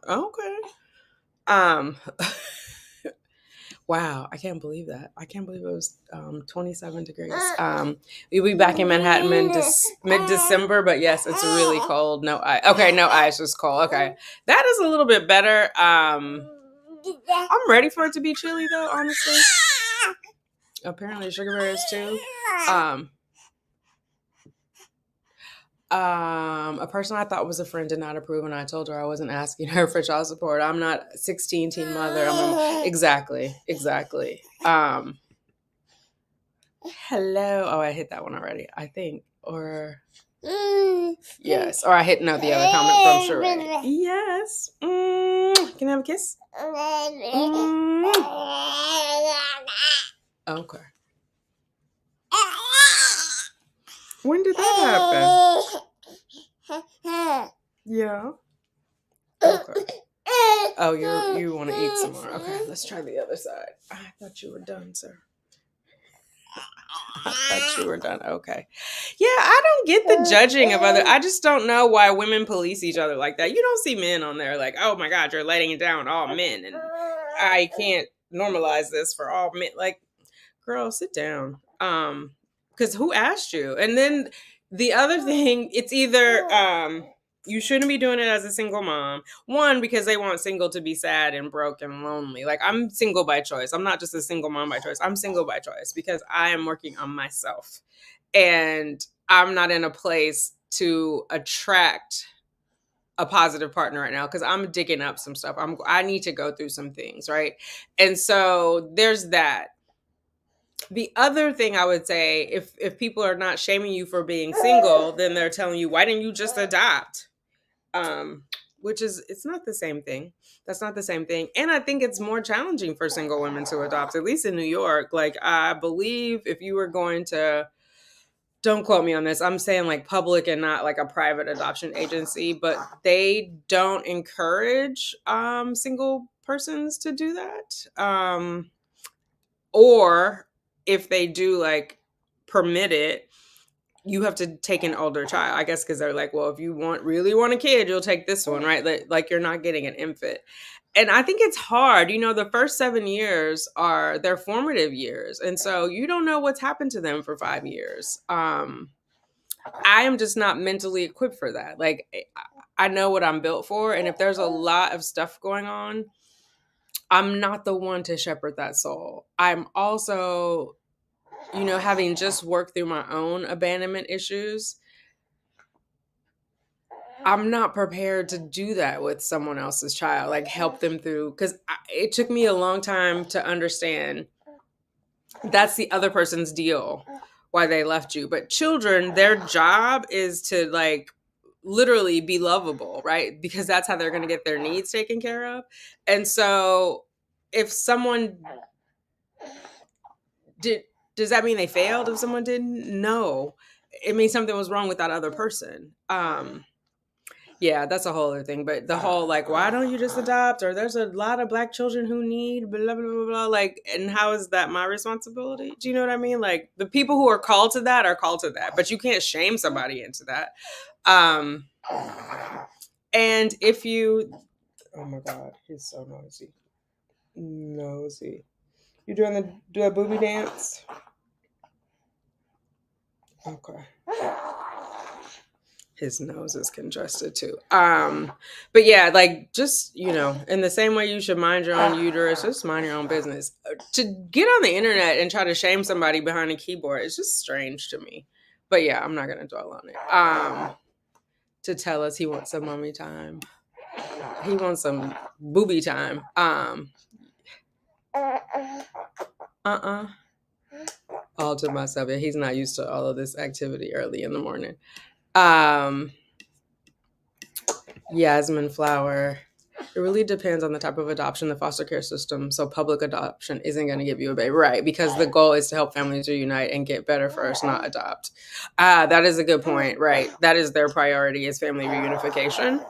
Okay. Wow, I can't believe that. I can't believe it was 27 degrees. We'll be back in Manhattan mid-December, but yes, it's really cold. No ice. Okay, no ice, just cold. Okay, that is a little bit better. I'm ready for it to be chilly, though, honestly. Apparently, Sugar Bear is too. A person I thought was a friend did not approve, and I told her I wasn't asking her for child support. I'm not 16 teen mother. Exactly. Hello. Oh, I hit that one already, I think. Or yes. Or I hit the other comment from Sheree. Yes. Can I have a kiss? Okay. When did that happen? Yeah. Okay. Oh, you want to eat some more? Okay, let's try the other side. I thought you were done, sir. I thought you were done. Okay. Yeah, I don't get the judging of other. I just don't know why women police each other like that. You don't see men on there like, oh my God, you're letting down all men, and I can't normalize this for all men. Like, girl, sit down. Because who asked you? And then the other thing, it's either you shouldn't be doing it as a single mom. One, because they want single to be sad and broke and lonely. Like, I'm single by choice. I'm not just a single mom by choice. I'm single by choice because I am working on myself. And I'm not in a place to attract a positive partner right now because I'm digging up some stuff. I need to go through some things, right? And so there's that. The other thing I would say, if people are not shaming you for being single, then they're telling you, why didn't you just adopt? Which is, it's not the same thing. That's not the same thing. And I think it's more challenging for single women to adopt, at least in New York. Like, I believe if you were going to, don't quote me on this, I'm saying like public and not like a private adoption agency, but they don't encourage single persons to do that. Or if they do like permit it, you have to take an older child, I guess, because they're like, well, if you really want a kid, you'll take this one, right? Like you're not getting an infant. And I think it's hard. The first 7 years are their formative years. And so you don't know what's happened to them for 5 years. I am just not mentally equipped for that. Like, I know what I'm built for. And if there's a lot of stuff going on, I'm not the one to shepherd that soul. I'm also, having just worked through my own abandonment issues, I'm not prepared to do that with someone else's child, like help them through, because it took me a long time to understand that's the other person's deal, why they left you. But children, their job is to like literally be lovable, right? Because that's how they're going to get their needs taken care of. And so if someone does that mean they failed if someone didn't? No. It means something was wrong with that other person. Yeah, that's a whole other thing. But the whole like, why don't you just adopt? Or there's a lot of Black children who need blah, blah, blah, blah. Like, and how is that my responsibility? Do you know what I mean? Like, the people who are called to that are called to that, but you can't shame somebody into that. And if you, oh my God, he's so nosy. Nosy. You do a booby dance? Okay. His nose is congested too. But yeah, like just, in the same way you should mind your own uterus, just mind your own business. To get on the internet and try to shame somebody behind a keyboard is just strange to me. But yeah, I'm not gonna dwell on it. To tell us he wants some mommy time. He wants some booby time. All to myself. He's not used to all of this activity early in the morning. Yasmin flower. It really depends on the type of adoption, the foster care system. So public adoption isn't going to give you a baby, right? Because the goal is to help families reunite and get better first, not adopt. That is a good point, right? That is their priority, is family reunification.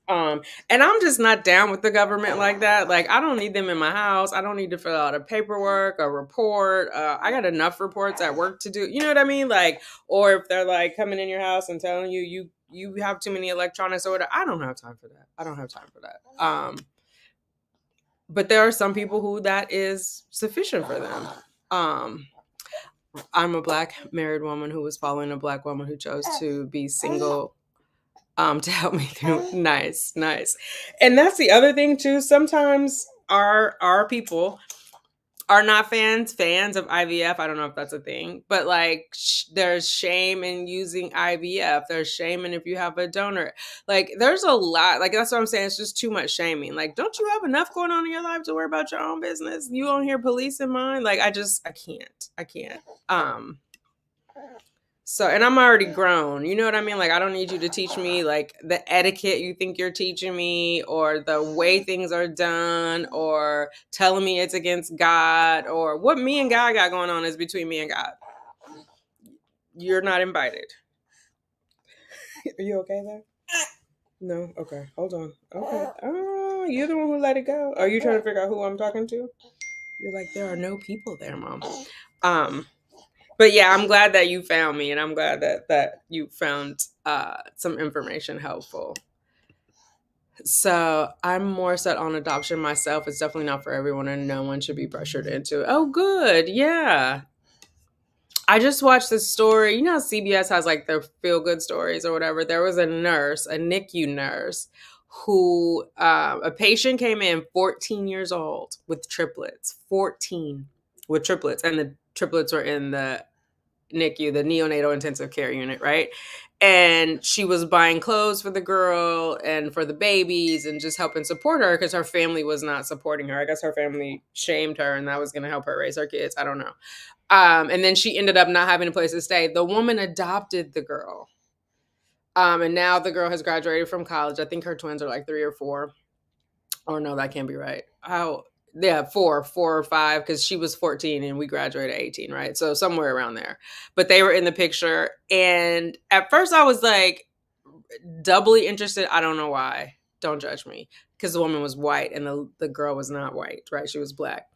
And I'm just not down with the government like that. Like, I don't need them in my house. I don't need to fill out a paperwork, a report. I got enough reports at work to do. You know what I mean? Like, or if they're like coming in your house and telling you have too many electronics or whatever. I don't have time for that. I don't have time for that. But there are some people who that is sufficient for them. I'm a Black married woman who was following a Black woman who chose to be single to help me through. Nice. And that's the other thing too. Sometimes our people are not fans of IVF. I don't know if that's a thing, but like there's shame in using IVF. There's shame in if you have a donor. Like there's a lot. Like that's what I'm saying. It's just too much shaming. Like, don't you have enough going on in your life to worry about your own business? You don't hear police in mine. Like I can't. So, and I'm already grown. You know what I mean? Like, I don't need you to teach me like the etiquette you think you're teaching me, or the way things are done, or telling me it's against God, or what me and God got going on is between me and God. You're not invited. Are you okay there? No? Okay. Hold on. Okay. Oh, you're the one who let it go. Are you trying to figure out who I'm talking to? You're like, there are no people there, Mom. But yeah, I'm glad that you found me, and I'm glad that you found some information helpful. So I'm more set on adoption myself. It's definitely not for everyone, and no one should be pressured into it. Oh, good. Yeah. I just watched this story. You know how CBS has like their feel-good stories or whatever? There was a nurse, a NICU nurse, who a patient came in 14 years old with triplets. 14 with triplets. And the triplets were in the NICU, the neonatal intensive care unit, right? And she was buying clothes for the girl and for the babies and just helping support her because her family was not supporting her. I guess her family shamed her and that was going to help her raise her kids. I don't know. And then she ended up not having a place to stay. The woman adopted the girl. And now the girl has graduated from college. I think her twins are like 3 or 4. Or no, that can't be right. Yeah, 4 or 5, because she was 14 and we graduated at 18, right? So somewhere around there. But they were in the picture. And at first I was like doubly interested. I don't know why. Don't judge me. Because the woman was white and the girl was not white, right? She was Black.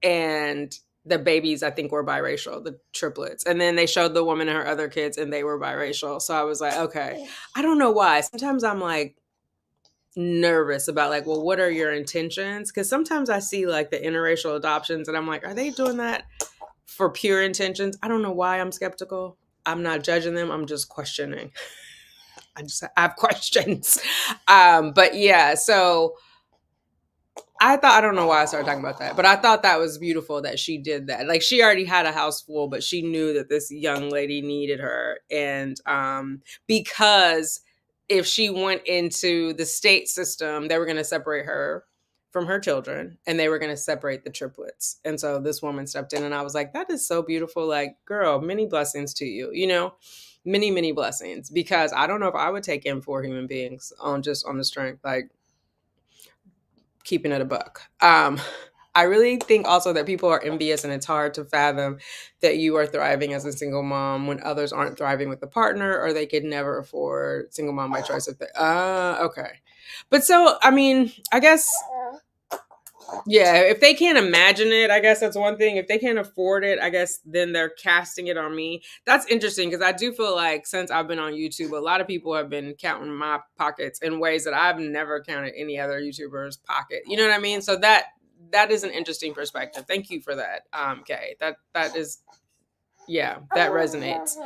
And the babies, I think, were biracial, the triplets. And then they showed the woman and her other kids and they were biracial. So I was like, okay. I don't know why. Sometimes I'm like, nervous about like, well, what are your intentions? Because sometimes I see like the interracial adoptions and I'm like, are they doing that for pure intentions? I don't know why I'm skeptical. I'm not judging them. I'm just questioning. I have questions. But yeah, so I don't know why I started talking about that, but I thought that was beautiful that she did that. Like she already had a house full, but she knew that this young lady needed her. And because if she went into the state system, they were going to separate her from her children and they were going to separate the triplets. And so this woman stepped in and I was like, that is so beautiful. Like, girl, many blessings to you, many, many blessings, because I don't know if I would take in 4 human beings on the strength, like keeping it a buck. I really think also that people are envious and it's hard to fathom that you are thriving as a single mom when others aren't thriving with a partner or they could never afford single mom by choice. Okay. But so, I mean, I guess Yeah, if they can't imagine it, I guess that's one thing. If they can't afford it, I guess then they're casting it on me. That's interesting because I do feel like since I've been on YouTube, a lot of people have been counting my pockets in ways that I've never counted any other YouTuber's pocket. You know what I mean? So that is an interesting perspective. Thank you for that, Kay. That is, yeah, that resonates.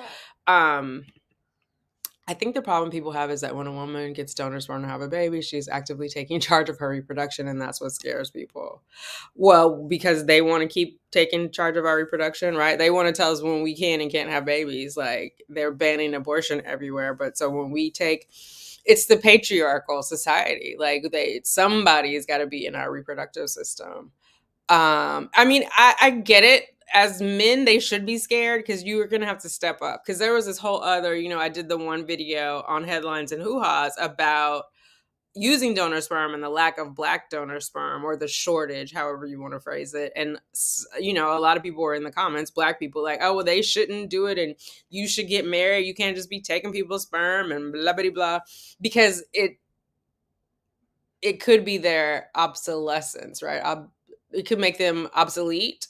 I think the problem people have is that when a woman gets donor sperm to have a baby, she's actively taking charge of her reproduction, and that's what scares people. Well, because they want to keep taking charge of our reproduction, right? They want to tell us when we can and can't have babies. Like they're banning abortion everywhere, but so when we take, it's the patriarchal society. Like somebody's got to be in our reproductive system. I mean, I get it. As men, they should be scared because you are going to have to step up. Because there was this whole other, I did the one video on headlines and hoo-has about using donor sperm and the lack of black donor sperm, or the shortage, however you want to phrase it. And, a lot of people were in the comments, black people, like, oh, well, they shouldn't do it and you should get married. You can't just be taking people's sperm and blah, blah, blah, because it could be their obsolescence, right? It could make them obsolete.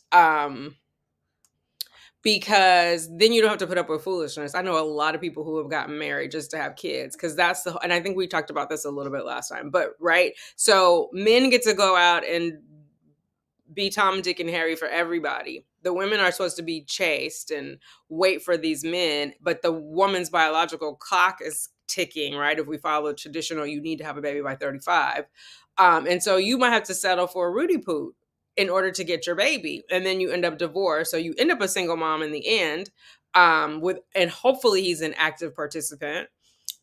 Because then you don't have to put up with foolishness. I know a lot of people who have gotten married just to have kids, because and I think we talked about this a little bit last time, but right. So men get to go out and be Tom, Dick, and Harry for everybody. The women are supposed to be chaste and wait for these men, but the woman's biological clock is ticking, right? If we follow traditional, you need to have a baby by 35. And so you might have to settle for a Rudy Poot in order to get your baby. And then you end up divorced. So you end up a single mom in the end, and hopefully he's an active participant,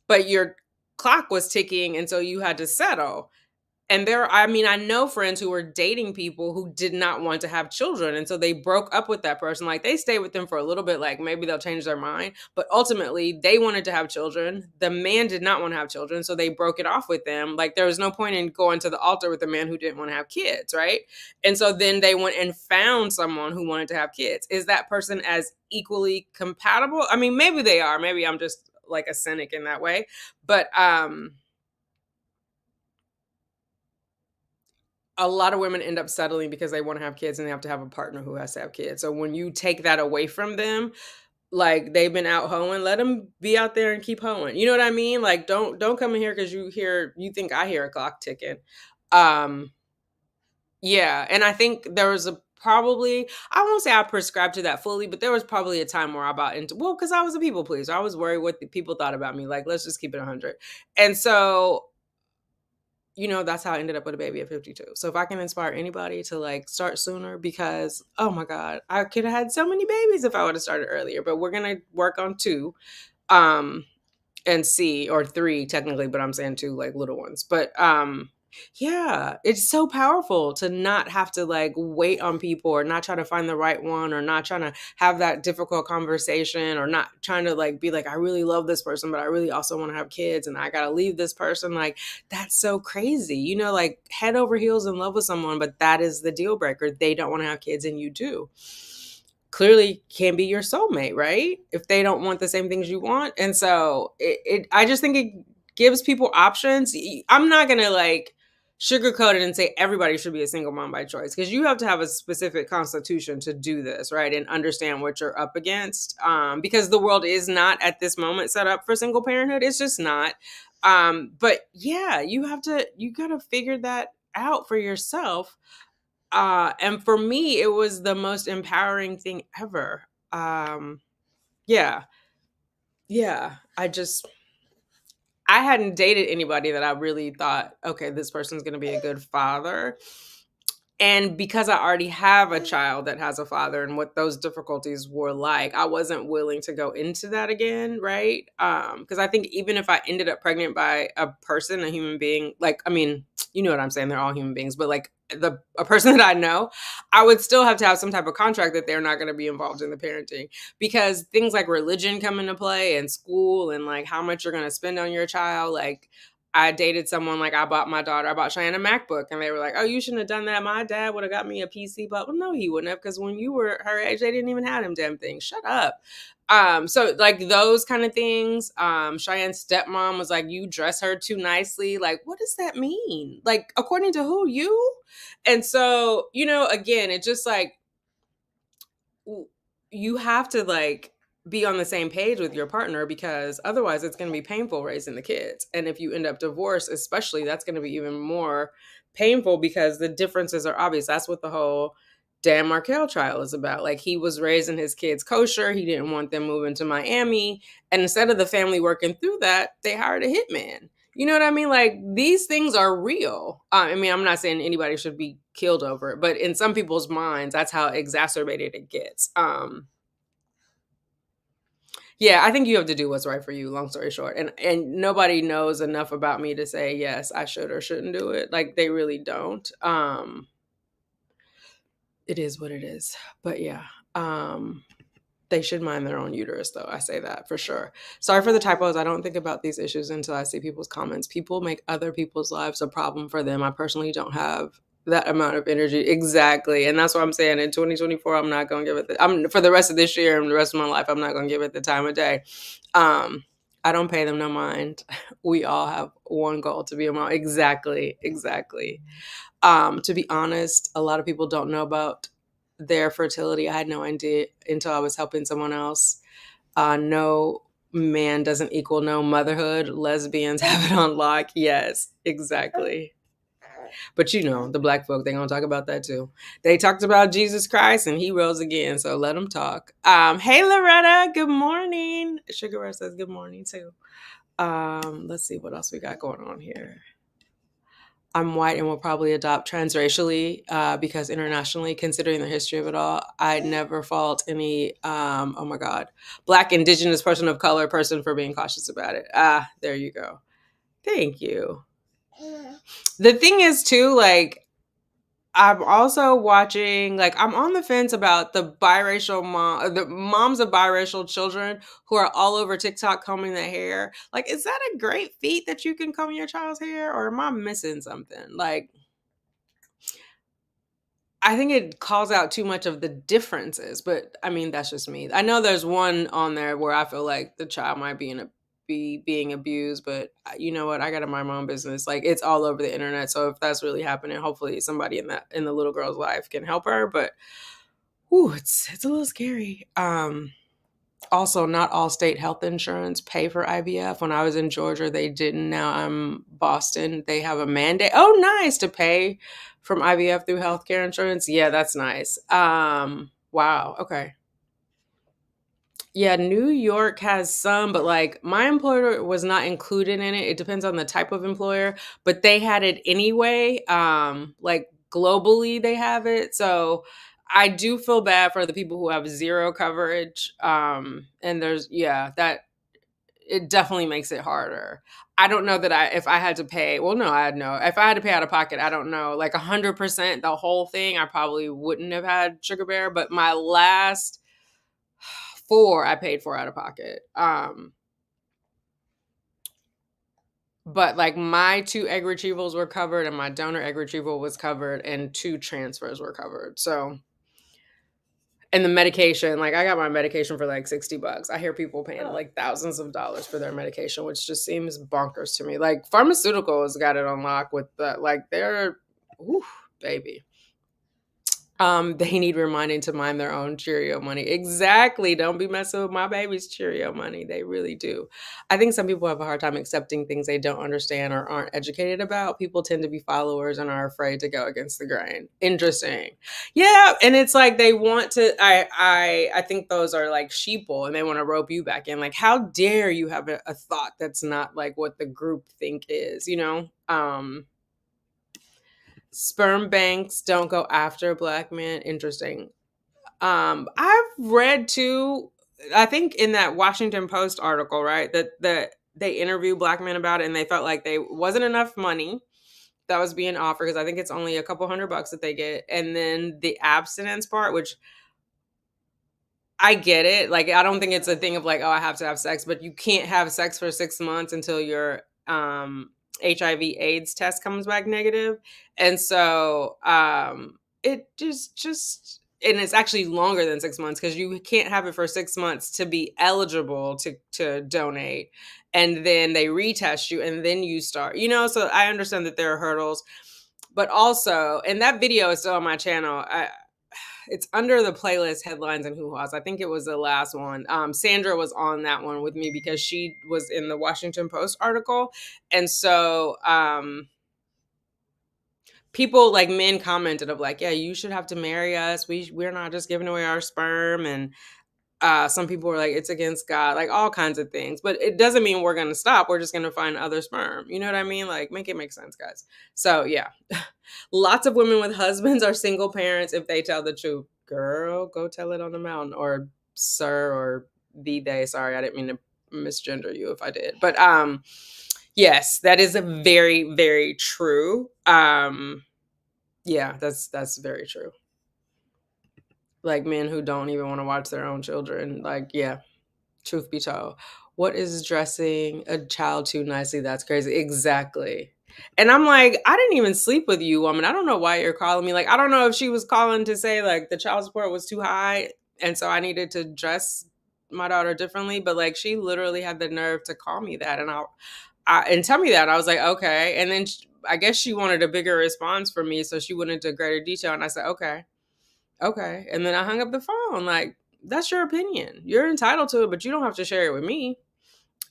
but your clock was ticking. And so you had to settle. And I know friends who were dating people who did not want to have children. And so they broke up with that person. Like they stayed with them for a little bit, like maybe they'll change their mind. But ultimately, they wanted to have children. The man did not want to have children. So they broke it off with them. Like there was no point in going to the altar with a man who didn't want to have kids, right? And so then they went and found someone who wanted to have kids. Is that person as equally compatible? I mean, maybe they are. Maybe I'm just like a cynic in that way. But, a lot of women end up settling because they want to have kids and they have to have a partner who has to have kids. So when you take that away from them, like they've been out hoeing, let them be out there and keep hoeing. You know what I mean? Like don't come in here because you think I hear a clock ticking. Um, yeah, and I think there was I won't say I prescribed to that fully, but there was probably a time where I bought into, well, because I was a people pleaser. I was worried what the people thought about me. Like, let's just keep it 100. And so that's how I ended up with a baby at 52. So if I can inspire anybody to like start sooner, because oh my God, I could have had so many babies if I would have started earlier, but we're going to work on 2, and see, or 3 technically, but I'm saying 2 like little ones. But, yeah, it's so powerful to not have to like wait on people, or not try to find the right one, or not trying to have that difficult conversation, or not trying to like be like, I really love this person, but I really also want to have kids and I got to leave this person. Like that's so crazy, like head over heels in love with someone, but that is the deal breaker. They don't want to have kids and you do. Clearly can be your soulmate, right? If they don't want the same things you want. And so I just think it gives people options. I'm not going to like sugarcoat it and say everybody should be a single mom by choice, because you have to have a specific constitution to do this, right? And understand what you're up against, because the world is not at this moment set up for single parenthood. It's just not. But yeah, you got to figure that out for yourself. And for me, it was the most empowering thing ever. Yeah. Yeah. I hadn't dated anybody that I really thought, okay, this person's going to be a good father. And because I already have a child that has a father and what those difficulties were like, I wasn't willing to go into that again, right? Because I think even if I ended up pregnant by a person, a human being, like, I mean, you know what I'm saying? They're all human beings, but like a person that I know, I would still have to have some type of contract that they're not going to be involved in the parenting, because things like religion come into play, and school, and like how much you're going to spend on your child. Like, I dated someone, like I bought Cheyenne a MacBook, and they were like, oh, you shouldn't have done that. My dad would have got me a PC, but well, no, he wouldn't have, because when you were her age, they didn't even have them damn things. Shut up. So like those kind of things. Cheyenne's stepmom was like, you dress her too nicely. Like, what does that mean? Like, according to who? You? And so, again, it just like, you have to like be on the same page with your partner, because otherwise it's going to be painful raising the kids. And if you end up divorced, especially, that's going to be even more painful, because the differences are obvious. That's what the whole Dan Markel trial is about. Like, he was raising his kids kosher. He didn't want them moving to Miami. And instead of the family working through that, they hired a hitman. You know what I mean? Like, these things are real. I mean, I'm not saying anybody should be killed over it, but in some people's minds, that's how exacerbated it gets. Yeah, I think you have to do what's right for you, long story short. And nobody knows enough about me to say, yes, I should or shouldn't do it. Like, they really don't. It is what it is. But yeah. They should mind their own uterus, though. I say that for sure. Sorry for the typos. I don't think about these issues until I see people's comments. People make other people's lives a problem for them. I personally don't have that amount of energy. Exactly. And that's what I'm saying. In 2024, I'm not going to give it for the rest of this year and the rest of my life, I'm not going to give it the time of day. I don't pay them no mind. We all have one goal, to be a mom. Exactly. To be honest, a lot of people don't know about their fertility. I had no idea until I was helping someone else. No man doesn't equal no motherhood. Lesbians have it on lock. Yes, exactly. But the black folk, they're going to talk about that too. They talked about Jesus Christ and he rose again. So let them talk. Hey, Loretta. Good morning. Sugar Rush says good morning too. Let's see what else we got going on here. I'm white and will probably adopt transracially because internationally, considering the history of it all, I'd never fault any, oh my God, Black, Indigenous, person of color, person for being cautious about it. There you go. Thank you. The thing is too, like, I'm also watching, like, I'm on the fence about the moms of biracial children who are all over TikTok combing their hair. Like, is that a great feat that you can comb your child's hair, or am I missing something? Like, I think it calls out too much of the differences, but I mean, that's just me. I know there's one on there where I feel like the child might be being abused, but you know what? I got to mind my own business. Like, it's all over the internet. So if that's really happening, hopefully somebody in the little girl's life can help her. But it's a little scary. Also, not all state health insurance pay for IVF. When I was in Georgia, they didn't. Now I'm Boston. They have a mandate. Oh, nice, to pay from IVF through healthcare insurance. Yeah, that's nice. Wow. Okay. Yeah, New York has some, but like my employer was not included in it. It depends on the type of employer, but they had it anyway. Like globally they have it. So I do feel bad for the people who have zero coverage. And that it definitely makes it harder. I don't know that if I had to pay, well, no, I know if I had to pay out of pocket, I don't know, like 100%, the whole thing, I probably wouldn't have had Sugar Bear, but my last 4 I paid for out of pocket. But like my 2 egg retrievals were covered and my donor egg retrieval was covered and 2 transfers were covered. So, and the medication, like I got my medication for like $60. I hear people paying like thousands of dollars for their medication, which just seems bonkers to me. Like pharmaceuticals got it on lock with the, like they're, baby. They need reminding to mind their own Cheerio money. Exactly. Don't be messing with my baby's Cheerio money. They really do. I think some people have a hard time accepting things they don't understand or aren't educated about. People tend to be followers and are afraid to go against the grain. Interesting. Yeah, and it's like they want to. I think those are like sheeple, and they want to rope you back in. Like, how dare you have a thought that's not like what the group think is? Sperm banks don't go after Black men. Interesting. I've read too, I think in that Washington Post article, right, that they interviewed Black men about it, and they felt like they wasn't enough money that was being offered, because I think it's only a couple $100 that they get, and then the abstinence part, which I get it. Like, I don't think it's a thing of like, oh, I have to have sex, but you can't have sex for 6 months until you're HIV/AIDS test comes back negative. And so it just and it's actually longer than 6 months because you can't have it for 6 months to be eligible to donate. And then they retest you and then you start, so I understand that there are hurdles. But also, and that video is still on my channel. It's under the playlist headlines and hoo-haws. I think it was the last one. Sandra was on that one with me because she was in the Washington Post article. And so people, like men, commented of like, yeah, you should have to marry us. We're not just giving away our sperm. And some people were like, it's against God, like all kinds of things. But it doesn't mean we're going to stop. We're just going to find other sperm. You know what I mean? Like, make it make sense, guys. So yeah, lots of women with husbands are single parents if they tell the truth. Girl, go tell it on the mountain, or sir, or the they. Sorry, I didn't mean to misgender you if I did. But yes, that is a very, very true. Yeah, that's very true. Like men who don't even want to watch their own children. Like, yeah, truth be told. What is dressing a child too nicely? That's crazy. Exactly. And I'm like, I didn't even sleep with you, woman. I don't know why you're calling me. Like, I don't know if she was calling to say like the child support was too high and so I needed to dress my daughter differently. But like, she literally had the nerve to call me that and tell me that. I was like, okay. And then I guess she wanted a bigger response from me, so she went into greater detail. And I said, okay. And then I hung up the phone. Like, that's your opinion. You're entitled to it, but you don't have to share it with me.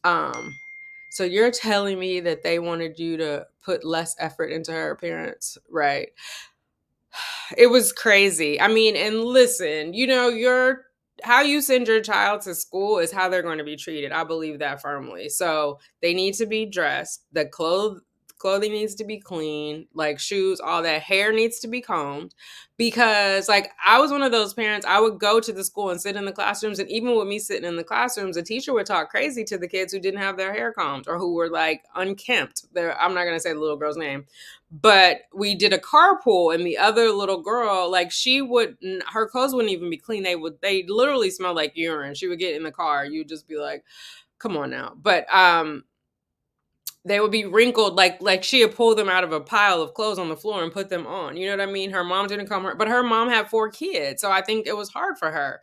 So you're telling me that they wanted you to put less effort into her appearance, right? It was crazy. I mean, and listen, how you send your child to school is how they're going to be treated. I believe that firmly. So they need to be dressed. The clothing needs to be clean, like shoes, all that. Hair needs to be combed, because like I was one of those parents. I would go to the school and sit in the classrooms, and even with me sitting in the classrooms, the teacher would talk crazy to the kids who didn't have their hair combed or who were like unkempt. I'm not going to say the little girl's name, but we did a carpool, and the other little girl, like her clothes wouldn't even be clean. They literally smelled like urine. She would get in the car, you'd just be like, come on now. But they would be wrinkled, like she had pulled them out of a pile of clothes on the floor and put them on. You know what I mean? Her mom didn't come her, but her mom had 4 kids, so I think it was hard for her.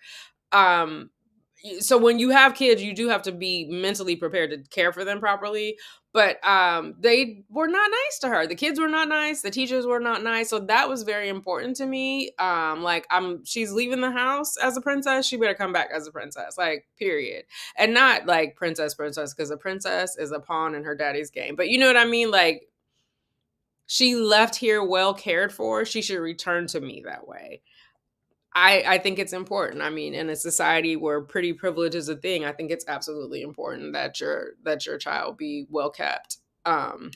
So when you have kids, you do have to be mentally prepared to care for them properly. But they were not nice to her. The kids were not nice. The teachers were not nice. So that was very important to me. She's leaving the house as a princess. She better come back as a princess, like, period. And not like princess, because a princess is a pawn in her daddy's game. But you know what I mean? Like, she left here well cared for. She should return to me that way. I think it's important. I mean, in a society where pretty privilege is a thing, I think it's absolutely important that your child be well kept. And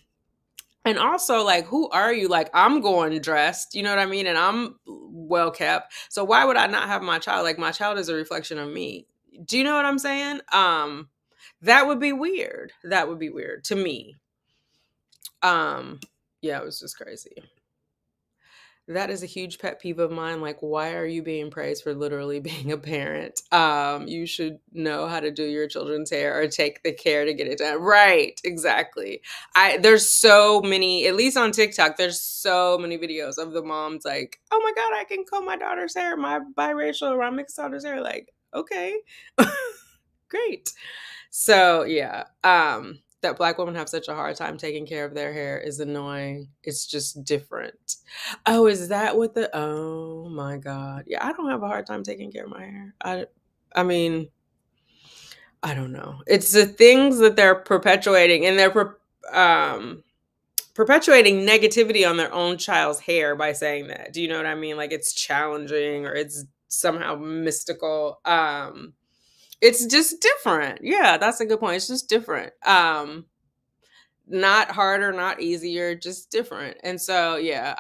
also, like, who are you? Like, I'm going dressed, you know what I mean? And I'm well kept. So why would I not have my child? Like, my child is a reflection of me. Do you know what I'm saying? That would be weird. That would be weird to me. Yeah, it was just crazy. That is a huge pet peeve of mine. Like, why are you being praised for literally being a parent? You should know how to do your children's hair or take the care to get it done. Right, exactly. There's so many, at least on TikTok, there's so many videos of the moms like, oh my God, I can comb my daughter's hair, my biracial or my mixed daughter's hair. Like, okay, great. So yeah, that Black women have such a hard time taking care of their hair is annoying. It's just different. Oh, is that what oh my God. Yeah, I don't have a hard time taking care of my hair. I mean, I don't know. It's the things that they're perpetuating, and they're perpetuating negativity on their own child's hair by saying that. Do you know what I mean? Like, it's challenging or it's somehow mystical. It's just different. Yeah, that's a good point. It's just different. Not harder, not easier, just different. And so, yeah,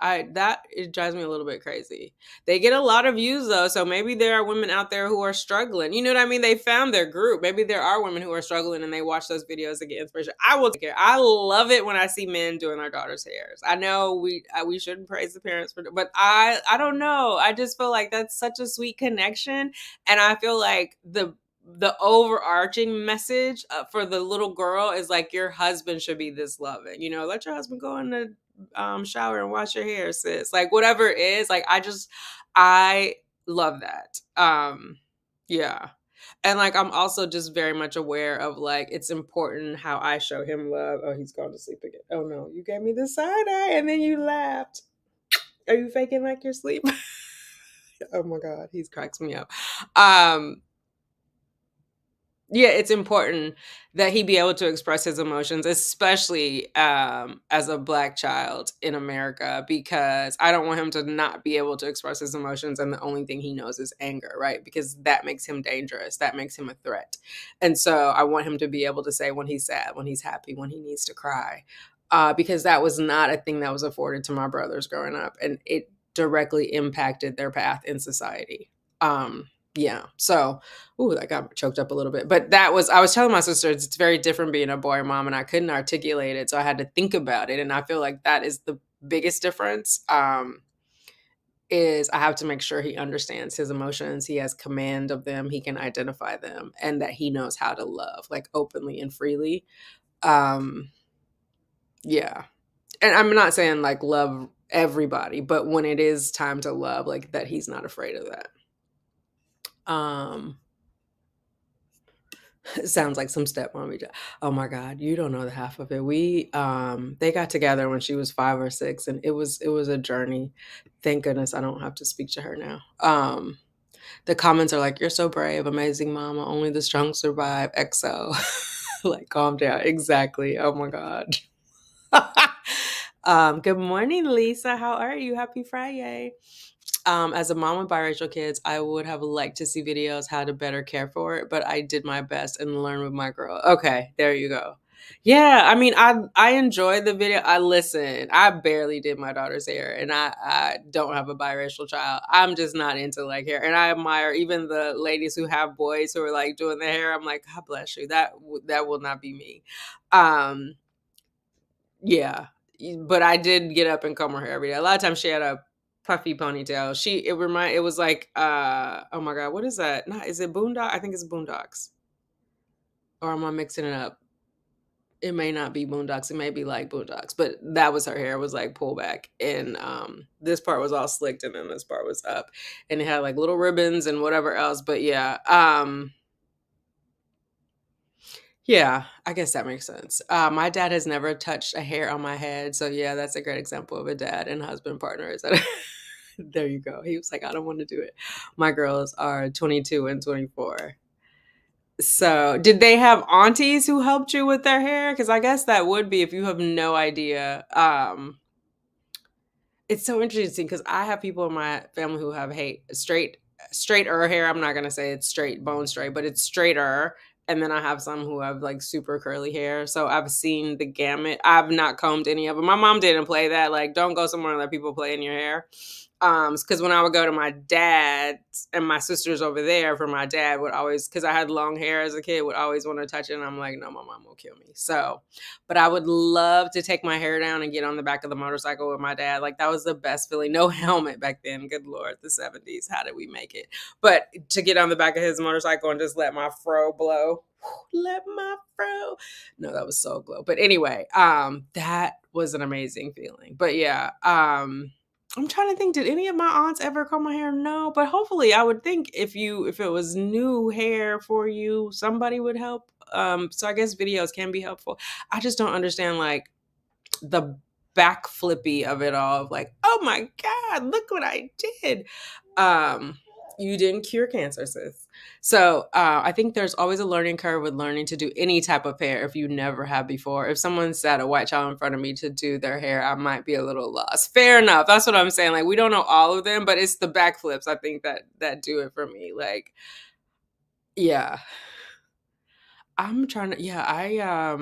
it drives me a little bit crazy. They get a lot of views though, so maybe there are women out there who are struggling. You know what I mean? They found their group. Maybe there are women who are struggling and they watch those videos to get inspiration. I will take care. I love it when I see men doing their daughters' hairs. I know we shouldn't praise the parents for, but I don't know. I just feel like that's such a sweet connection, and I feel like the overarching message for the little girl is like, your husband should be this loving, let your husband go in the shower and wash your hair, sis, like whatever it is. Like, I love that. Yeah. And like, I'm also just very much aware of like, it's important how I show him love. Oh, he's gone to sleep again. Oh no, you gave me the side eye and then you laughed. Are you faking like you're asleep? Oh my God, he cracks me up. Yeah, it's important that he be able to express his emotions, especially as a Black child in America, because I don't want him to not be able to express his emotions and the only thing he knows is anger, right? Because that makes him dangerous. That makes him a threat. And so I want him to be able to say when he's sad, when he's happy, when he needs to cry, because that was not a thing that was afforded to my brothers growing up. And it directly impacted their path in society. Yeah. So, ooh, that got choked up a little bit. But I was telling my sister, it's very different being a boy mom, and I couldn't articulate it. So I had to think about it. And I feel like that is the biggest difference, is I have to make sure he understands his emotions. He has command of them. He can identify them, and that he knows how to love, like, openly and freely. Yeah. And I'm not saying like love everybody, but when it is time to love, like, that he's not afraid of that. It sounds like some stepmommy. Oh my God, you don't know the half of it. They got together when she was 5 or 6, and it was a journey. Thank goodness I don't have to speak to her now. The comments are like, "You're so brave, amazing mama. Only the strong survive." XO. Like, calm down. Exactly. Oh my God. Good morning, Lisa. How are you? Happy Friday. As a mom of biracial kids, I would have liked to see videos how to better care for it, but I did my best and learned with my girl. Okay, there you go. Yeah, I mean, I enjoyed the video. I barely did my daughter's hair, and I don't have a biracial child. I'm just not into like hair, and I admire even the ladies who have boys who are like doing their hair. I'm like, God bless you. That will not be me. Um, yeah, but I did get up and comb her hair every day. A lot of times she had a puffy ponytail. It was like, oh my God, what is that? Not, is it Boondock? I think it's Boondocks. Or am I mixing it up? It may not be Boondocks. It may be like Boondocks, but that was her hair. It was like pull back, and this part was all slicked, and then this part was up, and it had like little ribbons and whatever else. But yeah, yeah, I guess that makes sense. My dad has never touched a hair on my head. So yeah, that's a great example of a dad and husband partner. There you go. He was like, I don't want to do it. My girls are 22 and 24. So did they have aunties who helped you with their hair? Because I guess that would be if you have no idea. It's so interesting because I have people in my family who have straighter hair. I'm not gonna say it's straight, bone straight, but it's straighter. And then I have some who have like super curly hair. So I've seen the gamut. I've not combed any of them. My mom didn't play that. Like, don't go somewhere and let people play in your hair. Because when I would go to my dad and my sisters over there, for my dad would always, because I had long hair as a kid, would always want to touch it. And I'm like, no, my mom will kill me. So, but I would love to take my hair down and get on the back of the motorcycle with my dad. Like, that was the best feeling. No helmet back then. Good Lord, the 70s. How did we make it? But to get on the back of his motorcycle and just let my fro blow. Let my fro. No, that was so glow. But anyway, that was an amazing feeling. But yeah, I'm trying to think, did any of my aunts ever comb my hair? No, but hopefully I would think if it was new hair for you, somebody would help. So I guess videos can be helpful. I just don't understand like the backflippy of it all, of like, oh my God, look what I did. You didn't cure cancer, sis. So I think there's always a learning curve with learning to do any type of hair if you never have before. If someone sat a white child in front of me to do their hair, I might be a little lost. Fair enough. That's what I'm saying. Like, we don't know all of them, but it's the backflips, I think, that do it for me. Like, yeah. I'm trying to, yeah,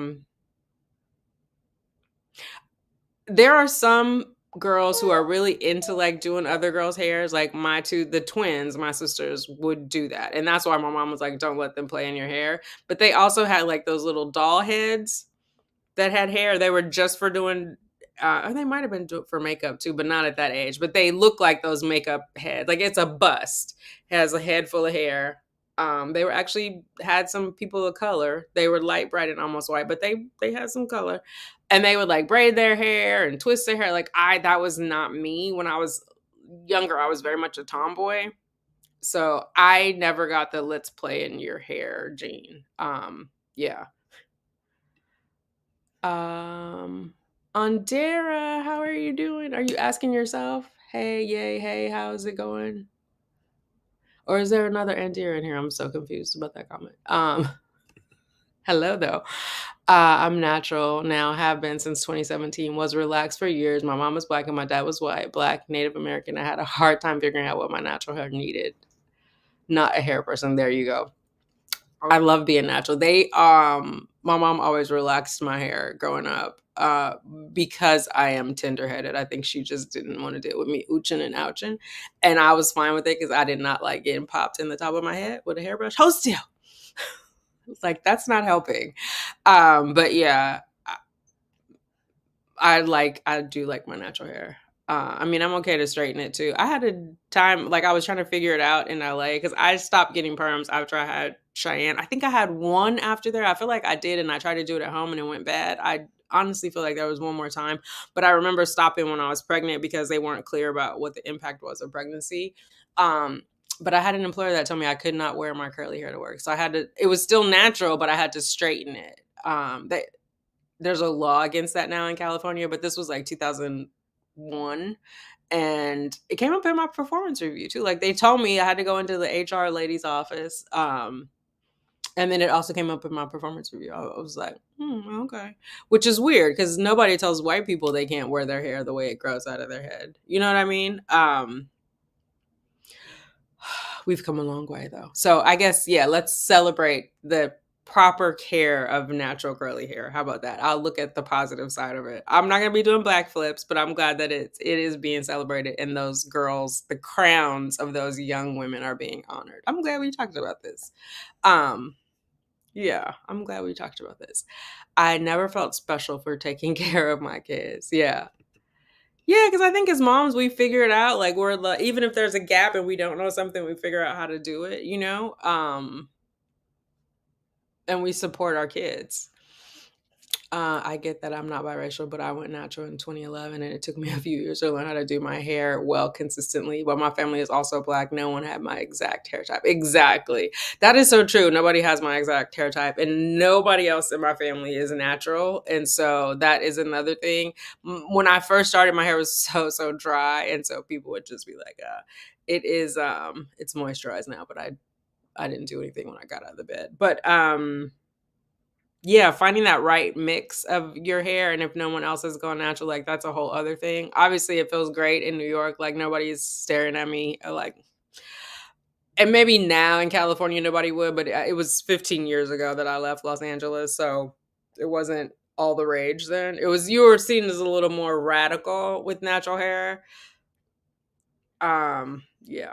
there are some girls who are really into like doing other girls' hairs. Like the twins, my sisters would do that. And that's why my mom was like, don't let them play in your hair. But they also had like those little doll heads that had hair. They were just for doing, or they might have been for makeup too, but not at that age. But they look like those makeup heads. Like, it's a bust. It has a head full of hair. They were actually had some people of color. They were light bright and almost white, but they had some color. And they would like braid their hair and twist their hair. Like that was not me. When I was younger, I was very much a tomboy. So I never got the let's play in your hair gene. Yeah. Andera, how are you doing? Are you asking yourself, hey, yay, hey, how's it going? Or is there another Andera in here? I'm so confused about that comment. Hello though. I'm natural now, have been since 2017, was relaxed for years. My mom was Black and my dad was white, Black, Native American. I had a hard time figuring out what my natural hair needed. Not a hair person. There you go. I love being natural. My mom always relaxed my hair growing up because I am tender headed. I think she just didn't want to deal with me ooching and ouching. And I was fine with it because I did not like getting popped in the top of my head with a hairbrush. Hold still. It's like, that's not helping. But yeah, I do like my natural hair. I mean, I'm okay to straighten it too. I had a time, like I was trying to figure it out in LA because I stopped getting perms after I had Cheyenne. I think I had one after there. I feel like I did, and I tried to do it at home and it went bad. I honestly feel like there was one more time, but I remember stopping when I was pregnant because they weren't clear about what the impact was of pregnancy. But I had an employer that told me I could not wear my curly hair to work. So I had to, it was still natural, but I had to straighten it. There's a law against that now in California, but this was like 2001. And it came up in my performance review too. Like they told me I had to go into the HR lady's office. And then it also came up in my performance review. I was like, okay. Which is weird because nobody tells white people they can't wear their hair the way it grows out of their head. You know what I mean? We've come a long way though. So I guess, yeah, let's celebrate the proper care of natural curly hair. How about that? I'll look at the positive side of it. I'm not going to be doing black flips, but I'm glad that it is being celebrated and those girls, the crowns of those young women are being honored. I'm glad we talked about this. Yeah, I'm glad we talked about this. I never felt special for taking care of my kids. Yeah. Yeah, because I think as moms, we figure it out. Like even if there's a gap and we don't know something, we figure out how to do it, you know? And we support our kids. I get that I'm not biracial, but I went natural in 2011 and it took me a few years to learn how to do my hair well consistently. But my family is also Black. No one had my exact hair type. Exactly. That is so true. Nobody has my exact hair type and nobody else in my family is natural. And so that is another thing. When I first started, my hair was so dry. And so people would just be like, it's moisturized now, but I didn't do anything when I got out of the bed. But yeah, finding that right mix of your hair, and if no one else is going natural, like that's a whole other thing. Obviously, it feels great in New York, like nobody's staring at me, like, and maybe now in California nobody would, but it was 15 years ago that I left Los Angeles, so it wasn't all the rage then. You were seen as a little more radical with natural hair. Yeah.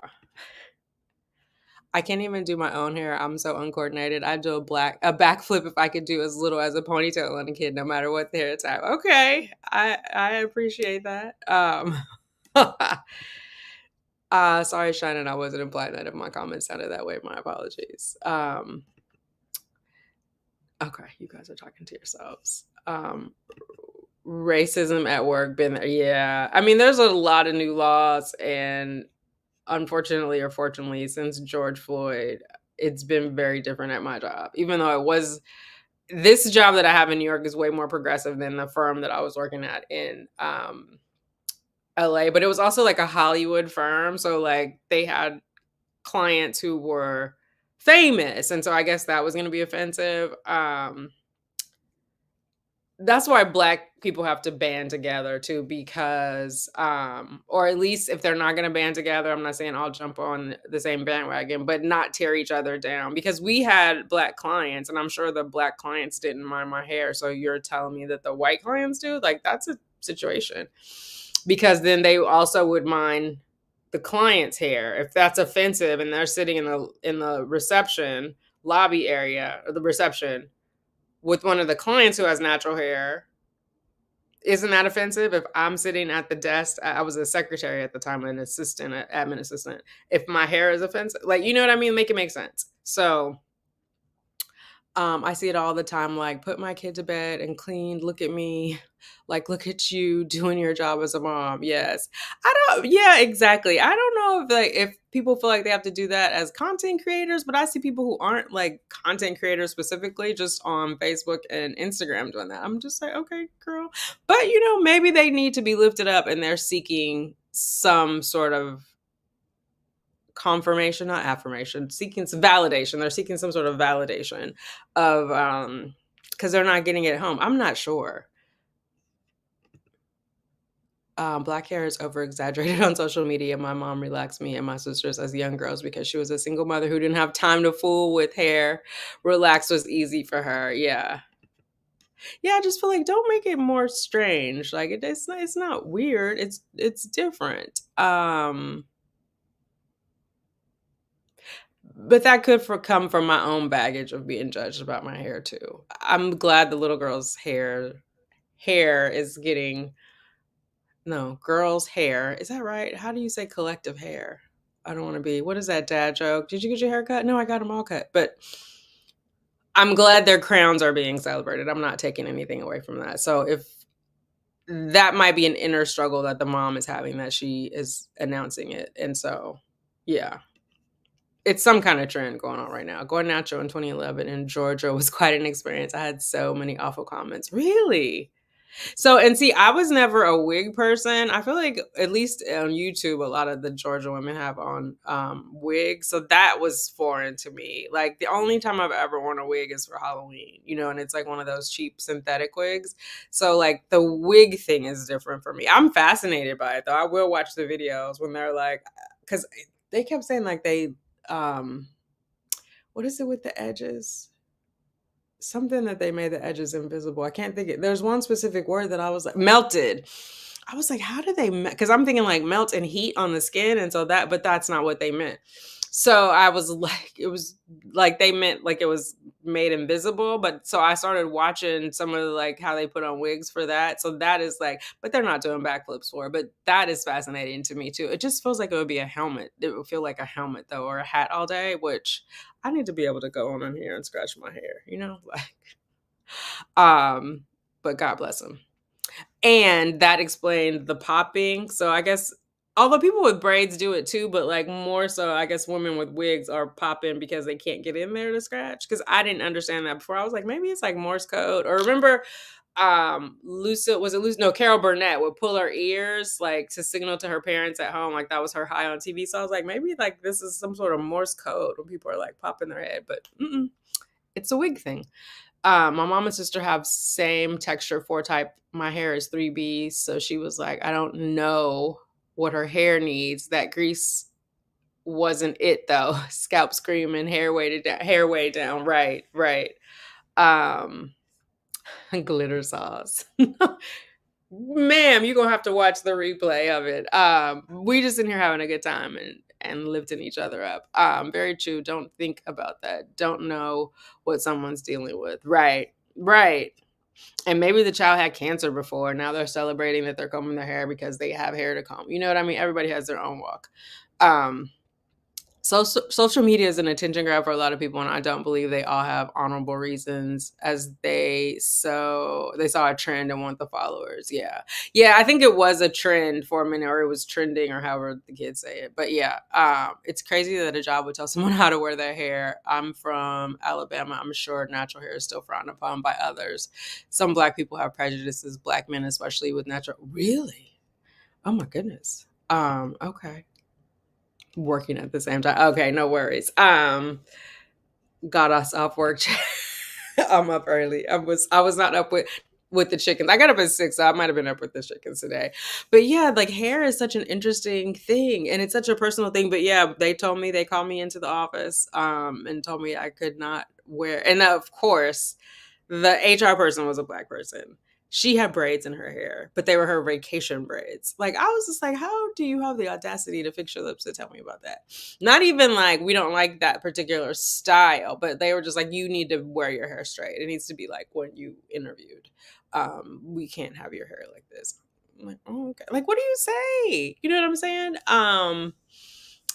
I can't even do my own hair. I'm so uncoordinated. I'd do a backflip if I could do as little as a ponytail on a kid, no matter what the hair type. Okay, I appreciate that. Sorry, Shannon, I wasn't implying that if my comments sounded that way. My apologies. Okay, you guys are talking to yourselves. Racism at work, been there. Yeah, I mean, there's a lot of new laws and unfortunately or fortunately, since George Floyd, it's been very different at my job. Even though this job that I have in New York is way more progressive than the firm that I was working at in LA, but it was also like a Hollywood firm. So like they had clients who were famous. And so I guess that was going to be offensive. That's why Black people have to band together too, because or at least if they're not going to band together, I'm not saying I'll jump on the same bandwagon, but not tear each other down, because we had Black clients and I'm sure the Black clients didn't mind my hair. So you're telling me that the white clients do? Like, that's a situation, because then they also would mind the client's hair if that's offensive and they're sitting in the reception lobby area or the reception with one of the clients who has natural hair. Isn't that offensive? If I'm sitting at the desk, I was a secretary at the time, an admin assistant. If my hair is offensive, like, you know what I mean? Make it make sense. So I see it all the time, like, put my kid to bed and clean, look at me, like, look at you doing your job as a mom. Yes. I don't, yeah, exactly. I don't know if people feel like they have to do that as content creators, but I see people who aren't like content creators specifically just on Facebook and Instagram doing that. I'm just like, okay, girl. But maybe they need to be lifted up and they're seeking some sort of confirmation, not affirmation, seeking some validation. They're seeking some sort of validation of because they're not getting it at home. I'm not sure. Black hair is over exaggerated on social media. My mom relaxed me and my sisters as young girls because she was a single mother who didn't have time to fool with hair. Relax was easy for her. Yeah. Yeah, I just feel like don't make it more strange. Like it's not weird. It's different. But that could come from my own baggage of being judged about my hair too. I'm glad the little girl's hair is getting no, girl's hair. Is that right? How do you say collective hair? I don't want to be. What is that dad joke? Did you get your hair cut? No, I got them all cut. But I'm glad their crowns are being celebrated. I'm not taking anything away from that. So if that might be an inner struggle that the mom is having, that she is announcing it. And so, yeah. It's some kind of trend going on right now. Going natural in 2011 in Georgia was quite an experience. I had so many awful comments. Really? So, and see, I was never a wig person. I feel like at least on YouTube, a lot of the Georgia women have on wigs. So that was foreign to me. Like the only time I've ever worn a wig is for Halloween, and it's like one of those cheap synthetic wigs. So like the wig thing is different for me. I'm fascinated by it though. I will watch the videos when they're like, because they kept saying like um, what is it with the edges? Something that they made the edges invisible. I can't think it. There's one specific word that I was like melted. I was like, how do they? Because I'm thinking like melt and heat on the skin, and so but that's not what they meant. So I was like, it was like they meant like it was made invisible. But so I started watching some of like how they put on wigs for that. So that is like, but they're not doing backflips for it. But that is fascinating to me too. It just feels like it would be a helmet. It would feel like a helmet though, or a hat all day, which I need to be able to go on in here and scratch my hair, like, but God bless him. And that explained the popping. So I guess, although people with braids do it too, but like more so, I guess women with wigs are popping because they can't get in there to scratch. Because I didn't understand that before. I was like, maybe it's like Morse code. Or remember, Carol Burnett would pull her ears like to signal to her parents at home, like that was her high on TV. So I was like, maybe like this is some sort of Morse code when people are like popping their head, but it's a wig thing. My mom and sister have same texture 4 type. My hair is 3B, so she was like, I don't know what her hair needs. That grease wasn't it though. Scalp screaming, hair weighted down, hair way down. Right, right. Um, glitter sauce. Ma'am, you're gonna have to watch the replay of it. We just in here having a good time and lifting each other up. Very true. Don't think about that. Don't know what someone's dealing with. Right, right. And maybe the child had cancer before. Now they're celebrating that they're combing their hair because they have hair to comb. You know what I mean? Everybody has their own walk. So social media is an attention grab for a lot of people, and I don't believe they all have honorable reasons as they saw a trend and want the followers. Yeah. Yeah, I think it was a trend for a minute, or it was trending, or however the kids say it. But yeah, it's crazy that a job would tell someone how to wear their hair. I'm from Alabama. I'm sure natural hair is still frowned upon by others. Some Black people have prejudices, Black men especially, with natural. Really? Oh my goodness. Okay. Working at the same time. Okay, no worries. Got us off work. I'm up early. I was not up with the chickens. I got up at 6, so I might have been up with the chickens today. But yeah, like hair is such an interesting thing, and it's such a personal thing. But yeah, they called me into the office and told me I could not wear, and of course the HR person was a Black person. She had braids in her hair, but they were her vacation braids. Like, I was just like, how do you have the audacity to fix your lips to tell me about that? Not even like, we don't like that particular style, but they were just like, you need to wear your hair straight. It needs to be like when you interviewed. We can't have your hair like this. I'm like, oh, okay. Like, what do you say? You know what I'm saying?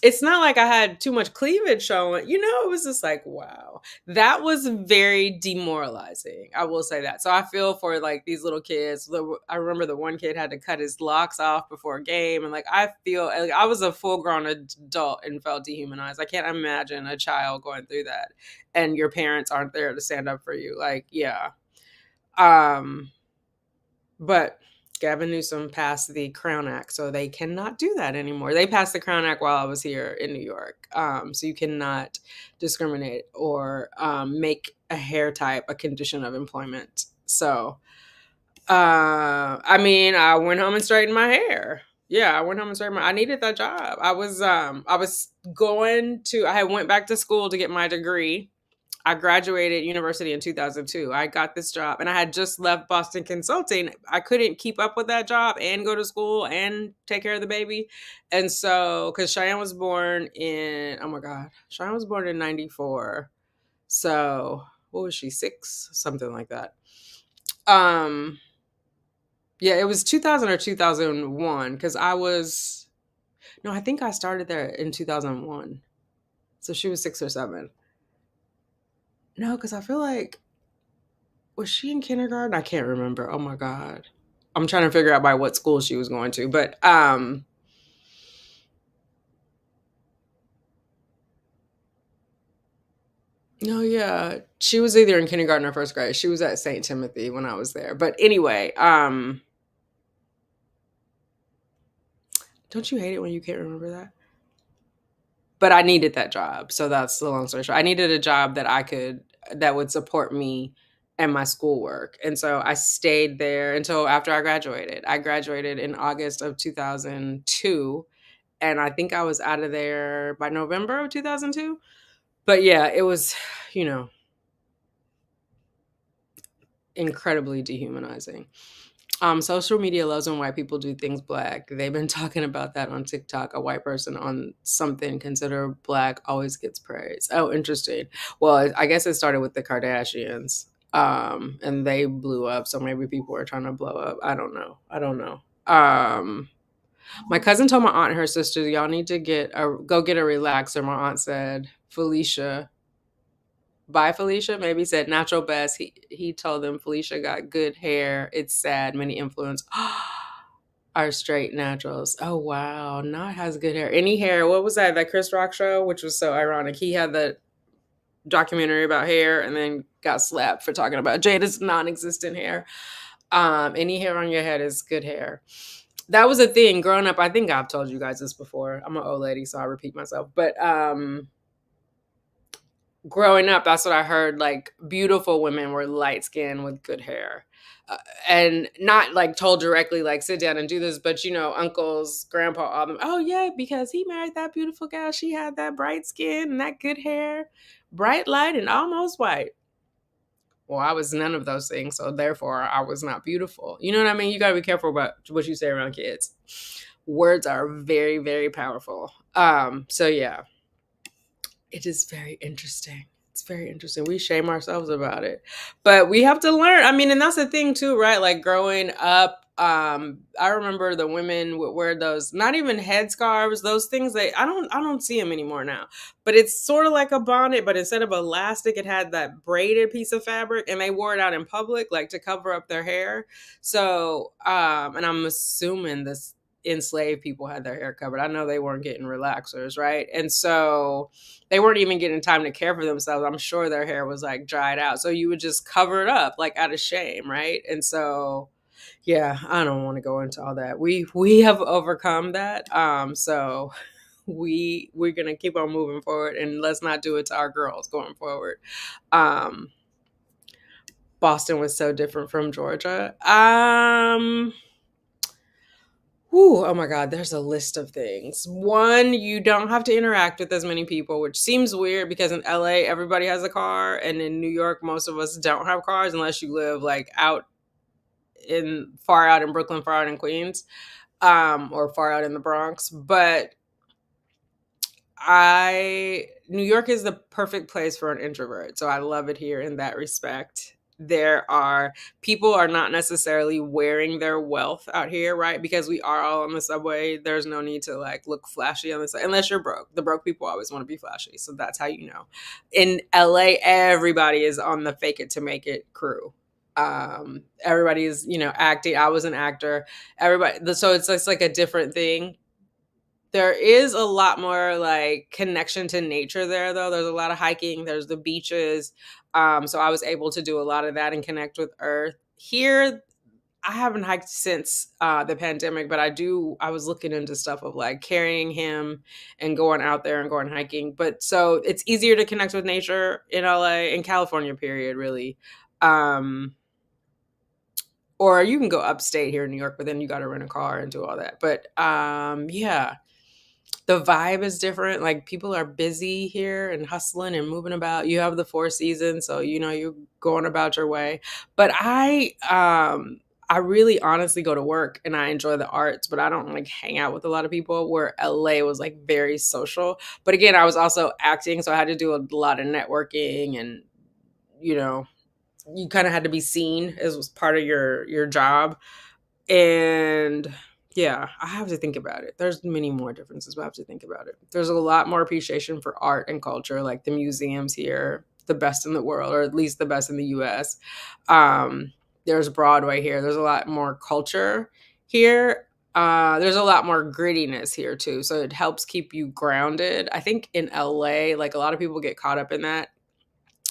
it's not like I had too much cleavage showing. It was just like, wow. That was very demoralizing. I will say that. So I feel for like these little kids. I remember the one kid had to cut his locks off before a game. And like, I feel like I was a full grown adult and felt dehumanized. I can't imagine a child going through that and your parents aren't there to stand up for you. Like, yeah. But Gavin Newsom passed the Crown Act, so they cannot do that anymore. They passed the Crown Act while I was here in New York. So you cannot discriminate or make a hair type a condition of employment. So, I mean, I went home and straightened my hair. Yeah, I went home and straightened I needed that job. I was I had went back to school to get my degree. I graduated university in 2002. I got this job and I had just left Boston Consulting. I couldn't keep up with that job and go to school and take care of the baby. And so, because Cheyenne was born in, oh my God, Cheyenne was born in 94. So, what was she, 6? Something like that. Yeah, it was 2000 or 2001 because I think I started there in 2001. So she was 6 or 7. No, because I feel like, was she in kindergarten? I can't remember. Oh my God. I'm trying to figure out by what school she was going to. But no, yeah. She was either in kindergarten or first grade. She was at St. Timothy when I was there. But anyway, don't you hate it when you can't remember that? But I needed that job. So that's the long story short. I needed a job that would support me and my schoolwork. And so I stayed there until after I graduated. I graduated in August of 2002. And I think I was out of there by November of 2002. But yeah, it was, you know, incredibly dehumanizing. Social media loves when white people do things black. They've been talking about that on TikTok. A white person on something considered black always gets praise. Oh, interesting. Well, I guess it started with the Kardashians, and they blew up. So maybe people were trying to blow up. I don't know. My cousin told my aunt and her sister, y'all need to go get a relaxer. My aunt said, Felicia, by Felicia, maybe said natural best. He told them Felicia got good hair. It's sad. Many influence are straight naturals. Oh wow, not has good hair. Any hair. What was that Chris Rock show? Which was so ironic. He had the documentary about hair and then got slapped for talking about Jada's non-existent hair. Any hair on your head is good hair. That was a thing growing up. I think I've told you guys this before. I'm an old lady, so I repeat myself. But growing up, that's what I heard. Like beautiful women were light skinned with good hair, and not like told directly, like sit down and do this. But uncles, grandpa, all them. Oh yeah, because he married that beautiful gal. She had that bright skin and that good hair, bright light and almost white. Well, I was none of those things, so therefore I was not beautiful. You know what I mean? You gotta be careful about what you say around kids. Words are very, very powerful. So yeah. It is very interesting. It's very interesting. We shame ourselves about it, but we have to learn. I mean, and that's the thing too, right? Like growing up, I remember the women would wear those, not even headscarves, those things that I don't see them anymore now. But it's sort of like a bonnet, but instead of elastic, it had that braided piece of fabric, and they wore it out in public, like to cover up their hair. So, and I'm assuming this enslaved people had their hair covered. I know they weren't getting relaxers, right? And so they weren't even getting time to care for themselves. I'm sure their hair was like dried out. So you would just cover it up like out of shame, right? And so yeah, I don't want to go into all that. We have overcome that. So we're gonna keep on moving forward and let's not do it to our girls going forward. Boston was so different from Georgia. Oh my God, there's a list of things. One, you don't have to interact with as many people, which seems weird because in LA, everybody has a car. And in New York, most of us don't have cars unless you live like far out in Brooklyn, far out in Queens, or far out in the Bronx. But New York is the perfect place for an introvert. So I love it here in that respect. people are not necessarily wearing their wealth out here, right? Because we are all on the subway. There's no need to like look flashy on the side unless you're broke. The broke people always want to be flashy. So that's how you know. In LA, everybody is on the fake it to make it crew. Everybody is, acting. I was an actor. Everybody, so it's just like a different thing. There is a lot more like connection to nature there, though. There's a lot of hiking. There's the beaches. So I was able to do a lot of that and connect with Earth. Here, I haven't hiked since the pandemic, but I was looking into stuff of like carrying him and going out there and going hiking. But so it's easier to connect with nature in LA, in California, period, really. Um, or you can go upstate here in New York, but then you got to rent a car and do all that. But yeah, the vibe is different. Like people are busy here and hustling and moving about. You have the four seasons, so you're going about your way. But I really honestly go to work and I enjoy the arts, but I don't like hang out with a lot of people, where LA was like very social. But again, I was also acting, so I had to do a lot of networking, and you know, you kind of had to be seen as was part of your job. And yeah, I have to think about it. There's many more differences, but I have to think about it. There's a lot more appreciation for art and culture, like the museums here, the best in the world, or at least the best in the US. There's Broadway here. There's a lot more culture here. There's a lot more grittiness here too. So it helps keep you grounded. I think in LA, like a lot of people get caught up in that.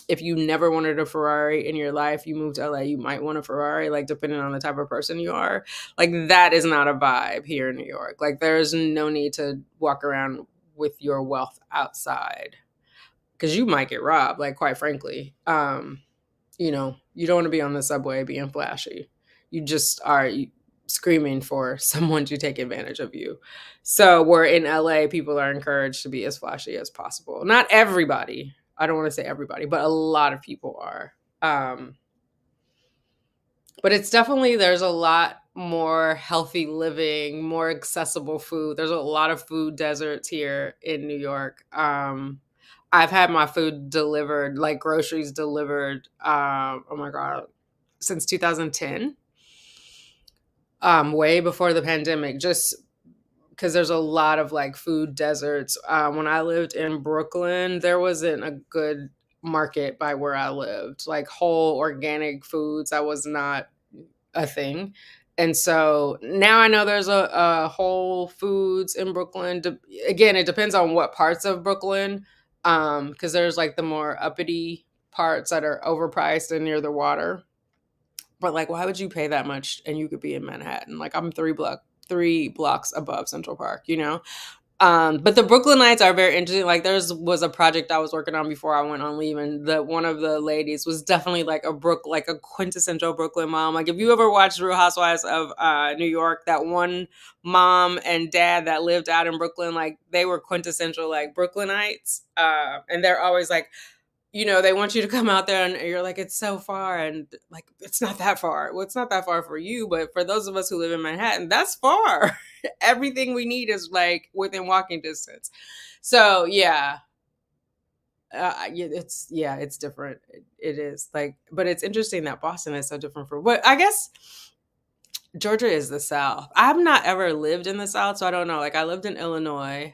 If you never wanted a Ferrari in your life, you move to LA, you might want a Ferrari, like depending on the type of person you are. Like that is not a vibe here in New York. Like there's no need to walk around with your wealth outside because you might get robbed, like quite frankly. You don't want to be on the subway being flashy. You just are screaming for someone to take advantage of you. So where in LA, people are encouraged to be as flashy as possible. Not everybody. I don't want to say everybody, but a lot of people are. But it's definitely, there's a lot more healthy living, more accessible food. There's a lot of food deserts here in New York. I've had my food delivered, like groceries delivered, oh my God, since 2010, way before the pandemic, just because there's a lot of like food deserts. When I lived in Brooklyn, there wasn't a good market by where I lived. Like whole organic foods, that was not a thing. And so now I know there's a Whole Foods in Brooklyn. Again, it depends on what parts of Brooklyn, because there's like the more uppity parts that are overpriced and near the water. But like, why would you pay that much and you could be in Manhattan? Like I'm 3 blocks above Central Park. But the Brooklynites are very interesting. Like was a project I was working on before I went on leave, and one of the ladies was definitely like a quintessential Brooklyn mom. Like if you ever watched Real Housewives of New York, that one mom and dad that lived out in Brooklyn, like they were quintessential like Brooklynites. And they're always like, they want you to come out there and you're like, it's so far. And like, it's not that far. Well, it's not that far for you, but for those of us who live in Manhattan, that's far. Everything we need is like within walking distance. So yeah, it's different. It is like, but it's interesting that Boston is so different for what I guess Georgia is the South. I've not ever lived in the South, so I don't know. Like I lived in Illinois.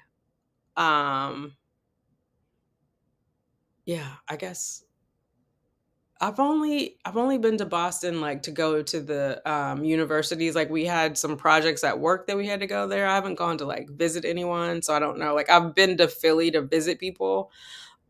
Yeah, I guess I've only been to Boston like to go to the universities. Like we had some projects at work that we had to go there. I haven't gone to like visit anyone, so I don't know. Like I've been to Philly to visit people,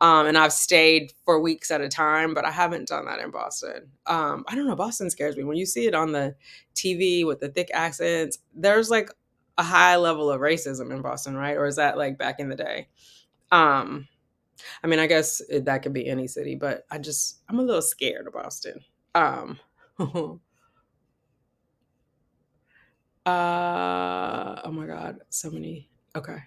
and I've stayed for weeks at a time, but I haven't done that in Boston. I don't know. Boston scares me when you see it on the TV with the thick accents. There's like a high level of racism in Boston, right? Or is that like back in the day? Um, I mean, I guess that could be any city, but I'm a little scared of Boston. Um, oh my God, so many. Okay.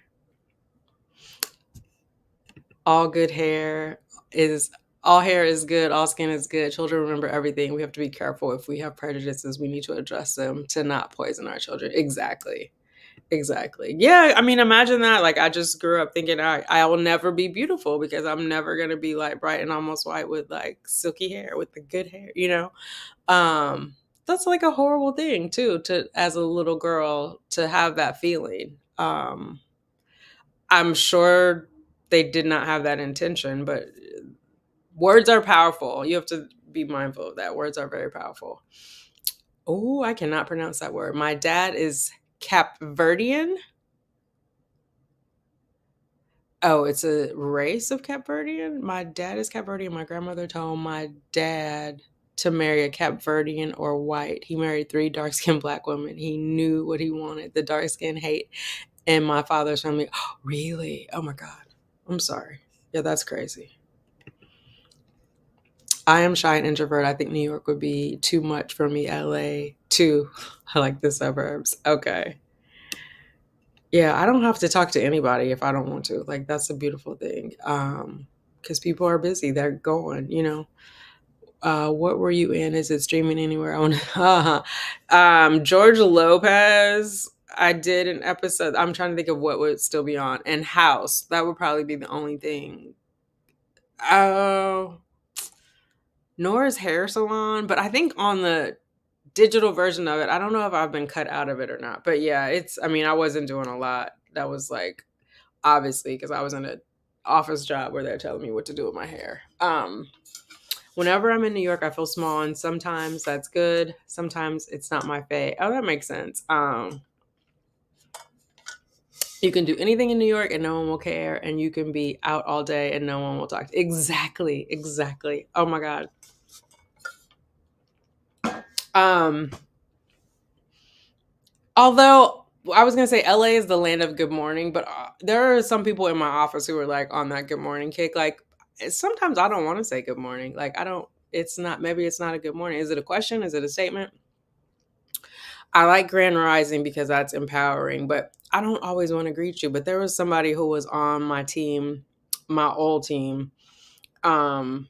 All good hair is, all hair is good. All skin is good. Children remember everything. We have to be careful. If we have prejudices, we need to address them to not poison our children. Exactly. Exactly. Yeah, I mean, imagine that. Like, I just grew up thinking I will never be beautiful because I'm never gonna be like bright and almost white with like silky hair with the good hair, you know? Um, that's like a horrible thing too, to as a little girl to have that feeling. I'm sure they did not have that intention, but words are powerful. You have to be mindful of that. Words are very powerful. Oh, I cannot pronounce that word. My dad is Capverdian. Oh, it's a race of Capverdian? My dad is Capverdian. My grandmother told my dad to marry a Capverdian or white. He married 3 dark-skinned black women. He knew what he wanted. The dark-skin hate. And my father's family, oh, really? Oh my God. I'm sorry. Yeah, that's crazy. I am shy and introvert. I think New York would be too much for me. LA, too. I like the suburbs. Okay. Yeah, I don't have to talk to anybody if I don't want to. Like, that's a beautiful thing. Because people are busy. They're going, you know. What were you in? Is it streaming anywhere? I want George Lopez. I did an episode. I'm trying to think of what would still be on. And House. That would probably be the only thing. Oh, Nora's hair salon. But I think on the digital version of it, I don't know if I've been cut out of it or not. But yeah, I mean, I wasn't doing a lot. That was like, obviously, because I was in an office job where they're telling me what to do with my hair. Whenever I'm in New York, I feel small, and sometimes that's good. Sometimes it's not my fave. Oh, that makes sense. You can do anything in New York and no one will care, and you can be out all day and no one will talk to you. Exactly, exactly. Oh my God. Although I was gonna say LA is the land of good morning, but there are some people in my office who are like on that good morning kick. Like sometimes I don't want to say good morning. Like I don't. It's not. Maybe it's not a good morning. Is it a question? Is it a statement? I like Grand Rising because that's empowering, but I don't always want to greet you. But there was somebody who was on my team, my old team. Um,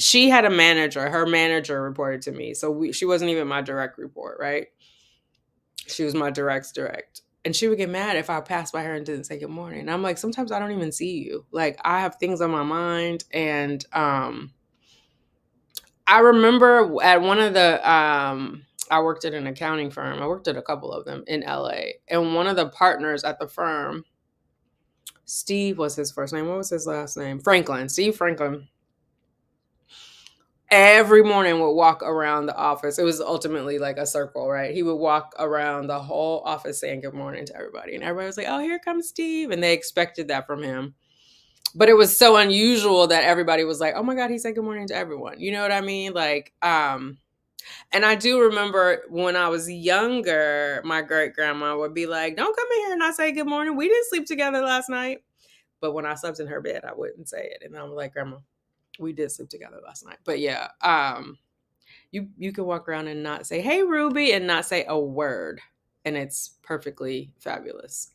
she had a manager. Her manager reported to me, so she wasn't even my direct report, right? She was my direct. And she would get mad if I passed by her and didn't say good morning. And I'm like, sometimes I don't even see you. Like I have things on my mind. And I remember at one of the I worked at an accounting firm. I worked at a couple of them in LA. And one of the partners at the firm, Steve was his first name. What was his last name? Franklin. Steve Franklin. Every morning would walk around the office. It was ultimately like a circle, right? He would walk around the whole office saying good morning to everybody. And everybody was like, oh, here comes Steve. And they expected that from him. But it was so unusual that everybody was like, oh my God, he said good morning to everyone. You know what I mean? Like, and I do remember when I was younger, my great grandma would be like, don't come in here and not say good morning. We didn't sleep together last night. But when I slept in her bed, I wouldn't say it. And I'm like, Grandma, we did sleep together last night. But yeah, you can walk around and not say, hey, Ruby, and not say a word. And it's perfectly fabulous.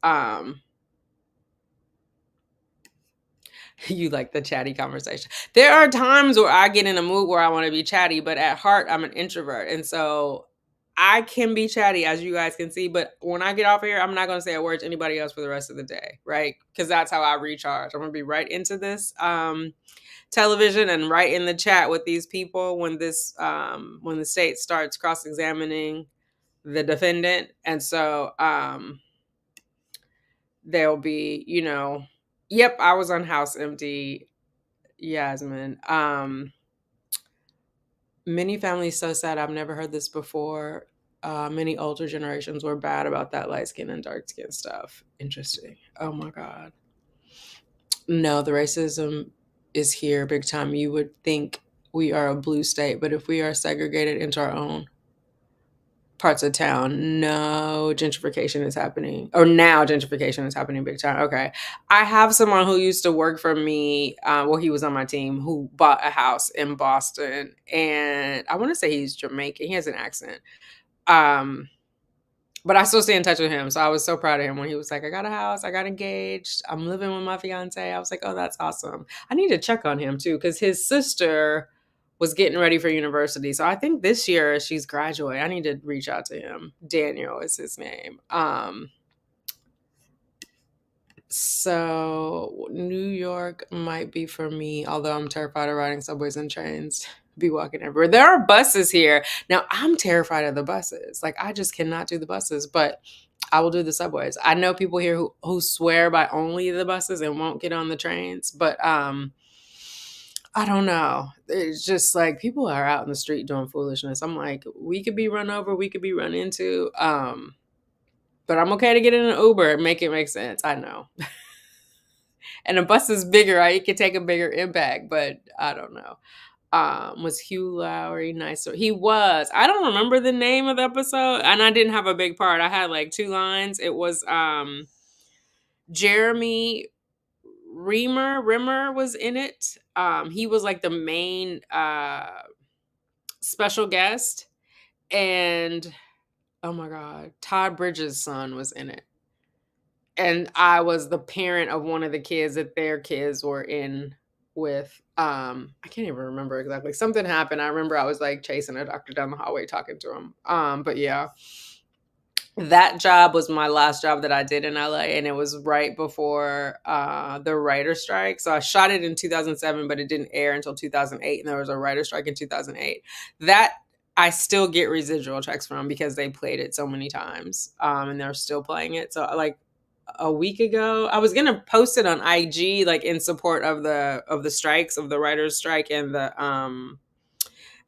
You like the chatty conversation. There are times where I get in a mood where I want to be chatty, but at heart, I'm an introvert. And so I can be chatty, as you guys can see. But when I get off here, I'm not going to say a word to anybody else for the rest of the day, right? Because that's how I recharge. I'm going to be right into this television and right in the chat with these people when when the state starts cross-examining the defendant. And so they'll be, yep, I was on House Empty, Yasmin. Many families so sad. I've never heard this before. Many older generations were bad about that light skin and dark skin stuff. Interesting. Oh my God. No, the racism is here big time. You would think we are a blue state, but if we are segregated into our own parts of town, no, gentrification is happening. Or now gentrification is happening big time. Okay. I have someone who used to work for me, he was on my team, who bought a house in Boston. And I want to say he's Jamaican. He has an accent. But I still stay in touch with him. So I was so proud of him when he was like, I got a house, I got engaged, I'm living with my fiance. I was like, oh, that's awesome. I need to check on him too, because his sister was getting ready for university. So I think this year she's graduating. I need to reach out to him. Daniel is his name. So New York might be for me, although I'm terrified of riding subways and trains. Be walking everywhere. There are buses here. Now I'm terrified of the buses. Like I just cannot do the buses, but I will do the subways. I know people here who swear by only the buses and won't get on the trains, but I don't know. It's just like people are out in the street doing foolishness. I'm like, we could be run over, we could be run into. But I'm okay to get in an Uber and make it make sense. I know. And a bus is bigger. It could take a bigger impact, but I don't know. Was Hugh Lowry nice? He was. I don't remember the name of the episode, and I didn't have a big part. I had like 2 lines. It was Jeremy Rimmer was in it. He was like the main special guest, and oh my God, Todd Bridges' son was in it. And I was the parent of one of the kids that their kids were in with. I can't even remember exactly. Something happened. I remember I was like chasing a doctor down the hallway talking to him. But yeah, that job was my last job that I did in LA, and it was right before the writer strike. So I shot it in 2007, but it didn't air until 2008, and there was a writer strike in 2008. That I still get residual checks from because they played it so many times, and they're still playing it. So like a week ago, I was gonna post it on IG, like in support of the strikes, of the writers' strike and the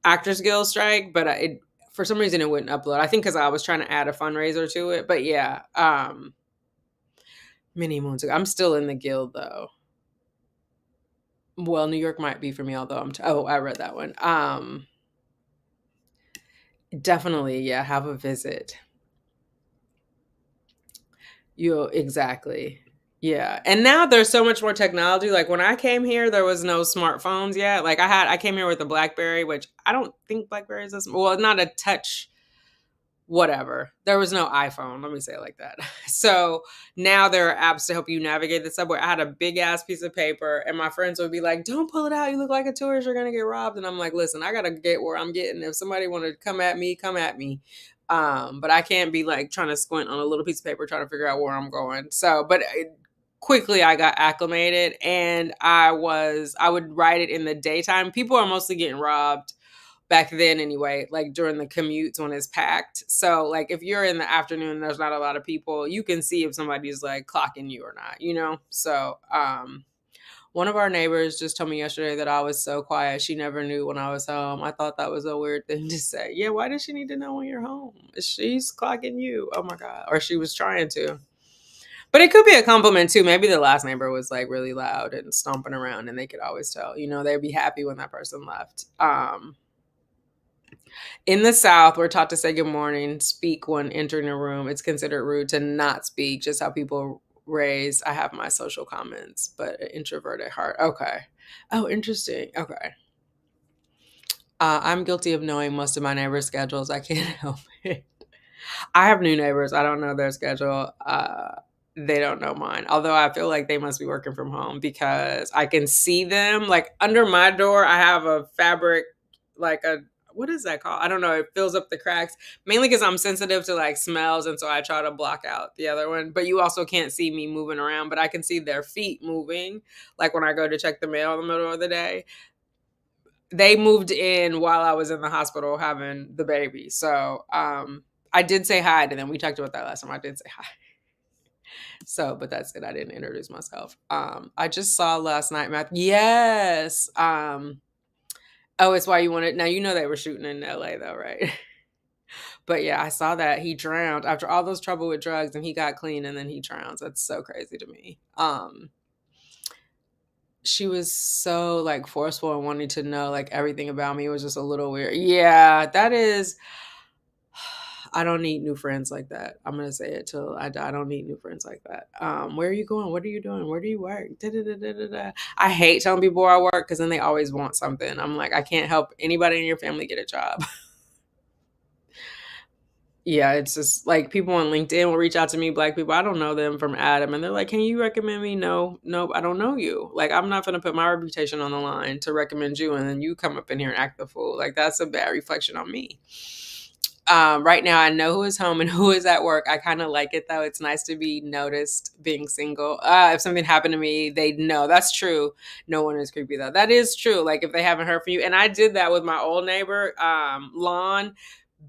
Actors Guild strike, but it for some reason it wouldn't upload. I think because I was trying to add a fundraiser to it. But yeah, many moons ago. I'm still in the guild though. Well, New York might be for me, although I read that one. Definitely, yeah, have a visit. Exactly. Yeah. And now there's so much more technology. Like when I came here, there was no smartphones yet. Like I came here with a BlackBerry, which I don't think BlackBerry is well, not a touch, whatever. There was no iPhone. Let me say it like that. So now there are apps to help you navigate the subway. I had a big ass piece of paper, and my friends would be like, "Don't pull it out. You look like a tourist. You're gonna get robbed." And I'm like, "Listen, I gotta get where I'm getting. If somebody want to come at me, come at me. But I can't be like trying to squint on a little piece of paper trying to figure out where I'm going." So, but quickly I got acclimated, and I would write it in the daytime. People are mostly getting robbed back then anyway, like during the commutes when it's packed. So like if you're in the afternoon and there's not a lot of people, you can see if somebody's like clocking you or not, you know? So one of our neighbors just told me yesterday that I was so quiet. She never knew when I was home. I thought that was a weird thing to say. Yeah, why does she need to know when you're home? She's clocking you. Oh my God. Or she was trying to. But it could be a compliment too. Maybe the last neighbor was like really loud and stomping around, and they could always tell, you know, they'd be happy when that person left. In the South, we're taught to say good morning, speak when entering a room. It's considered rude to not speak, just how people raised. I have my social comments, but an introvert at heart. Okay. Oh, interesting. Okay. I'm guilty of knowing most of my neighbors' schedules. I can't help it. I have new neighbors. I don't know their schedule. They don't know mine. Although I feel like they must be working from home because I can see them. Like under my door, I have a fabric, like what is that called? I don't know. It fills up the cracks, mainly because I'm sensitive to like smells. And so I try to block out the other one. But you also can't see me moving around, but I can see their feet moving. Like when I go to check the mail in the middle of the day. They moved in while I was in the hospital having the baby. So I did say hi to them. We talked about that last time. I did say hi. So, but that's it. I didn't introduce myself. I just saw last night, Yes. Oh, it's why you wanted. Now, you know they were shooting in LA though, right? But yeah, I saw that he drowned after all those trouble with drugs, and he got clean, and then he drowns. That's so crazy to me. She was so like forceful and wanting to know like everything about me. It was just a little weird. Yeah, that is. I don't need new friends like that. I'm gonna say it till I die. I don't need new friends like that. Where are you going? What are you doing? Where do you work? Da-da-da-da-da-da. I hate telling people where I work because then they always want something. I'm like, I can't help anybody in your family get a job. Yeah, it's just like people on LinkedIn will reach out to me, Black people. I don't know them from Adam, and they're like, "Can you recommend me?" No, nope, I don't know you. Like, I'm not gonna put my reputation on the line to recommend you, and then you come up in here and act the fool. Like, that's a bad reflection on me. Right now, I know who is home and who is at work. I kind of like it though. It's nice to be noticed being single. If something happened to me, they know. That's true. No one is creepy though. That is true. Like if they haven't heard from you, and I did that with my old neighbor, Lon.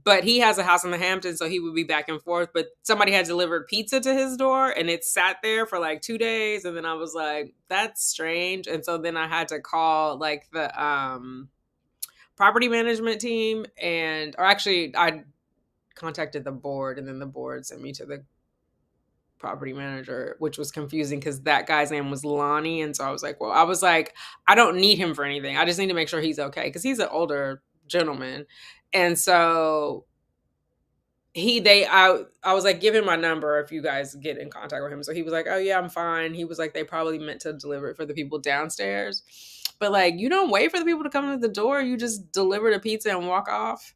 But he has a house in the Hamptons, so he would be back and forth. But somebody had delivered pizza to his door, and it sat there for like 2 days. And then I was like, "That's strange." And so then I had to call like the property management team, or actually, I contacted the board, and then the board sent me to the property manager, which was confusing because that guy's name was Lonnie. And so I was like, I don't need him for anything. I just need to make sure he's okay because he's an older gentleman. And so I was like, give him my number if you guys get in contact with him. So he was like, oh yeah, I'm fine. He was like, they probably meant to deliver it for the people downstairs. But like, you don't wait for the people to come to the door. You just deliver the pizza and walk off.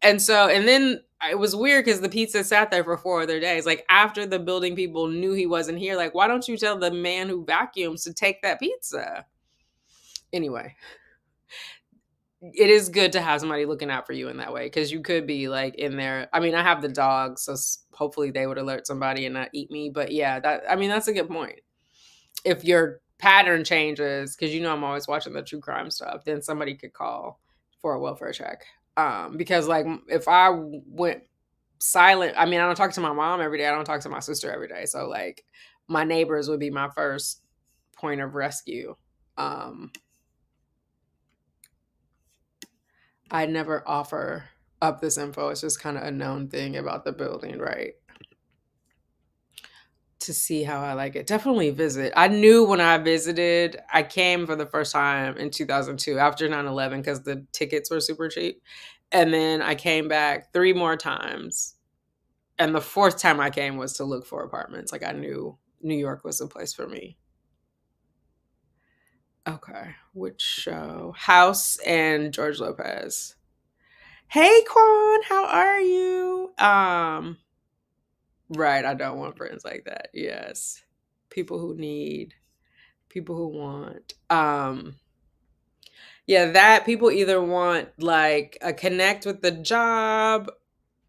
And then it was weird because the pizza sat there for 4 other days. Like after the building people knew he wasn't here, like, why don't you tell the man who vacuums to take that pizza? Anyway, it is good to have somebody looking out for you in that way because you could be like in there. I mean, I have the dogs, so hopefully they would alert somebody and not eat me. But yeah, that's a good point. If your pattern changes, because I'm always watching the true crime stuff, then somebody could call for a welfare check. Because like if I went silent, I mean, I don't talk to my mom every day. I don't talk to my sister every day. So like my neighbors would be my first point of rescue. I never offer up this info. It's just kind of a known thing about the building, right? To see how I like it. Definitely visit. I knew when I visited, I came for the first time in 2002 after 9/11 because the tickets were super cheap. And then I came back 3 more times. And the fourth time I came was to look for apartments. Like I knew New York was the place for me. Okay. Which show? House and George Lopez. Hey Quan, how are you? Right, I don't want friends like that. Yes. People who need, people who want. Yeah, that people either want like a connect with the job.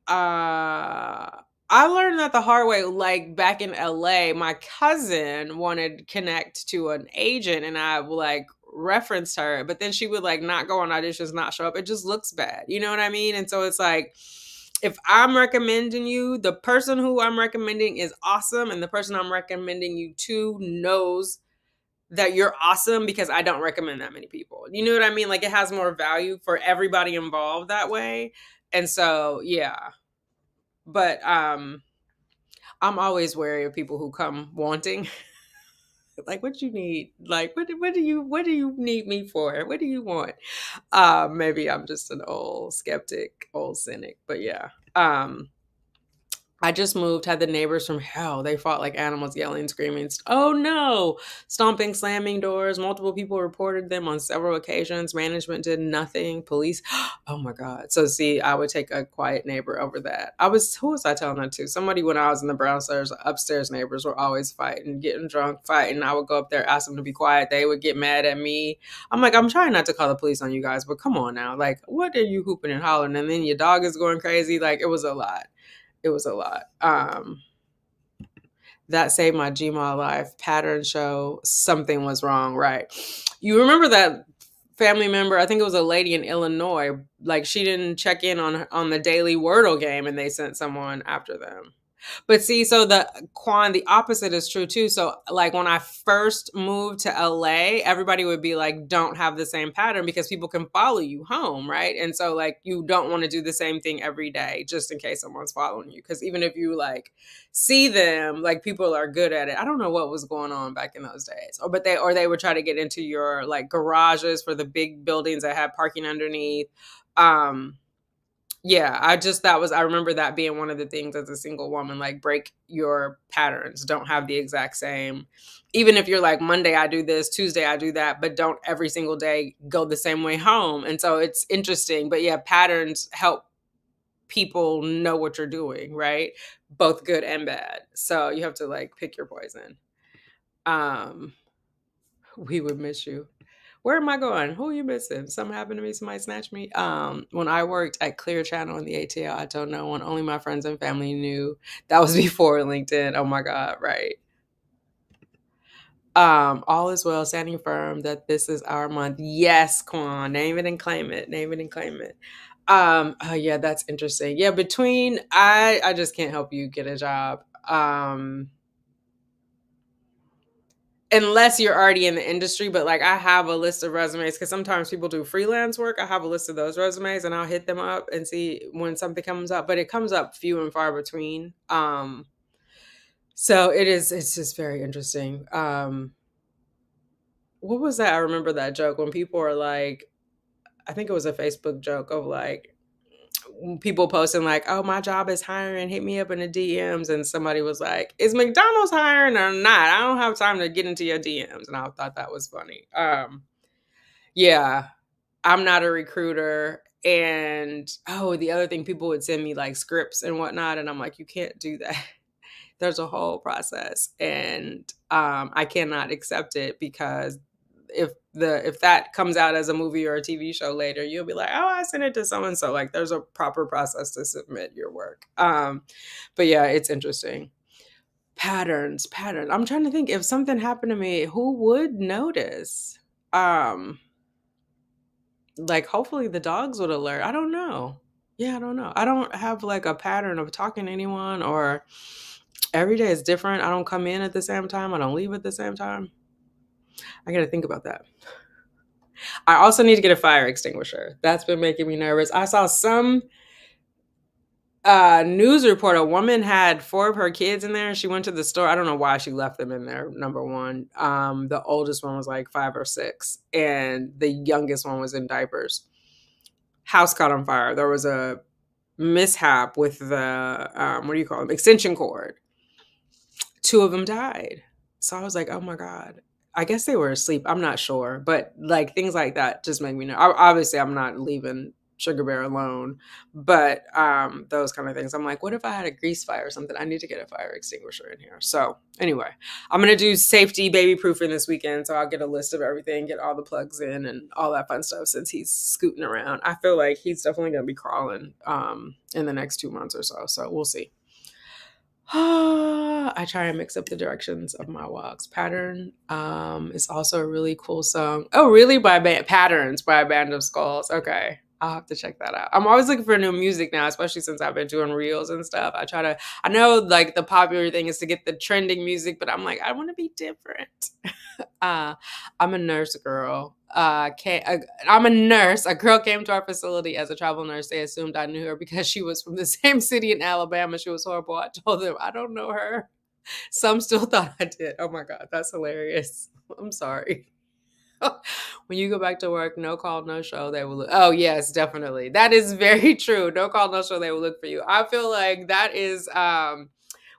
I learned that the hard way, like back in LA, my cousin wanted to connect to an agent and I like referenced her, but then she would like not go on auditions, not show up. It just looks bad. You know what I mean? And so it's like, if I'm recommending you, the person who I'm recommending is awesome. And the person I'm recommending you to knows that you're awesome because I don't recommend that many people. You know what I mean? Like it has more value for everybody involved that way. And so, yeah. But I'm always wary of people who come wanting. Like, what you need? Like, what do you need me for? What do you want? Maybe I'm just an old skeptic, old cynic, but yeah. I just moved, had the neighbors from hell. They fought like animals, yelling, screaming. Oh no! Stomping, slamming doors. Multiple people reported them on several occasions. Management did nothing. Police. Oh my God. So see, I would take a quiet neighbor over that. Who was I telling that to? Somebody when I was in the brownstairs, upstairs neighbors were always fighting, getting drunk, fighting. I would go up there, ask them to be quiet. They would get mad at me. I'm like, I'm trying not to call the police on you guys, but come on now. Like, what are you hooping and hollering? And then your dog is going crazy. Like, it was a lot. It was a lot. That saved my Gmail life. Pattern show something was wrong, right? You remember that family member? I think it was a lady in Illinois. Like she didn't check in on the daily Wordle game, and they sent someone after them. But see, so the opposite is true too. So like when I first moved to LA, everybody would be like, don't have the same pattern because people can follow you home, right? And so like you don't want to do the same thing every day just in case someone's following you. Because even if you like see them, like people are good at it. I don't know what was going on back in those days. Or they would try to get into your like garages for the big buildings that had parking underneath. Yeah, I remember that being one of the things as a single woman, like break your patterns. Don't have the exact same, even if you're like Monday I do this, Tuesday I do that, but don't every single day go the same way home. And so it's interesting. But yeah, patterns help people know what you're doing, right? Both good and bad. So you have to like pick your poison. Um, we would miss you. Where am I going? Who are you missing? Something happened to me. Somebody snatched me. When I worked at Clear Channel in the ATL, I told no one. Only my friends and family knew. That was before LinkedIn. Oh my God, right. All is well, standing firm that this is our month. Yes, Quan, name it and claim it. Name it and claim it. Oh yeah, that's interesting. Yeah, between I just can't help you get a job. Unless you're already in the industry, but like I have a list of resumes because sometimes people do freelance work. I have a list of those resumes and I'll hit them up and see when something comes up, but it comes up few and far between. So it's just very interesting. What was that? I remember that joke when people are like, I think it was a Facebook joke of like people posting like, "Oh, my job is hiring. Hit me up in the DMs." And somebody was like, "Is McDonald's hiring or not? I don't have time to get into your DMs." And I thought that was funny. Yeah, I'm not a recruiter. And oh, the other thing, people would send me like scripts and whatnot, and I'm like, you can't do that. There's a whole process, and I cannot accept it because if that comes out as a movie or a TV show later, you'll be like, oh, I sent it to so and so. Like, there's a proper process to submit your work. But yeah, it's interesting. Patterns. I'm trying to think if something happened to me, who would notice? Like, hopefully the dogs would alert. I don't know. Yeah, I don't know. I don't have like a pattern of talking to anyone, or every day is different. I don't come in at the same time. I don't leave at the same time. I got to think about that. I also need to get a fire extinguisher. That's been making me nervous. I saw some news report. A woman had 4 of her kids in there. She went to the store. I don't know why she left them in there. Number one, the oldest one was like 5 or 6, and the youngest one was in diapers. House caught on fire. There was a mishap with the what do you call them, extension cord. 2 of them died. So I was like, oh my God. I guess they were asleep. I'm not sure. But like things like that just make me know. Obviously, I'm not leaving Sugar Bear alone. But those kind of things. I'm like, what if I had a grease fire or something? I need to get a fire extinguisher in here. So anyway, I'm going to do safety baby proofing this weekend. So I'll get a list of everything, get all the plugs in and all that fun stuff since he's scooting around. I feel like he's definitely going to be crawling in the next 2 months or so. So we'll see. I try and mix up the directions of my walks. Pattern is also a really cool song. Oh, really? Patterns by a Band of Skulls. Okay. I'll have to check that out. I'm always looking for new music now, especially since I've been doing reels and stuff. I know like the popular thing is to get the trending music, but I'm like, I want to be different. I'm a nurse girl. I'm a nurse. A girl came to our facility as a travel nurse. They assumed I knew her because she was from the same city in Alabama. She was horrible. I told them I don't know her. Some still thought I did. Oh my God, that's hilarious. I'm sorry. When you go back to work, no call, no show, they will look. Oh yes, definitely. That is very true. No call, no show, they will look for you. I feel like that is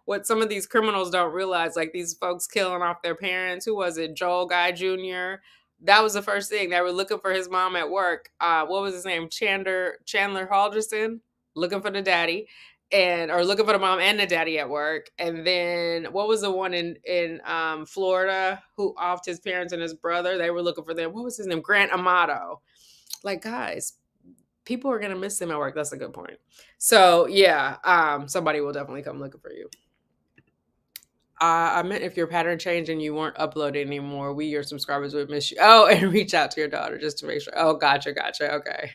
what some of these criminals don't realize, like these folks killing off their parents. Who was it? Joel Guy Jr. That was the first thing. They were looking for his mom at work. What was his name? Chandler Halderson, looking for the daddy, or looking for the mom and the daddy at work. And then what was the one in Florida who offed his parents and his brother? They were looking for them. What was his name? Grant Amato. Like, guys, people are gonna miss him at work. That's a good point. So yeah, somebody will definitely come looking for you. I meant if your pattern changed and you weren't uploading anymore, we, your subscribers, would miss you. Oh, and reach out to your daughter just to make sure. Oh, gotcha. Okay.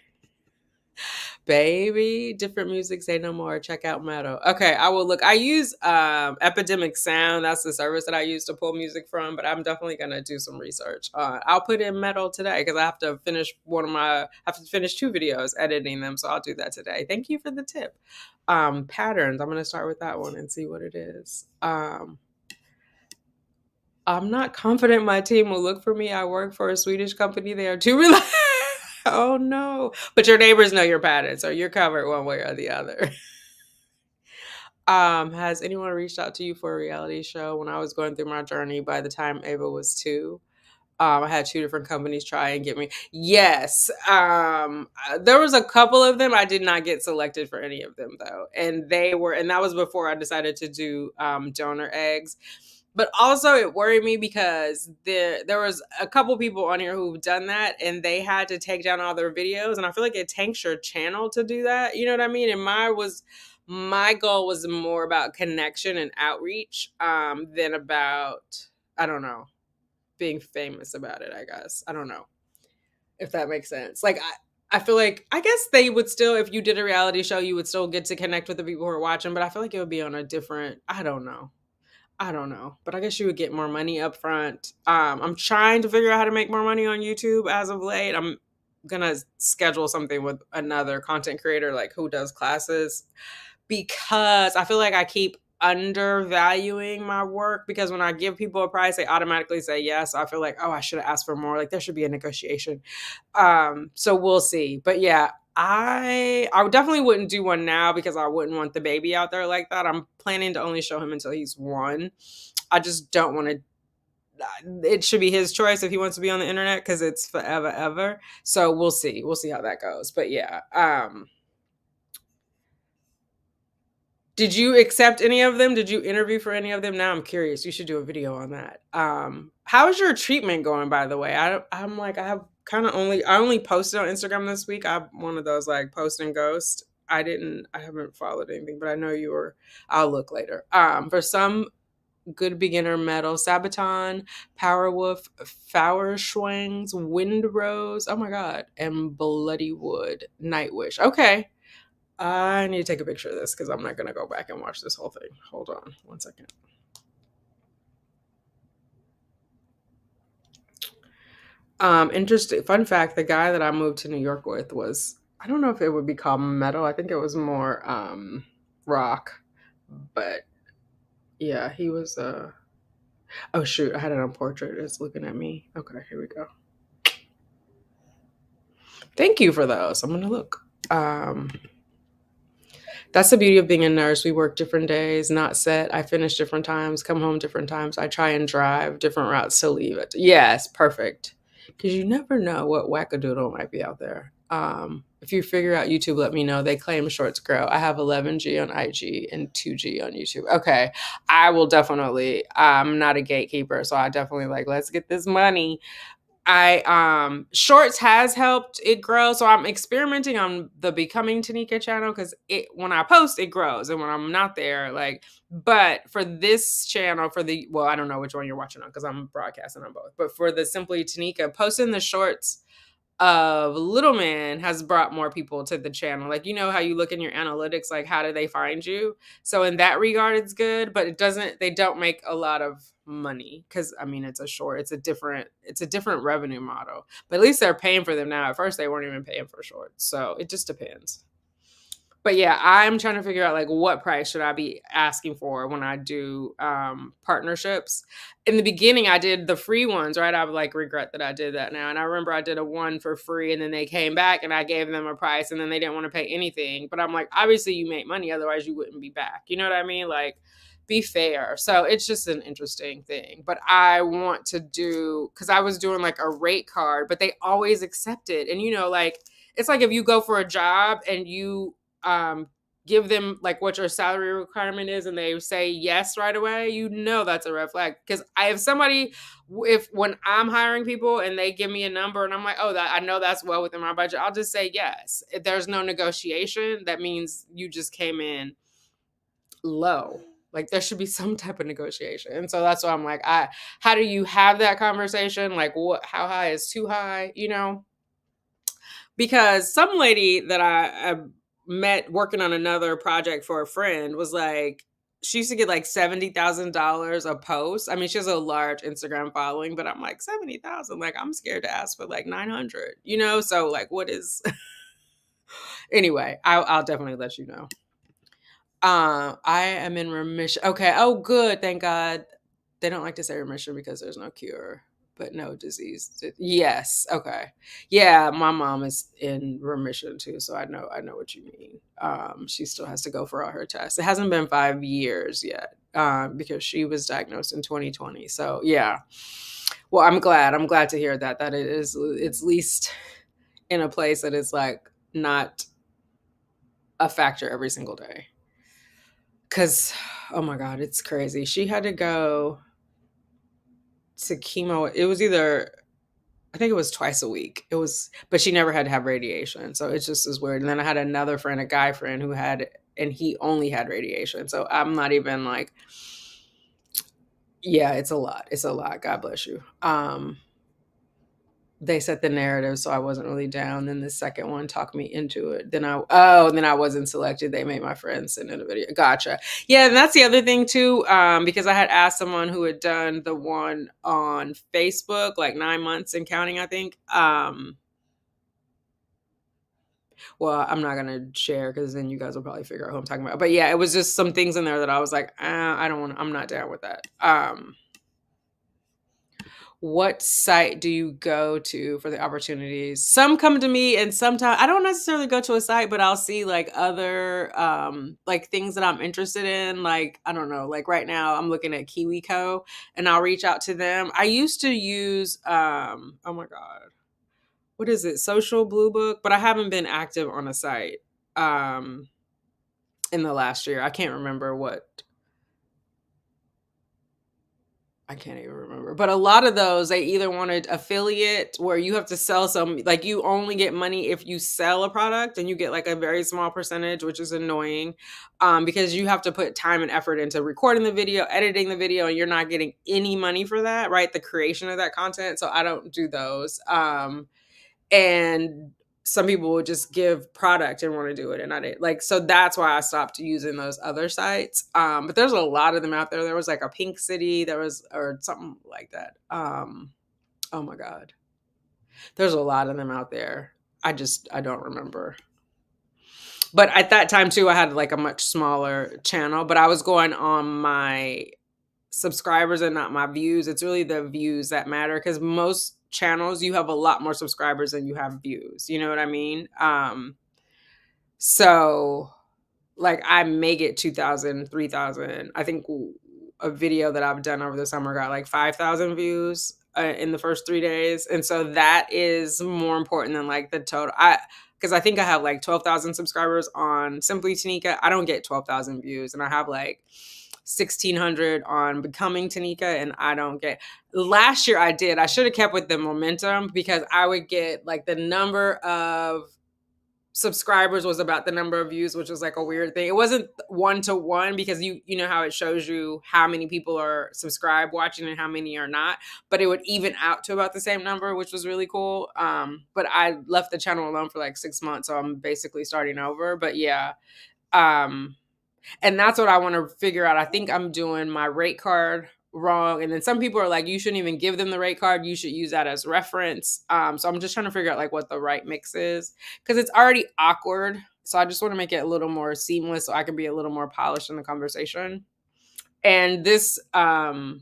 Baby, different music, say no more. Check out Meadow. Okay, I will look. I use Epidemic Sound. That's the service that I use to pull music from, but I'm definitely gonna do some research. I'll put in Meadow today because I have to finish 2 videos editing them, so I'll do that today. Thank you for the tip. Patterns. I'm gonna start with that one and see what it is. I'm not confident my team will look for me. I work for a Swedish company. They are too reliable. Oh no. But your neighbors know your pattern, so you're covered one way or the other. Has anyone reached out to you for a reality show? When I was going through my journey, by the time Ava was 2, I had two different companies try and get me. Yes. There was a couple of them. I did not get selected for any of them though. And that was before I decided to do donor eggs. But also it worried me because there was a couple people on here who've done that and they had to take down all their videos. And I feel like it tanks your channel to do that. You know what I mean? And my goal was more about connection and outreach than about, I don't know, being famous about it, I guess. I don't know if that makes sense. Like I feel like I guess they would still, if you did a reality show, you would still get to connect with the people who are watching, but I feel like it would be on a different, I don't know. But I guess you would get more money up front. I'm trying to figure out how to make more money on YouTube as of late. I'm gonna schedule something with another content creator like who does classes, because I feel like I keep undervaluing my work, because when I give people a price, they automatically say yes. I feel like, oh, I should have asked for more. Like there should be a negotiation. So we'll see. But yeah, I definitely wouldn't do one now because I wouldn't want the baby out there like that. I'm planning to only show him until he's 1. I just don't want to. It should be his choice if he wants to be on the internet because it's forever ever. So we'll see. We'll see how that goes. But yeah. Did you accept any of them? Did you interview for any of them? Now I'm curious. You should do a video on that. How's your treatment going, by the way? I'm like, I only posted on Instagram this week. I'm one of those like post and ghost. I haven't followed anything, but I know I'll look later. For some good beginner metal, Sabaton, Powerwolf, Schwangs, Windrose, oh my God, and Bloody Wood, Nightwish. Okay. I need to take a picture of this because I'm not going to go back and watch this whole thing. Hold on 1 second. Interesting. Fun fact, the guy that I moved to New York with was, I don't know if it would be called metal. I think it was more rock. But yeah, he was, oh shoot, I had it on portrait. It's looking at me. Okay, here we go. Thank you for those. I'm going to look. That's the beauty of being a nurse. We work different days, not set. I finish different times, come home different times. I try and drive different routes to leave it. Yes, perfect. Because you never know what wackadoodle might be out there. If you figure out YouTube, let me know. They claim shorts grow. I have 11G on IG and 2G on YouTube. Okay, I will definitely. I'm not a gatekeeper, so I definitely let's get this money. Shorts has helped it grow, so I'm experimenting on the Becoming Tanika channel because when I post it grows, and when I'm not there, but for this channel, I don't know which one you're watching on because I'm broadcasting on both, but for the Simply Tanika, posting the shorts of Little Man has brought more people to the channel. Like, you know how you look in your analytics, like how do they find you? So in that regard, it's good, but they don't make a lot of money because I mean it's a different revenue model. But at least they're paying for them now. At first they weren't even paying for shorts. So it just depends. But yeah, I'm trying to figure out what price should I be asking for when I do partnerships. In the beginning, I did the free ones, right? I would regret that I did that now. And I remember I did a one for free and then they came back and I gave them a price and then they didn't want to pay anything. But I'm like, obviously you make money, otherwise you wouldn't be back. You know what I mean? Be fair. So it's just an interesting thing. But I want to because I was doing a rate card, but they always accept it. And it's like if you go for a job and you give them what your salary requirement is and they say yes right away, that's a red flag. Because I have somebody, when I'm hiring people and they give me a number and I'm like, oh, I know that's well within my budget, I'll just say yes. If there's no negotiation, that means you just came in low. There should be some type of negotiation. And so that's why I'm like, how do you have that conversation? How high is too high, Because some lady that I met working on another project for a friend was she used to get $70,000 a post. I mean, she has a large Instagram following, but I'm like 70,000. I'm scared to ask for 900, So what is? Anyway, I'll definitely let you know. I am in remission. Okay. Oh, good. Thank God. They don't like to say remission because there's no cure, but no disease. Yes. Okay. Yeah. My mom is in remission too. So I know what you mean. She still has to go for all her tests. It hasn't been 5 years yet, because she was diagnosed in 2020. So yeah. Well, I'm glad. I'm glad to hear that it is, it's at least in a place that is like not a factor every single day. Cause oh my God, it's crazy. She had to go to chemo. It was either, I think it was twice a week. It was, but she never had to have radiation. So it's just as weird. And then I had another friend, a guy friend, who had, and he only had radiation. So I'm not even like, yeah, it's a lot. It's a lot. God bless you. They set the narrative, so I wasn't really down. Then the second one talked me into it. Then I wasn't selected. They made my friends send in a video. Gotcha. Yeah, and that's the other thing too, because I had asked someone who had done the one on Facebook, like 9 months and counting, I think. Well, I'm not gonna share because then you guys will probably figure out who I'm talking about. But yeah, it was just some things in there that I was like, I don't want. I'm not down with that. What site do you go to for the opportunities? Some come to me, and sometimes I don't necessarily go to a site, but I'll see like other like things that I'm interested in. Like, I don't know, like right now I'm looking at KiwiCo, and I'll reach out to them. I used to use oh my God, what is it? Social Blue Book, but I haven't been active on a site um in the last year. I can't remember what, I can't even remember. But a lot of those, they either wanted affiliate where you have to sell some, like you only get money if you sell a product and you get like a very small percentage, which is annoying because you have to put time and effort into recording the video, editing the video, and you're not getting any money for that, right? The creation of that content. So I don't do those. And some people would just give product and want to do it, and I did, like, so that's why I stopped using those other sites. But there's a lot of them out there. There was like a Pink City, there was, or something like that. Oh my God, there's a lot of them out there. I don't remember. But at that time too, I had like a much smaller channel, but I was going on my subscribers and not my views. It's really the views that matter, because most channels you have a lot more subscribers than you have views. You know what I mean? So like I may get 2,000, 3,000. I think a video that I've done over the summer got like 5,000 views in the first 3 days. And so that is more important than like the total. Because I think I have like 12,000 subscribers on Simply Tanika. I don't get 12,000 views, and I have like 1,600 on Becoming Tanika, and I don't get. Last year I did. I should have kept with the momentum, because I would get like the number of subscribers was about the number of views, which was like a weird thing. It wasn't 1-to-1, because you know how it shows you how many people are subscribed watching and how many are not, but it would even out to about the same number, which was really cool. But I left the channel alone for like 6 months, so I'm basically starting over. But yeah, and that's what I want to figure out. I think I'm doing my rate card wrong. And then some people are like, you shouldn't even give them the rate card. You should use that as reference. So I'm just trying to figure out like what the right mix is, because it's already awkward. So I just want to make it a little more seamless so I can be a little more polished in the conversation. And this YouTuber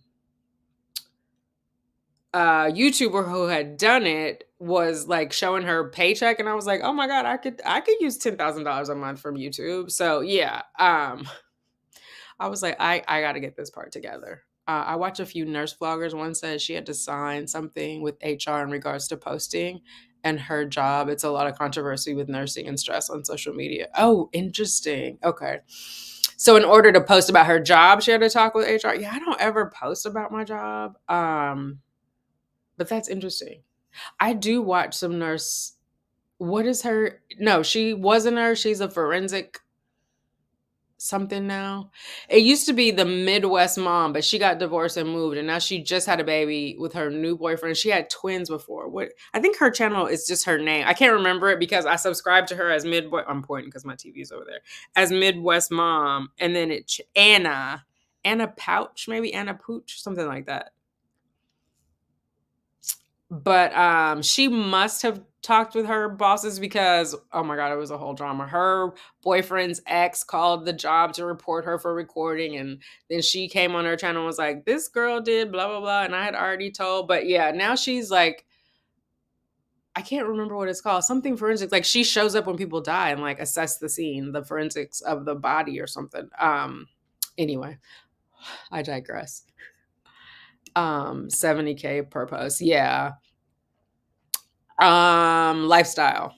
who had done it was like showing her paycheck, and I was like, oh my God, I could use $10,000 a month from YouTube. So yeah, I was like, I got to get this part together. I watch a few nurse vloggers. One said she had to sign something with HR in regards to posting and her job. It's a lot of controversy with nursing and stress on social media. Oh, interesting. Okay. So in order to post about her job, she had to talk with HR. Yeah, I don't ever post about my job. But that's interesting. I do watch some nurse. What is her? No, she was a nurse. She's a forensic something now. It used to be the Midwest mom, but she got divorced and moved, and now she just had a baby with her new boyfriend. She had twins before. What, I think her channel is just her name. I can't remember it because I subscribed to her as Midwest. I'm pointing because my TV is over there, as Midwest mom, and then it's Anna Pouch, maybe Anna Pooch, something like that. But she must have talked with her bosses, because oh my God, it was a whole drama. Her boyfriend's ex called the job to report her for recording, and then she came on her channel and was like, this girl did blah blah blah, and I had already told. But yeah, now she's like, I can't remember what it's called, something forensics. Like she shows up when people die and like assess the scene, the forensics of the body or something. Anyway, I digress. 70K per post. Yeah. Lifestyle.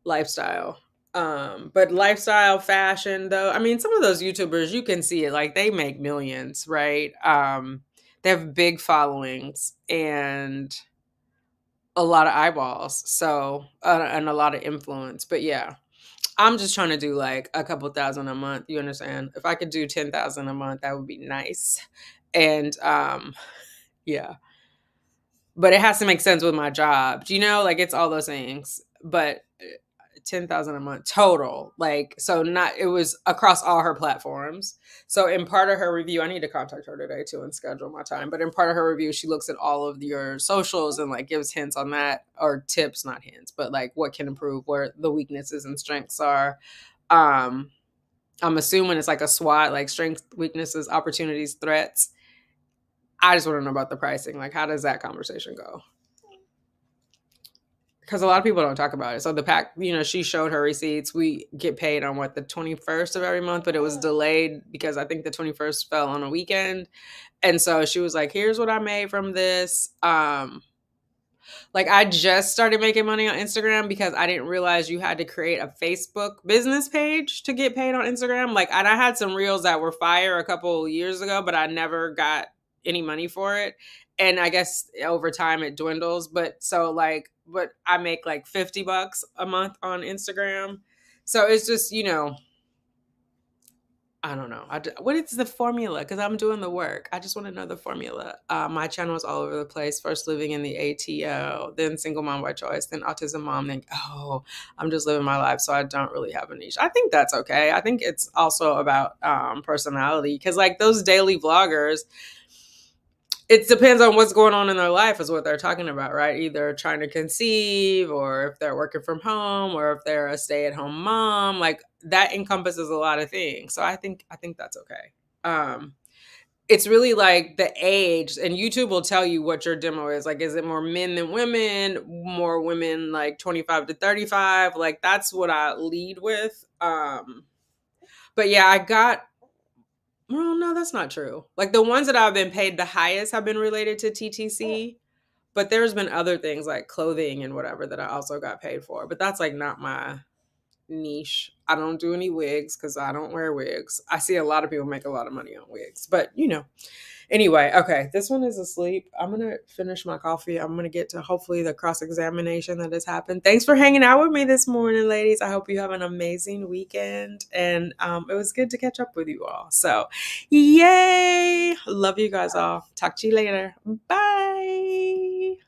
Lifestyle. But lifestyle fashion though, I mean, some of those YouTubers, you can see it, like they make millions, right? They have big followings and a lot of eyeballs, so and a lot of influence. But yeah, I'm just trying to do like a couple thousand a month. You understand? If I could do 10,000 a month, that would be nice. And yeah, but it has to make sense with my job. Do you know? Like it's all those things. But 10,000 a month total. Like, so not, it was across all her platforms. So in part of her review, I need to contact her today too and schedule my time. But in part of her review, she looks at all of your socials and like gives hints on that, or tips, not hints, but like what can improve, where the weaknesses and strengths are. Um, I'm assuming it's like a SWOT, like strengths, weaknesses, opportunities, threats. I just want to know about the pricing. Like, how does that conversation go? Because a lot of people don't talk about it. So the pack, she showed her receipts. We get paid on the 21st of every month, but it was delayed because I think the 21st fell on a weekend. And so she was like, here's what I made from this. Like I just started making money on Instagram because I didn't realize you had to create a Facebook business page to get paid on Instagram. Like, and I had some reels that were fire a couple years ago, but I never got any money for it. And I guess over time it dwindles. But I make like $50 a month on Instagram. So it's just, I don't know. What is the formula? Because I'm doing the work. I just want to know the formula. My channel is all over the place. First living in the ATO, then single mom by choice, then autism mom, then, I'm just living my life. So I don't really have a niche. I think that's okay. I think it's also about personality. Because like those daily vloggers, it depends on what's going on in their life is what they're talking about, right? Either trying to conceive or if they're working from home or if they're a stay-at-home mom, like that encompasses a lot of things. So I think that's okay. It's really like the age, and YouTube will tell you what your demo is. Like, is it more men than women, more women like 25 to 35? Like that's what I lead with. But yeah, well, no, that's not true. Like the ones that I've been paid the highest have been related to TTC, but there's been other things like clothing and whatever that I also got paid for. But that's like not my niche. I don't do any wigs because I don't wear wigs. I see a lot of people make a lot of money on wigs, but Anyway, okay, this one is asleep. I'm going to finish my coffee. I'm going to get to hopefully the cross-examination that has happened. Thanks for hanging out with me this morning, ladies. I hope you have an amazing weekend. And it was good to catch up with you all. So, yay! Love you guys all. Talk to you later. Bye.